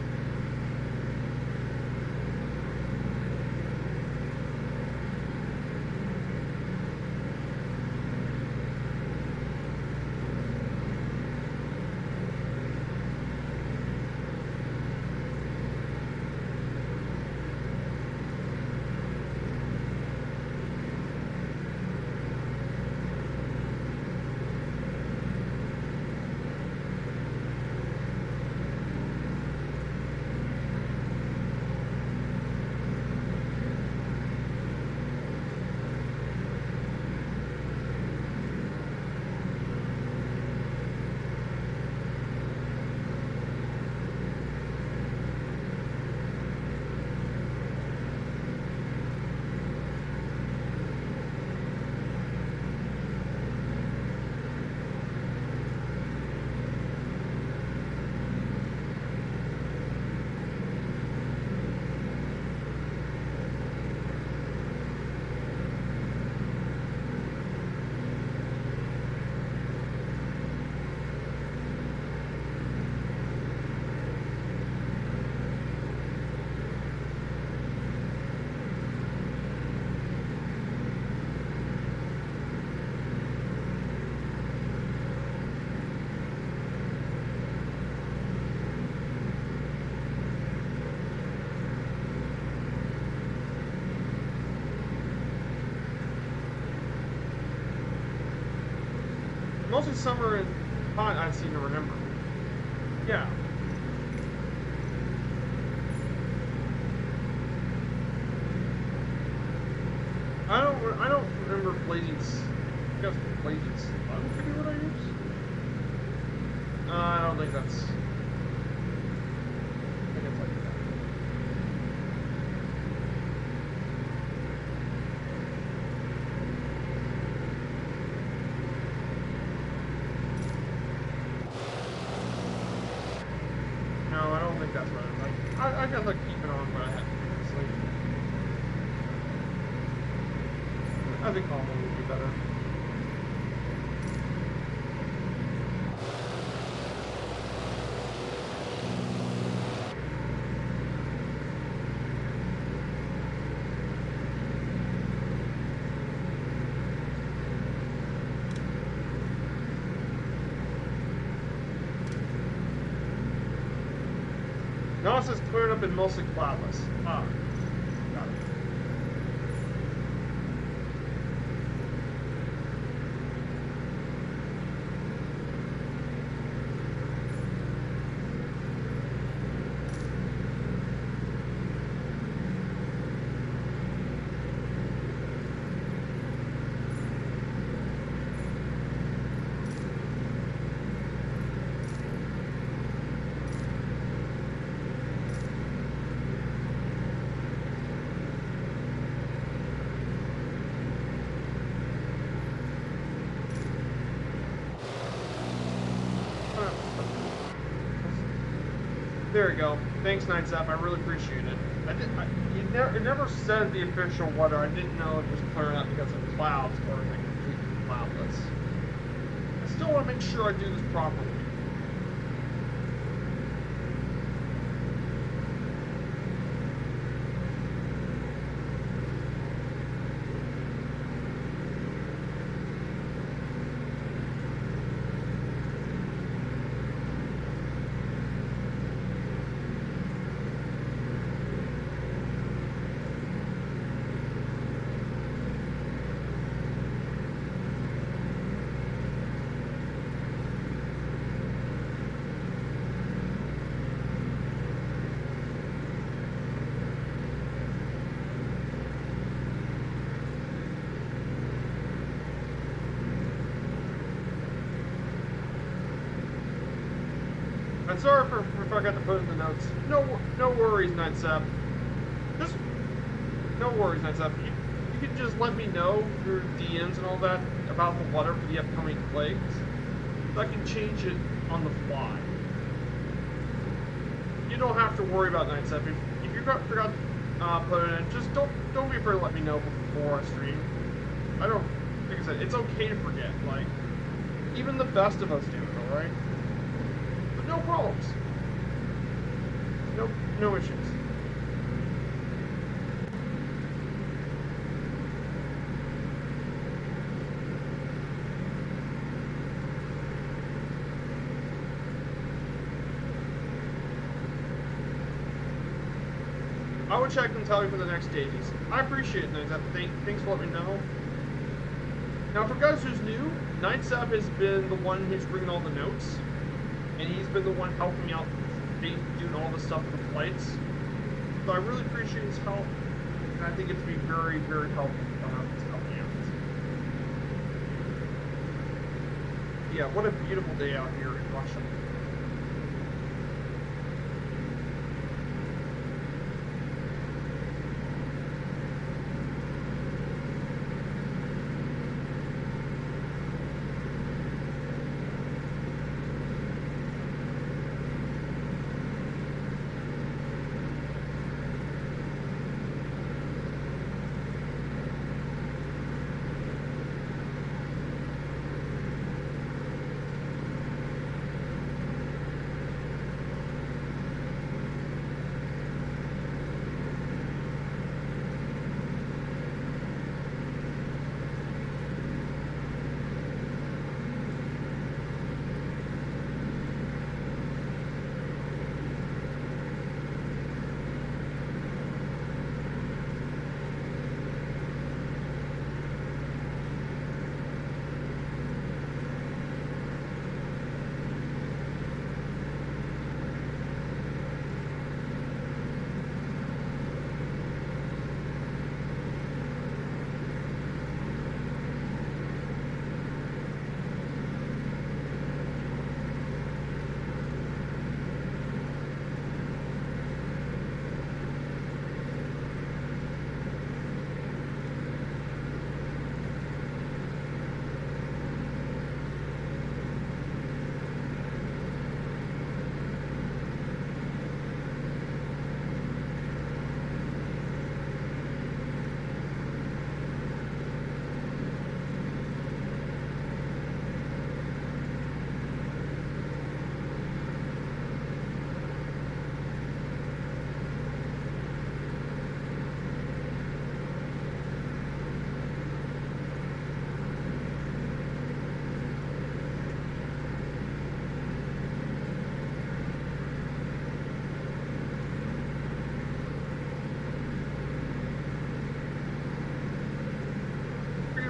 S1: Mostly summer and hot, I seem to remember. Yeah. I don't remember blazing. I guess blazing sun could be what I use. I don't think that's. I think it's like that. No, I don't think that's right. I guess I keep it on, but I have to sleep. I think calm would be better. Now it says cleared up and mostly cloudless. Ah, got it. There we go. Thanks, Nights Up. I really appreciate it. It never said the official weather. I didn't know it was clearing up because of clouds or like completely cloudless. I still want to make sure I do this properly. And sorry for if I got to put in the notes. No worries, Nights Up. Just no worries, Nights Up. You can just let me know through DMs and all that about the weather for the upcoming plagues. So I can change it on the fly. you don't have to worry about night stuff. If you forgot to put it in, just don't be afraid to let me know before I stream. I don't, like I said, it's okay to forget. Like, even the best of us do it, all right? But no problems. No issues. I would check and tell you for the next stages. I appreciate it, Night Zap. Thanks for letting me know. Now, for guys who's new, Night Zap has been the one who's bringing all the notes, and he's been the one helping me out, doing all the stuff with the flights. So I really appreciate his help, and I think it's been very, very helpful to help me out. Yeah, what a beautiful day out here in Russia.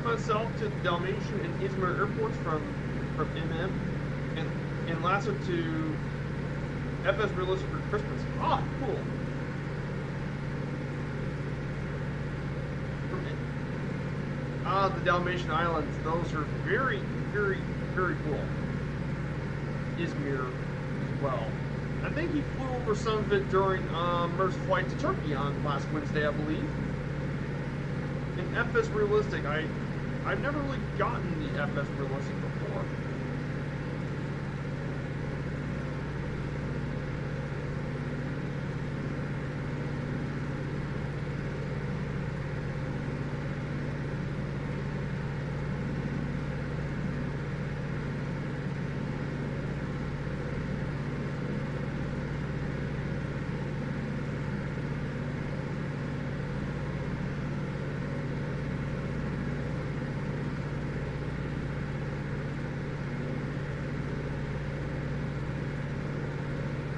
S1: Myself to Dalmatian and Izmir airports from MM, and last one to FS Realistic for Christmas. Ah, cool. The Dalmatian Islands, those are very, very, very cool. Izmir as well. I think he flew over some of it during Mer's flight to Turkey on last Wednesday, I believe. In FS Realistic, I've never really gotten the FS Realistic before.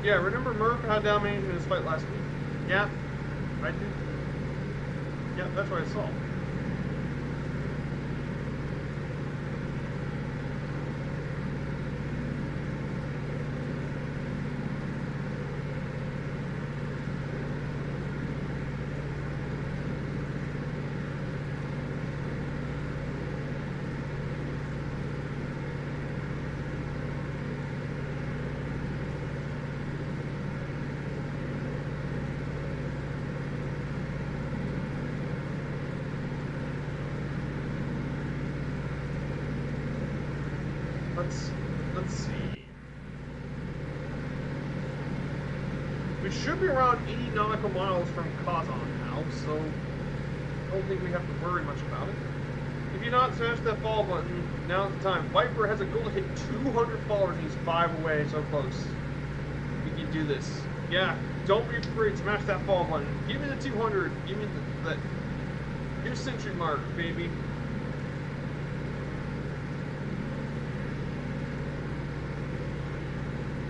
S1: Yeah, remember Murph had Dalmatian in his fight last week? Yeah, I do. Yeah, that's what I saw. Let's see. We should be around 80 nautical miles from Kazan now, so I don't think we have to worry much about it. If you're not, smash that follow button. Now's the time. Viper has a goal to hit 200 followers and he's 5 away, so close. We can do this. Yeah, don't be afraid. Smash that follow button. Give me the 200. Give me the new century mark, baby.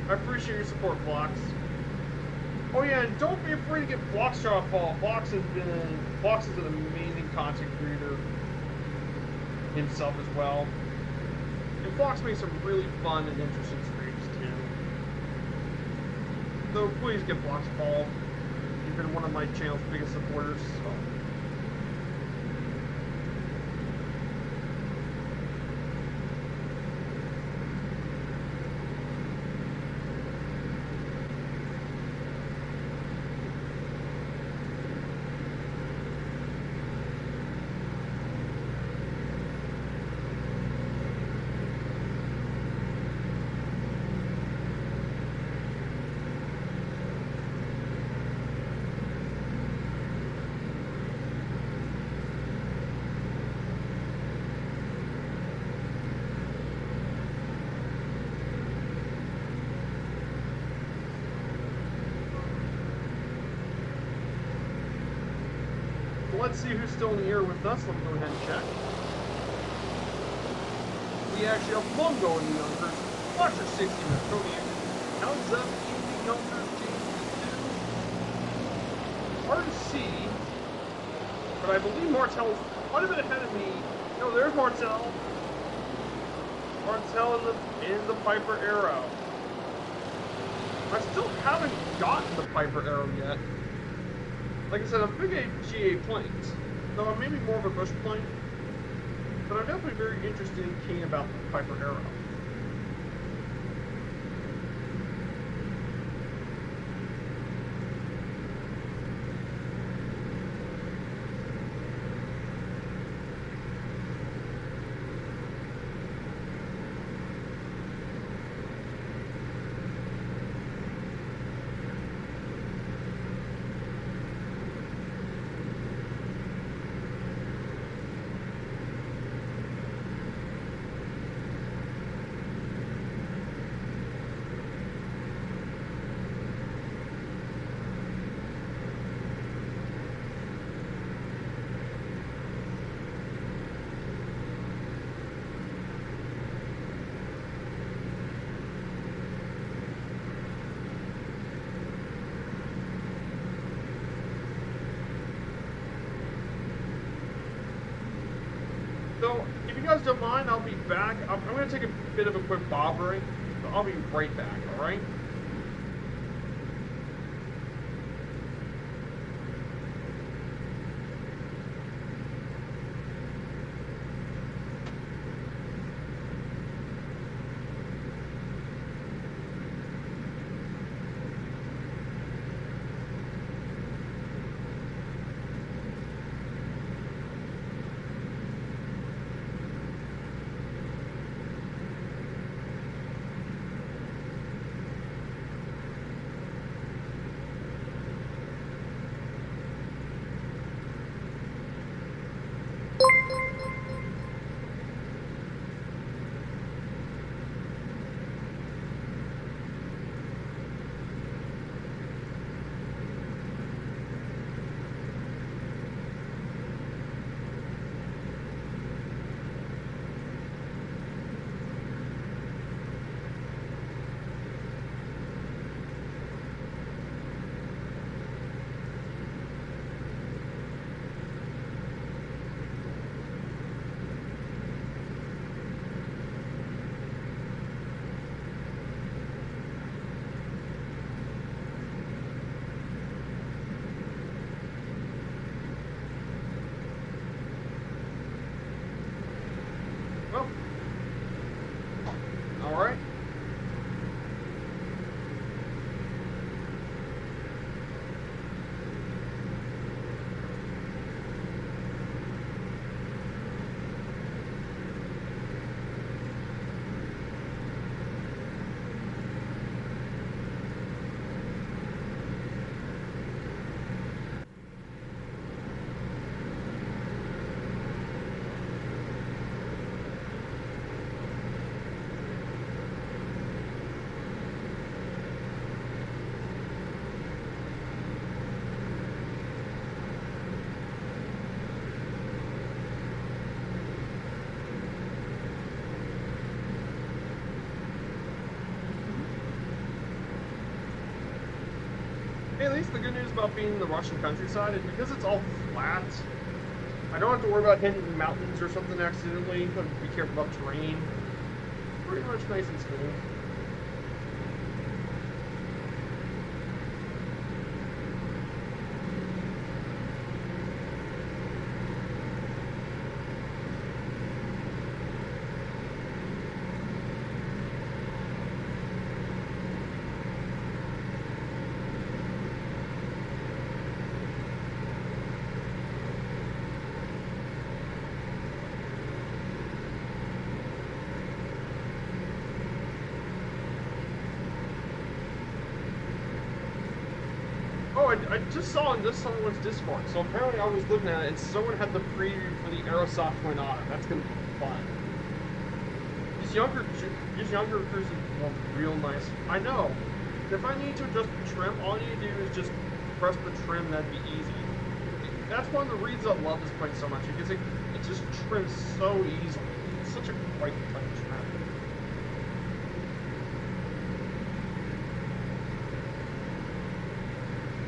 S1: I appreciate your support, Phlox. Oh yeah, and don't be afraid to get Phlox shot fall. Phlox is an amazing content creator himself as well. And Phlox makes some really fun and interesting streams too. So please give Phlox a follow. He's been one of my channel's biggest supporters. So. Let's see who's still in the air with us. Let me go ahead and check. We actually have Mungo in the Yonkers. Watch your 60 minutes. Go here. How's up in the Yonkers? Hard to see, but I believe Martel's quite a bit ahead of me. No, there's Martel. Martel in the Piper Arrow. I still haven't gotten the Piper Arrow yet. Like I said, I'm big at GA planes, though I may be more of a bush plane, but I'm definitely very interested and keen about the Piper Arrow. So, if you guys don't mind, I'll be back. I'm going to take a bit of a quick bob break. So I'll be right back, alright? Alright. Hey, at least the good news about being in the Russian countryside is because it's all flat, I don't have to worry about hitting mountains or something accidentally. Have to be careful about terrain. Pretty much nice and smooth. Oh, I just saw in this someone's Discord. So apparently I was looking at it, and someone had the preview for the Aerosoft Winata. That's gonna be fun. These younger cruisers look real nice. I know. If I need to adjust the trim, all I need to do is just press the trim. That'd be easy. That's one of the reasons I love this plane so much, because it just trims so easily. It's such a great plane to trim.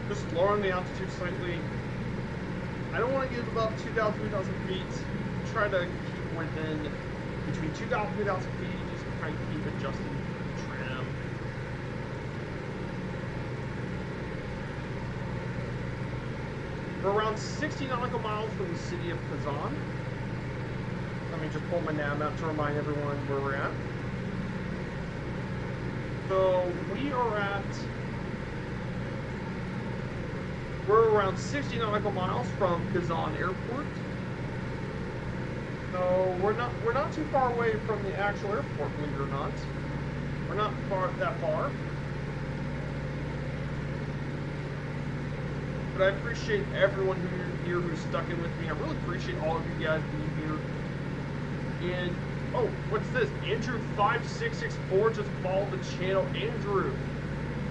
S1: Just lowering the altitude slightly. I don't want to get above 2,000, 3,000 feet. Try to keep within between 2,000, 3,000 feet. Just try to keep adjusting the trim. We're around 60 nautical miles from the city of Kazan. Let me just pull my nav out to remind everyone where we're at. So we're around 60 nautical miles from Kazan Airport. So we're not too far away from the actual airport, believe it or not. We're not that far. But I appreciate everyone who's stuck in with me. I really appreciate all of you guys being here. And oh, what's this? Andrew5664 just followed the channel. Andrew,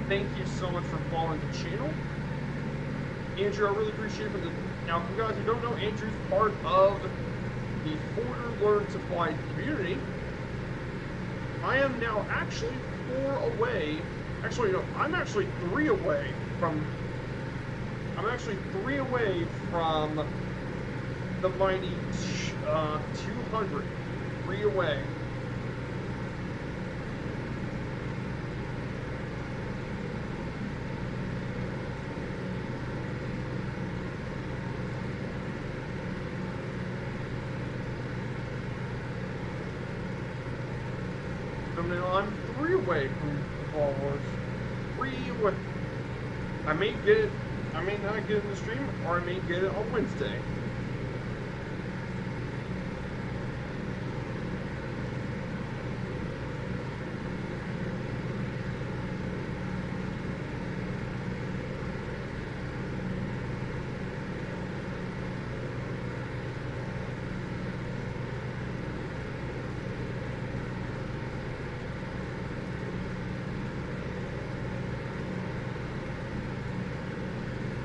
S1: thank you so much for following the channel. Andrew, I really appreciate it. Now, for you guys who don't know, Andrew's part of the Forder Learn to Fly community. I am now actually 4 away. Actually, no, I'm actually 3 away from. I'm actually 3 away from the mighty 200. 3 away. I'm 3 away from the followers. 3 away. I may get it. I may not get it in the stream, or I may get it on Wednesday.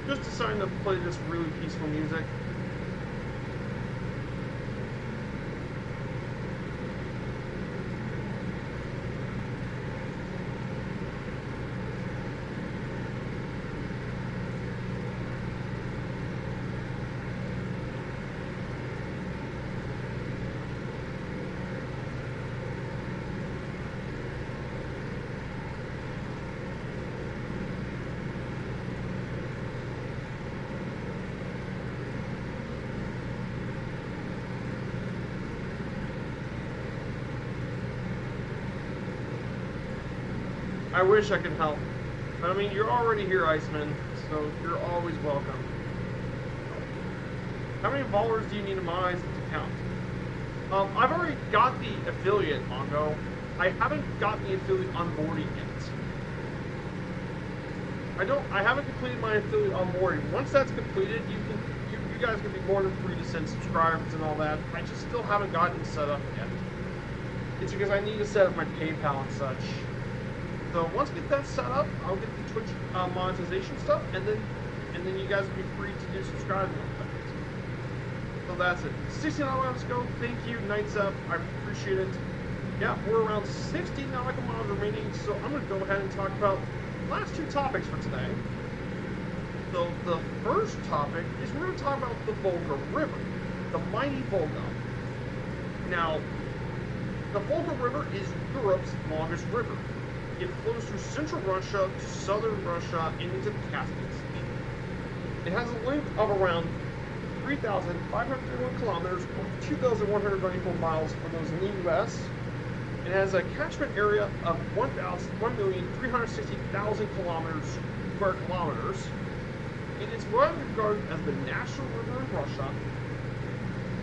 S1: Just deciding to play this really peaceful music. I wish I could help. But I mean, you're already here, Iceman, so you're always welcome. How many followers do you need to monetize to count? I've already got the affiliate, Mongo. I haven't got the affiliate onboarding yet. I haven't completed my affiliate onboarding. Once that's completed, you guys can be more than free to send subscribers and all that. I just still haven't gotten it set up yet. It's because I need to set up my PayPal and such. So once I get that set up, I'll get the Twitch monetization stuff, and then you guys will be free to do subscribing on that. So that's it. 16 nautical go. Thank you, Knights Up. I appreciate it. Yeah, we're around 60 nautical miles remaining, so I'm going to go ahead and talk about the last 2 topics for today. So the first topic is we're going to talk about the Volga River, the mighty Volga. Now, the Volga River is Europe's longest river. It flows through central Russia to southern Russia and into the Caspian Sea. It has a length of around 3,531 kilometers or 2,194 miles for those in the U.S. It has a catchment area of 1,360,000 square kilometers. It is widely regarded as the national river in Russia,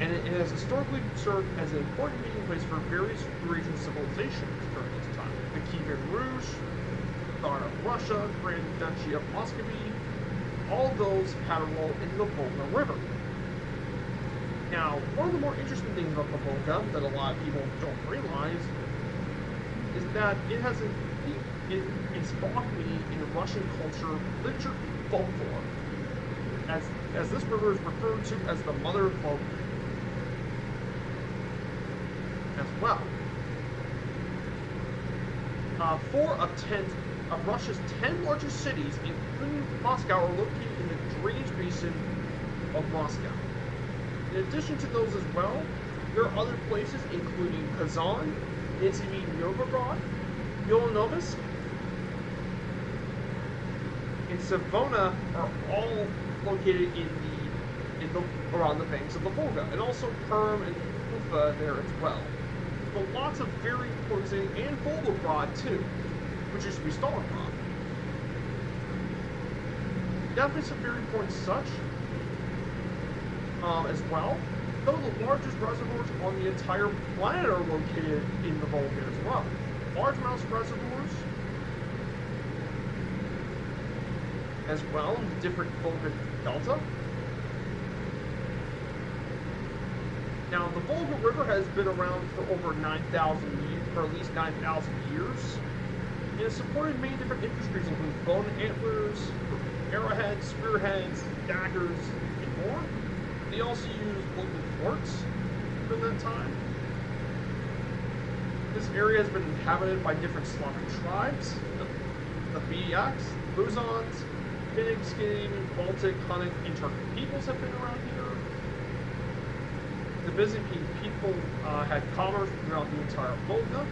S1: and it has historically served as an important meeting place for various Eurasian civilizations during its time. The Kievan Rus, Tsar of Russia, Grand Duchy of Moscow, all those had a role in the Volga River. Now, one of the more interesting things about the Volga that a lot of people don't realize is that it has inspired me in Russian culture, literature, and folklore, as this river is referred to as the Mother of Volga as well. 4 of Russia's 10 largest cities, including Moscow, are located in the drainage basin of Moscow. In addition to those as well, there are other places including Kazan, Nizhny Novgorod, Yolonovsk, and Savona are all located around the banks of the Volga, and also Perm and Ufa there as well. But lots of very important cities, and Volgograd too, which used to be Stalingrad. Definitely some very important such as well. Some of the largest reservoirs on the entire planet are located in the Volga as well. Large amounts of reservoirs as well in the different Volga delta. Now, the Volga River has been around for over 9,000 years, for at least 9,000 years. It has supported many different industries, including bone antlers, arrowheads, spearheads, daggers, and more. They also used local forts during that time. This area has been inhabited by different Slavic tribes, the Biaks, Buzans, Finnic, Scandinavian, Baltic, Hunnic, and Turkic peoples have been around here. The Byzantine people had commerce throughout the entire Volga,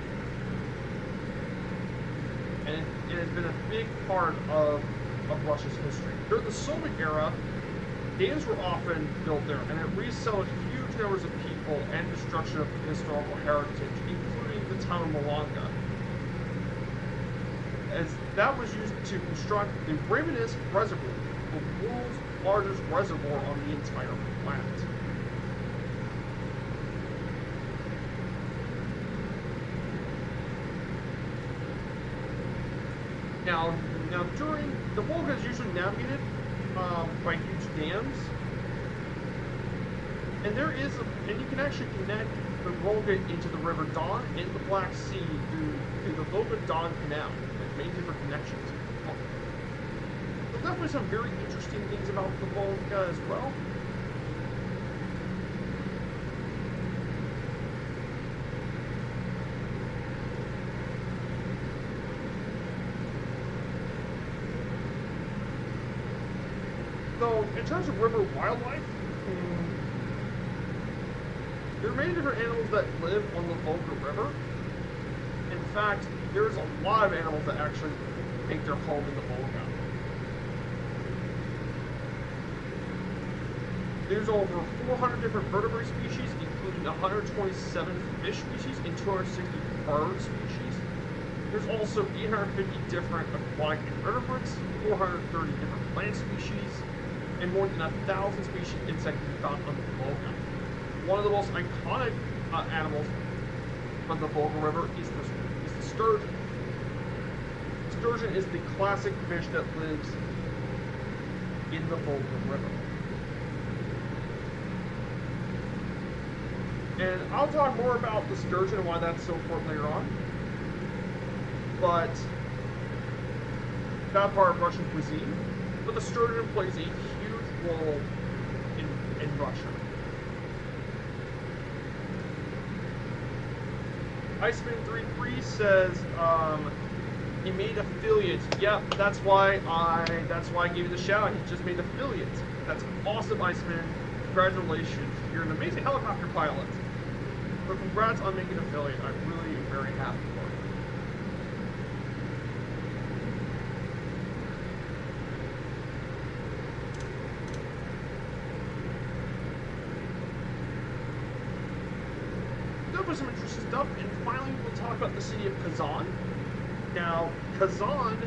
S1: and it has been a big part of Russia's history. During the Soviet era, dams were often built there, and it resettled huge numbers of people and destruction of historical heritage, including the town of Malanga, as that was used to construct the Ramensk Reservoir, the world's largest reservoir on the entire planet. Now during the Volga is usually navigated by huge dams, and you can actually connect the Volga into the River Don and the Black Sea through the Volga-Don Canal. There's many different connections. So definitely some very interesting things about the Volga as well. So, in terms of river wildlife, there are many different animals that live on the Volga River. In fact, there's a lot of animals that actually make their home in the Volga. There's over 400 different vertebrate species, including 127 fish species and 260 bird species. There's also 850 different aquatic invertebrates, 430 different plant species, and more than 1,000 species of insects found on the Volga. One of the most iconic animals on the Volga River is the sturgeon. Sturgeon is the classic fish that lives in the Volga River. And I'll talk more about the sturgeon and why that's so important later on. But not part of Russian cuisine. But the sturgeon plays a huge role in Russia. Iceman 33 says, He made affiliates. Yep, that's why I gave you the shout. He just made affiliates. That's awesome, Iceman. Congratulations. You're an amazing helicopter pilot. So congrats on making affiliate. I'm really very happy for you. That was some interesting stuff. And finally, we'll talk about the city of Kazan. Now, Kazan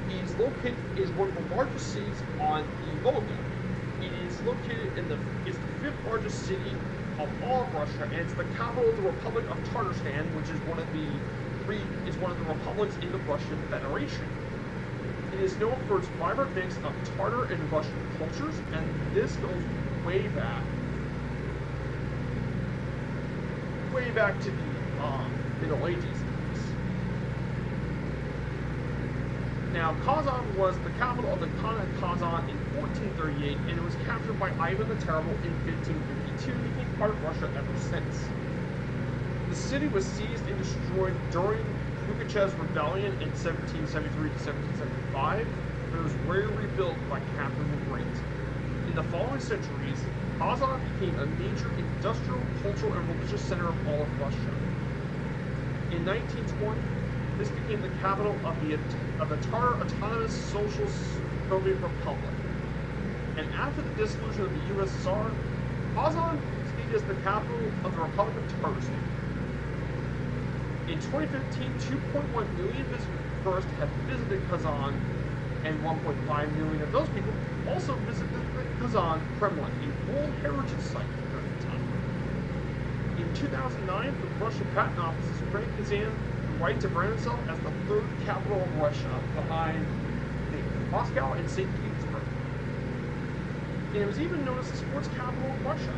S1: is one of the largest cities on the Volga. It is located it's the fifth largest city of all of Russia, and it's the capital of the Republic of Tatarstan, which is one of the republics in the Russian Federation. It is known for its vibrant mix of Tatar and Russian cultures, and this goes way back to the Middle Ages. Now, Kazan was the capital of the Khan of Kazan in 1438, and it was captured by Ivan the Terrible in 1552, and became part of Russia ever since. The city was seized and destroyed during Pugachev's rebellion in 1773 to 1775, but it was rarely rebuilt by Catherine the Great. In the following centuries, Kazan became a major industrial, cultural, and religious center of all of Russia. In 1920, this became the capital of the Tatar Autonomous Social Soviet Republic. And after the dissolution of the USSR, Kazan stayed as the capital of the Republic of Tatarstan. In 2015, 2.1 million tourists have visited Kazan, and 1.5 million of those people also visited the Kazan Kremlin, a World Heritage Site during the time. In 2009, the Russian Patent Office granted Kazan right to brand itself as the third capital of Russia, behind Moscow and St. Petersburg. And it was even known as the sports capital of Russia,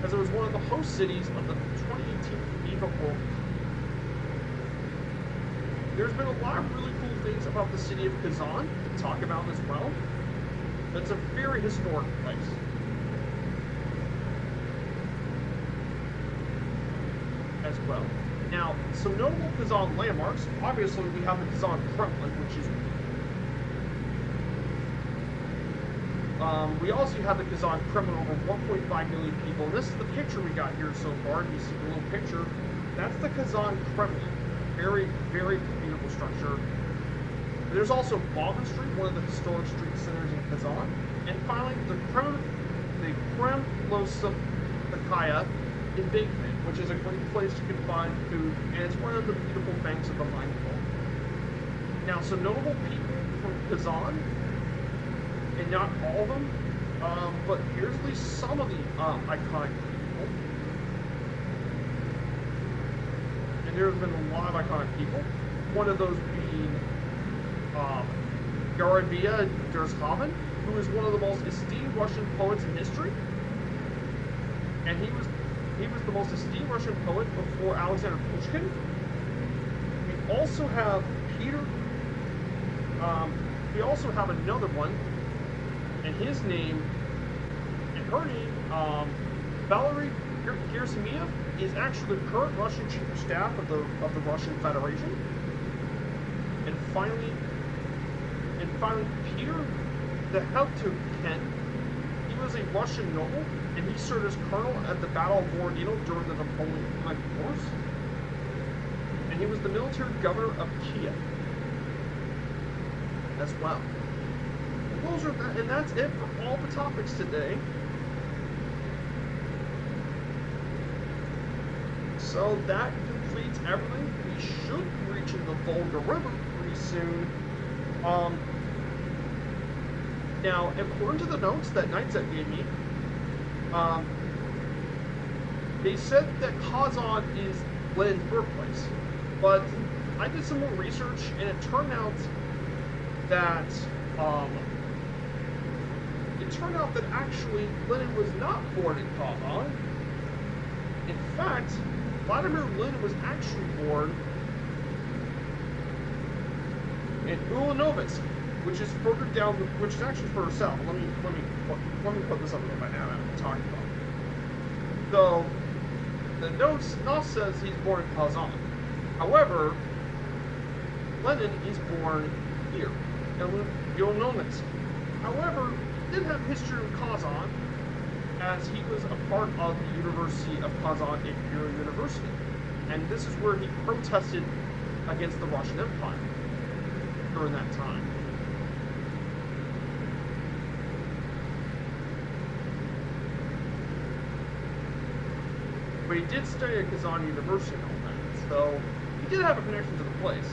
S1: as it was one of the host cities of the 2018 FIFA World Cup. There's been a lot of really cool things about the city of Kazan to talk about as well. It's a very historic place. As well. Now, some notable Kazan landmarks. Obviously, we have the Kazan Kremlin, which is... we also have the Kazan Kremlin, over 1.5 million people. And this is the picture we got here so far. You see the little picture. That's the Kazan Kremlin. Very, very beautiful structure. There's also Bogdan Street, one of the historic street centers in Kazan. And finally, the Kremlosovskaya in Beijing, which is a great place you can find food, and it's one of the beautiful banks of the Rhine. Now, some notable people from Kazan, and not all of them, but here's at least some of the iconic people. And there's been a lot of iconic people. One of those being Bikia Tower, who is one of the most esteemed Russian poets in history. And he was the most esteemed Russian poet before Alexander Pushkin. We also have we also have another one, and his name, and her name, Valery Gerasimov, is actually the current Russian Chief of Staff of the Russian Federation. And finally, Peter the Helptukin, he was a Russian noble, and he served as colonel at the Battle of Borodino during the Napoleonic Wars. And he was the military governor of Kiev as well. And that's it for all the topics today. So that completes everything. We should be reaching the Volga River pretty soon. Now, according to the notes that Nightset gave me, they said that Kazan is Lenin's birthplace, but I did some more research, and it turned out that actually Lenin was not born in Kazan. In fact, Vladimir Lenin was actually born in Ulanovsk, which is further down, which is actually further south. Let me put this up right now. I'm talking about. So the notes says he's born in Kazan. However, Lenin is born here. You'll know this. However, he did have history of Kazan, as he was a part of the University of Kazan Imperial University. And this is where he protested against the Russian Empire during that time. But he did study at Kazan University and all that, so he did have a connection to the place.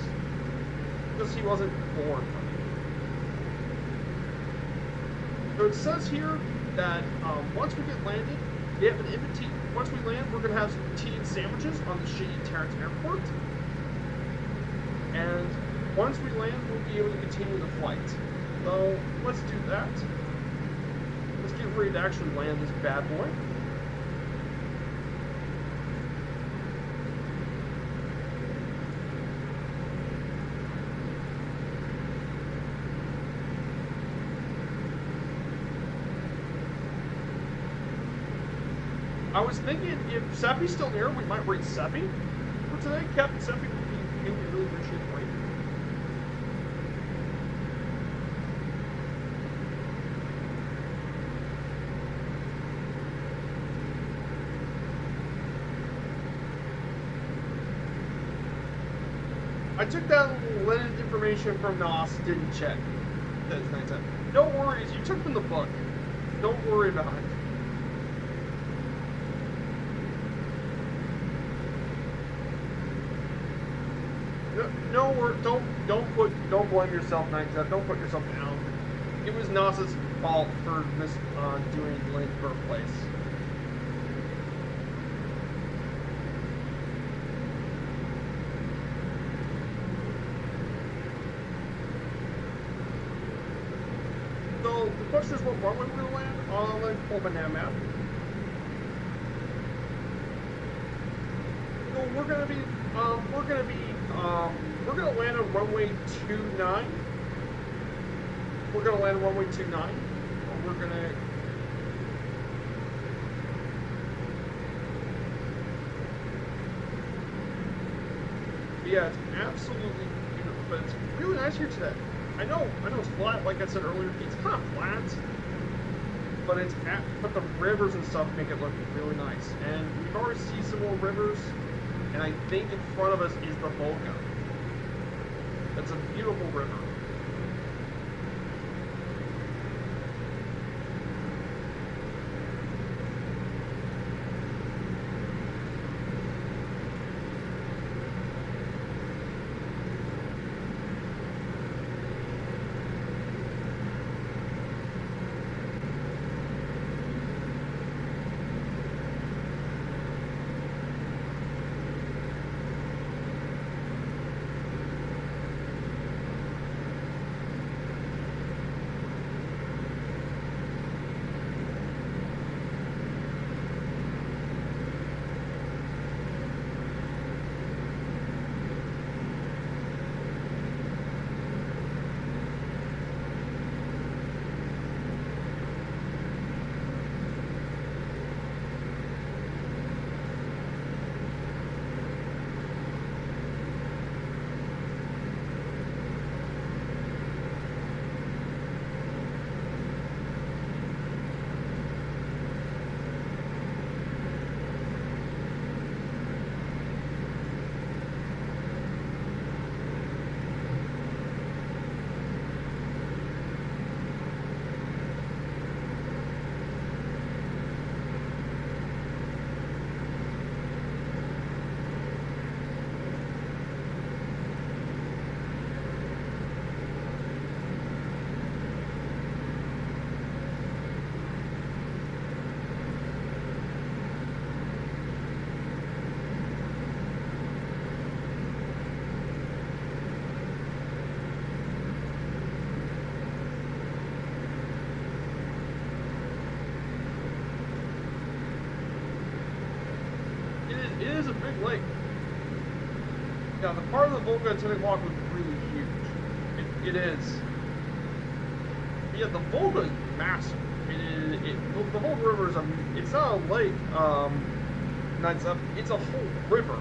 S1: Just he wasn't born from it. So it says here that once we get landed, we have an invitation. Once we land, we're going to have some tea and sandwiches on the Shady Terrace Airport. And once we land, we'll be able to continue the flight. So let's do that. Let's get ready to actually land this bad boy. I was thinking if Seppi's still there, we might raid Seppi for today. Captain Seppi would be really good shape for you. I took that Lenin information from Nos, didn't check. That's nice. No worries, you took from the book. Don't worry about it. No, don't blame yourself, 97. Don't put yourself down. It was Nas's fault for doing Lenin's birthplace. So the question is, what runway we're gonna land? I'll let pull up a nav map. So we're gonna land on runway 29. We're gonna land on runway 29. We're gonna. Yeah, it's absolutely beautiful, but it's really nice here today. I know it's flat, like I said earlier. It's kind of flat, but but the rivers and stuff make it look really nice. And we've already seen some more rivers, and I think in front of us is the Volga. That's a beautiful river. It is a big lake. Yeah, the part of the Volga at 10 o'clock was really huge. It is. Yeah, the Volga is massive. The whole river is it's not a lake, it's a whole river.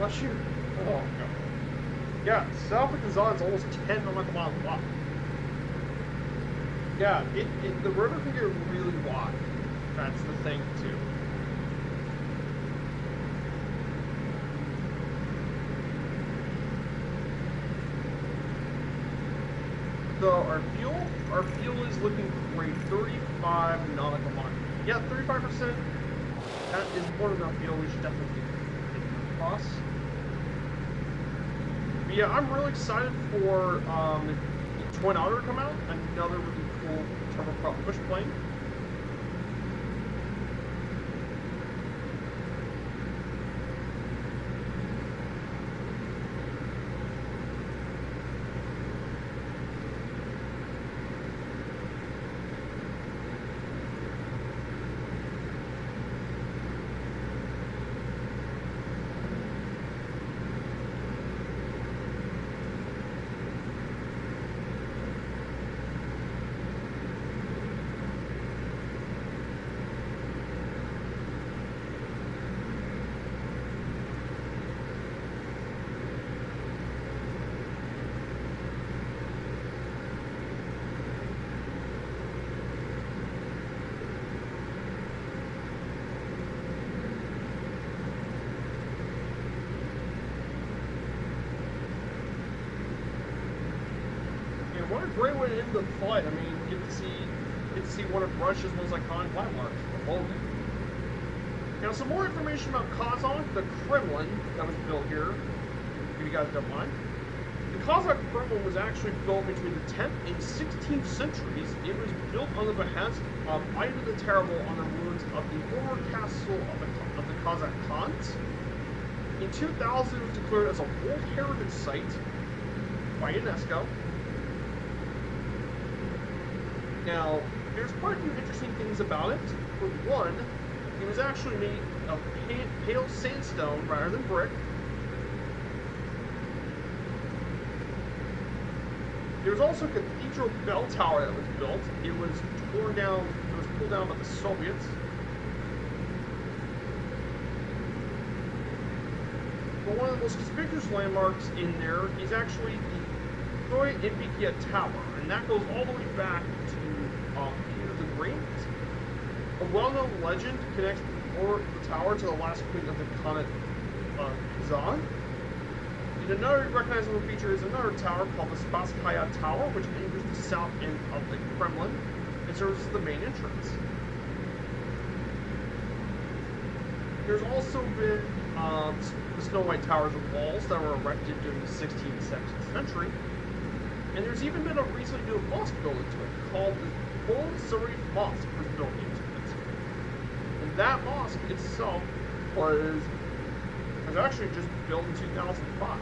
S1: Bless you. Oh, God. Yeah, south of Kazan is almost 10 nautical miles wide. Yeah, the river can get really wide. That's the thing, too. So our fuel is looking great. 35 nautical miles. Yeah, 35%. That is more than enough fuel. We should definitely get across. But yeah, I'm really excited for the Twin Otter to come out. Another really cool turboprop push plane. What a great way to end the flight. I mean, get to see one of Russia's most iconic landmarks, the Volga. Now, some more information about Kazan, the Kremlin that was built here, if you guys don't mind. The Kazakh Kremlin was actually built between the 10th and 16th centuries. It was built on the behest of Ivan the Terrible on the ruins of the former castle of the Kazakh Khans. In 2000, it was declared as a World Heritage Site by UNESCO. Now, there's quite a few interesting things about it. For one, it was actually made of pale sandstone rather than brick. There was also a cathedral bell tower that was built. It was torn down. It was pulled down by the Soviets. But one of the most conspicuous landmarks in there is actually the Katherine and Bikia Tower, and that goes all the way back to Katherine the Great. A well-known legend connects the tower to the last queen of the Khanate Kazan. And another recognizable feature is another tower called the Spasskaya Tower, which anchors the south end of the Kremlin and serves as the main entrance. There's also been the Snow White Towers of walls that were erected during the 16th and 17th century. And there's even been a recently new mosque built into it called the Holy Surrey Mosque was built into it. And that mosque itself was actually just built in 2005.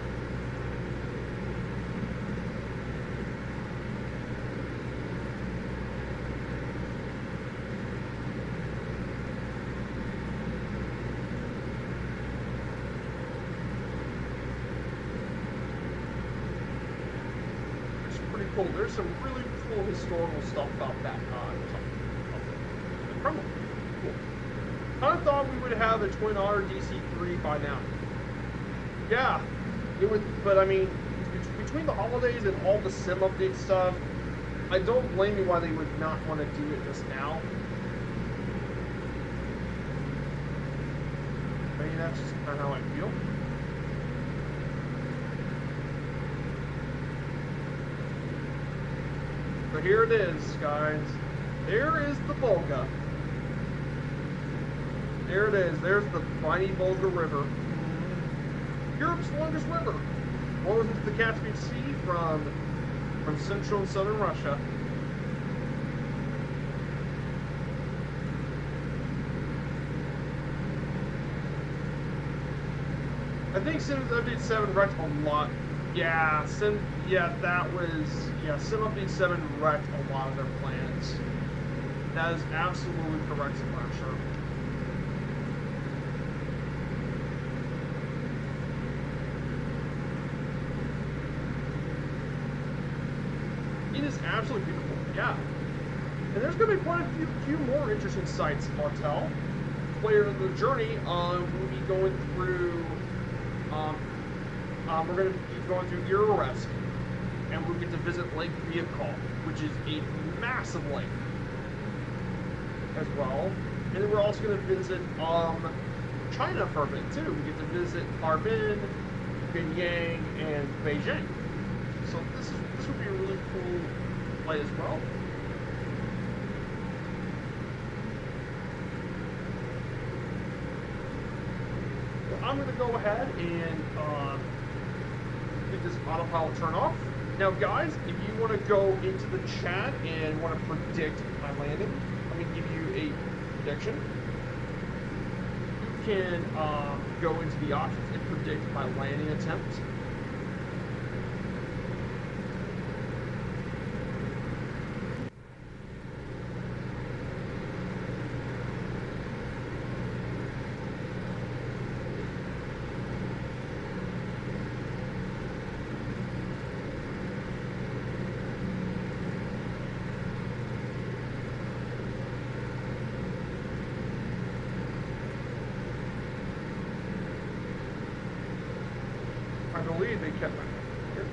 S1: Cool. There's some really cool historical stuff about that the Kremlin. Cool. Kind of thought we would have a Twin Otter DC-3 by now. Yeah, it would, but I mean, between the holidays and all the sim update stuff, I don't blame you why they would not want to do it just now. Maybe that's just kind of how I feel. So here it is, guys. There is the Volga. There it is. There's the mighty Volga River. Europe's longest river. Flows into the Caspian Sea from central and southern Russia. I think Sim Update 7 wrecked a lot. Yeah, Sim Update 7 wrecked a lot of their plans. That is absolutely correct, Slasher. It is absolutely beautiful, yeah. And there's going to be quite a few more interesting sites, Martel. Later in the journey, we'll be going through Um, we're going to be going through Iroresk, and we'll get to visit Lake Bikia, which is a massive lake as well. And then we're also going to visit China for a bit too. We get to visit Harbin, Beijing, and Beijing. So this would be a really cool flight as well. So I'm going to go ahead and get this autopilot turn off. Now, guys, if you want to go into the chat and want to predict my landing, let me give you a prediction. You can go into the options and predict my landing attempt. I believe they kept my here.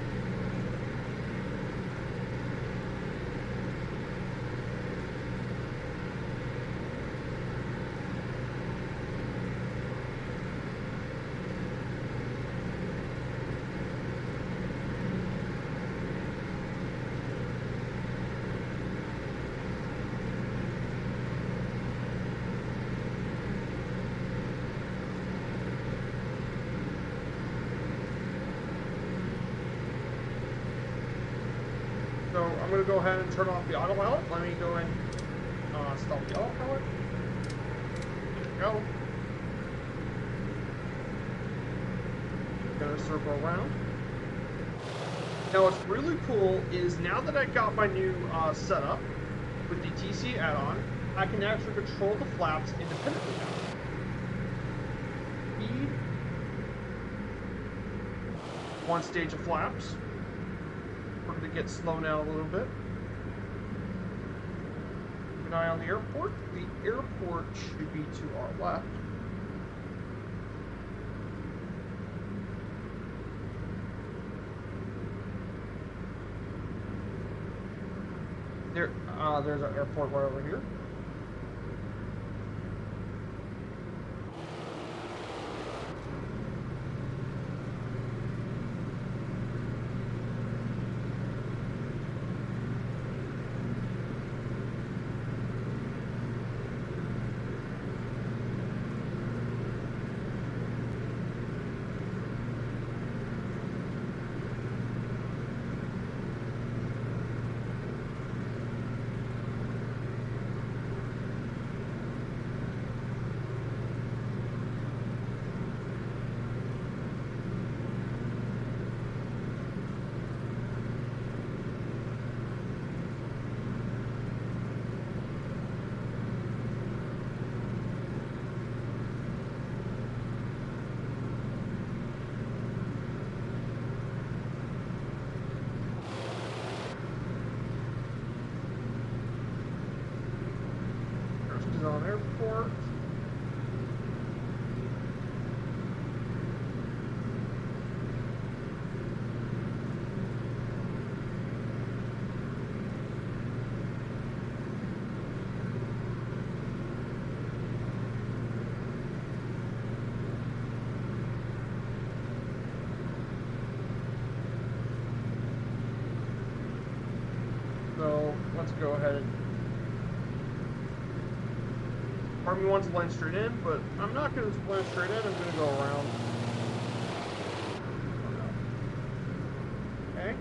S1: So I'm going to go ahead and turn off the autopilot. Let me go and stop the autopilot. There we go. Going to circle around. Now what's really cool is now that I got my new setup with the TC add-on, I can actually control the flaps independently now. Speed. One stage of flaps. We're going to get slow now a little bit. Keep an eye on the airport. The airport should be to our left. There's our airport right over here. Kazan Airport. So let's go ahead and part of me wants to land straight in, but I'm not going to land straight in. I'm going to go around. Okay.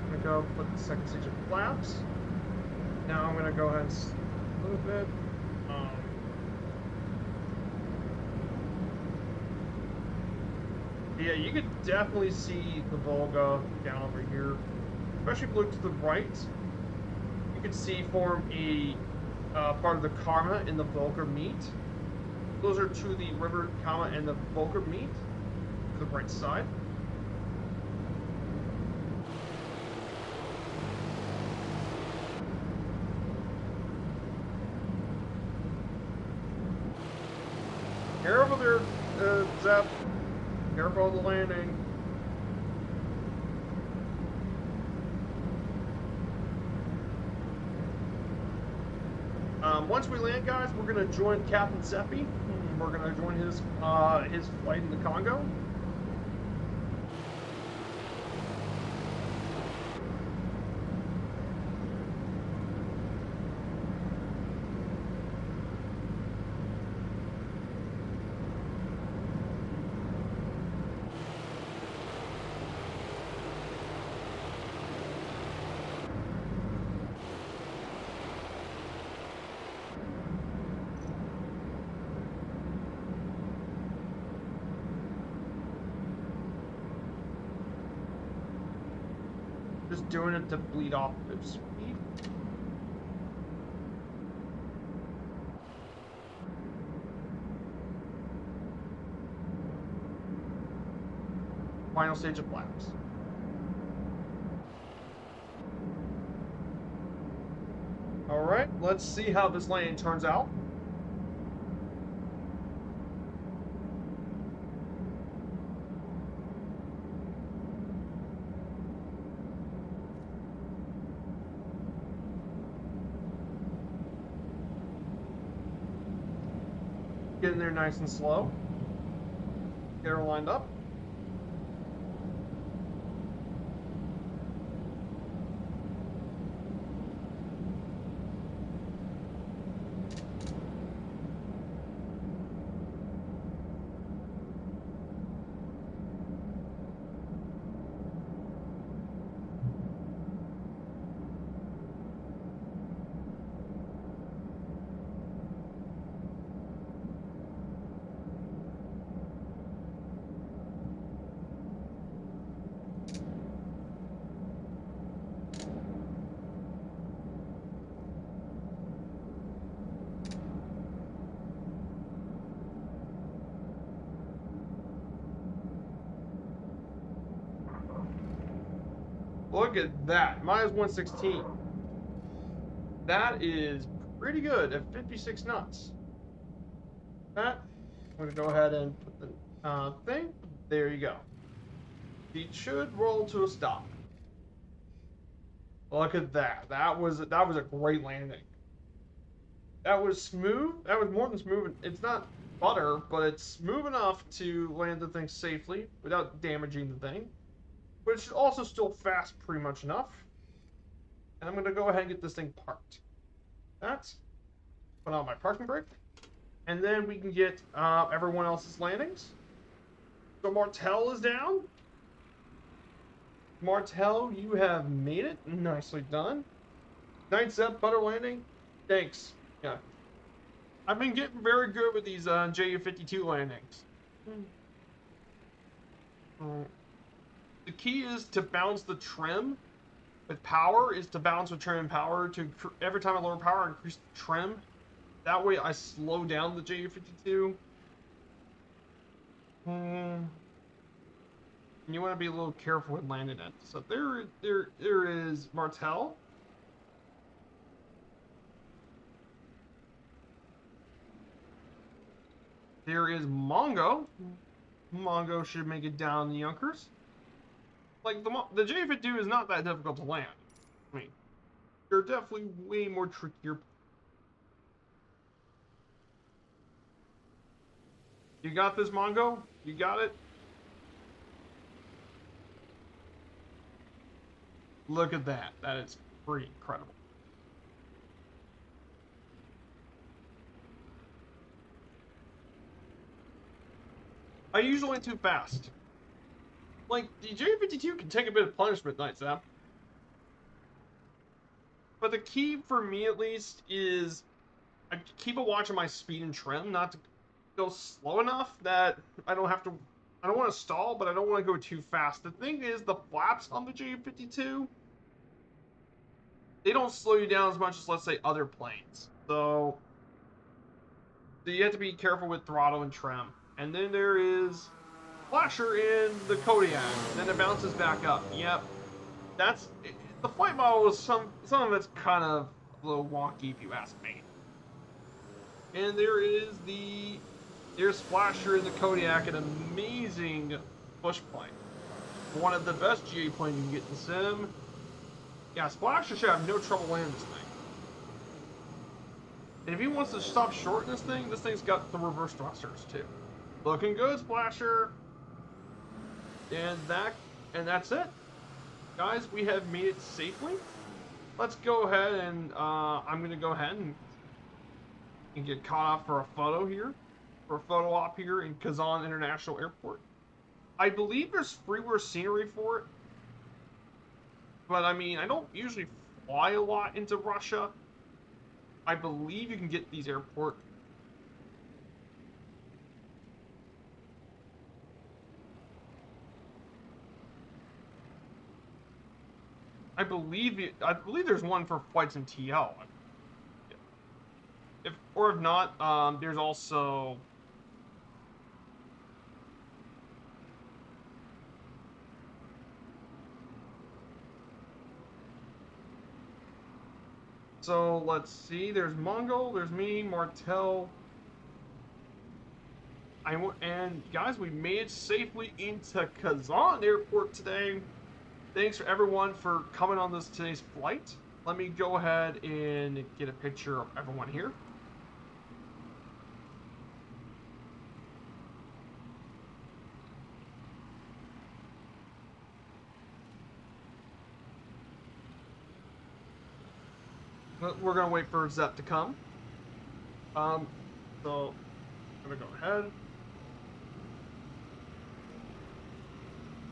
S1: I'm going to go put the second stage of flaps. Now I'm going to go ahead and a little bit. Yeah, you could definitely see the Volga down over here. Especially if you look to the right, you can see form a part of the Karma and the Volga meet. Those are two, the river Kama and the Volga meet to the right side. Zep. Careful of the landing. Once we land, guys, we're gonna join Captain Seppi. We're gonna join his flight in the Congo. Just doing it to bleed off the speed. Final stage of flaps. All right, let's see how this landing turns out. Get in there nice and slow. Get her lined up. Look at that, minus 116. That is pretty good at 56 knots. That, I'm gonna go ahead and put the thing. There you go. It should roll to a stop. Look at that. That was a great landing. That was smooth. That was more than smooth. It's not butter, but it's smooth enough to land the thing safely without damaging the thing. But it's also still fast pretty much enough. And I'm going to go ahead and get this thing parked. That's put on my parking brake. And then we can get everyone else's landings. So Martel is down. Martel, you have made it. Nicely done. Nice up, butter landing. Thanks. Yeah. I've been getting very good with these Ju-52 landings. The key is to balance the trim with power, is to balance with trim and power. To every time I lower power, I increase the trim. That way I slow down the Ju-52. And you want to be a little careful with landing it. So there is Martel. There is Mongo. Mongo should make it down the Yunkers. Like, the Ju-52 is not that difficult to land. I mean, they're definitely way more trickier. You got this, Mongo? You got it? Look at that. That is pretty incredible. I usually went too fast. Like, the Ju-52 can take a bit of punishment, Night Zap. But the key for me, at least, is I keep a watch on my speed and trim, not to go slow enough that I don't have to. I don't want to stall, but I don't want to go too fast. The thing is, the flaps on the Ju-52, they don't slow you down as much as, let's say, other planes. So you have to be careful with throttle and trim. And then there is Flasher in the Kodiak. Then it bounces back up. Yep. That's the flight model is some of it's kind of a little wonky if you ask me. And there is the There's Splasher in the Kodiak, an amazing push plane. One of the best GA planes you can get in the sim. Yeah, Splasher should have no trouble landing this thing. And if he wants to stop short in this thing's got the reverse thrusters too. Looking good, Splasher. And that's it. Guys, we have made it safely. Let's go ahead and I'm gonna go ahead and get caught up for a photo here. For a photo op here in Kazan International Airport. I believe there's freeware scenery for it. But I mean, I don't usually fly a lot into Russia. I believe you can get these airport. I believe there's one for flights in TL. If not, there's also. So let's see. There's Mongol. There's me, Martel. And guys, we made it safely into Kazan Airport today. Thanks for everyone for coming on today's flight. Let me go ahead and get a picture of everyone here. We're gonna wait for Zep to come. So I'm gonna go ahead.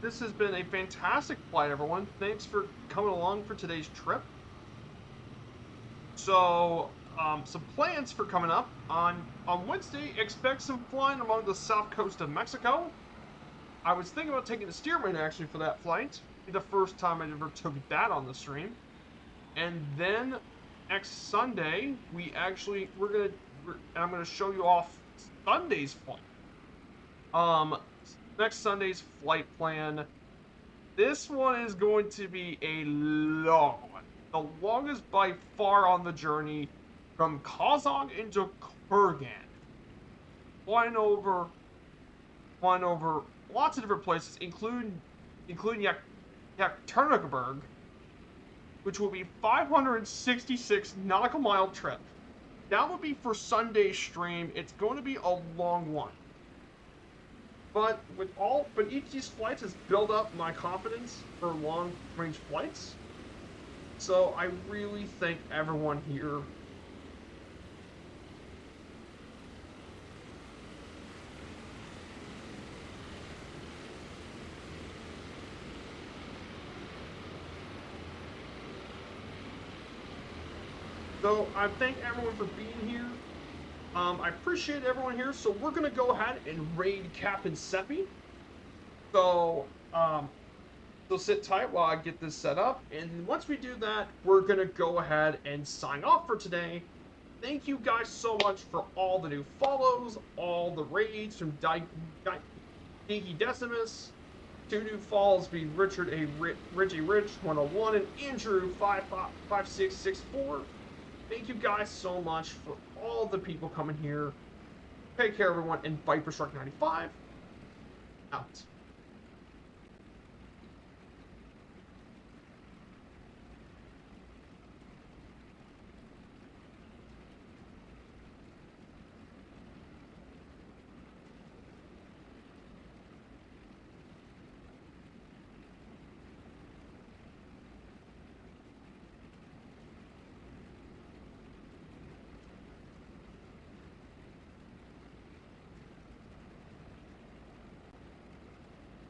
S1: This has been a fantastic flight, everyone. Thanks for coming along for today's trip. So, some plans for coming up on Wednesday. Expect some flying along the south coast of Mexico. I was thinking about taking the Steerman actually for that flight. The first time I ever took that on the stream. And then next Sunday, I'm gonna show you off Sunday's flight. Next Sunday's flight plan. This one is going to be a long one. The longest by far on the journey from Kazan into Kurgan. Flying over lots of different places, including Yekaterinburg, which will be 566 nautical mile trip. That will be for Sunday's stream. It's going to be a long one. But each of these flights has built up my confidence for long range flights. So I really thank everyone here. So I thank everyone for being here. I appreciate everyone here. So we're gonna go ahead and raid Captain Seppi. So sit tight while I get this set up. And once we do that, we're gonna go ahead and sign off for today. Thank you guys so much for all the new follows, all the raids from Dinky Decimus, 2 new follows being Richard Richie Rich 101 and Andrew 5664. Thank you guys so much for all the people coming here. Take care, everyone, and Viperstrike 95 out.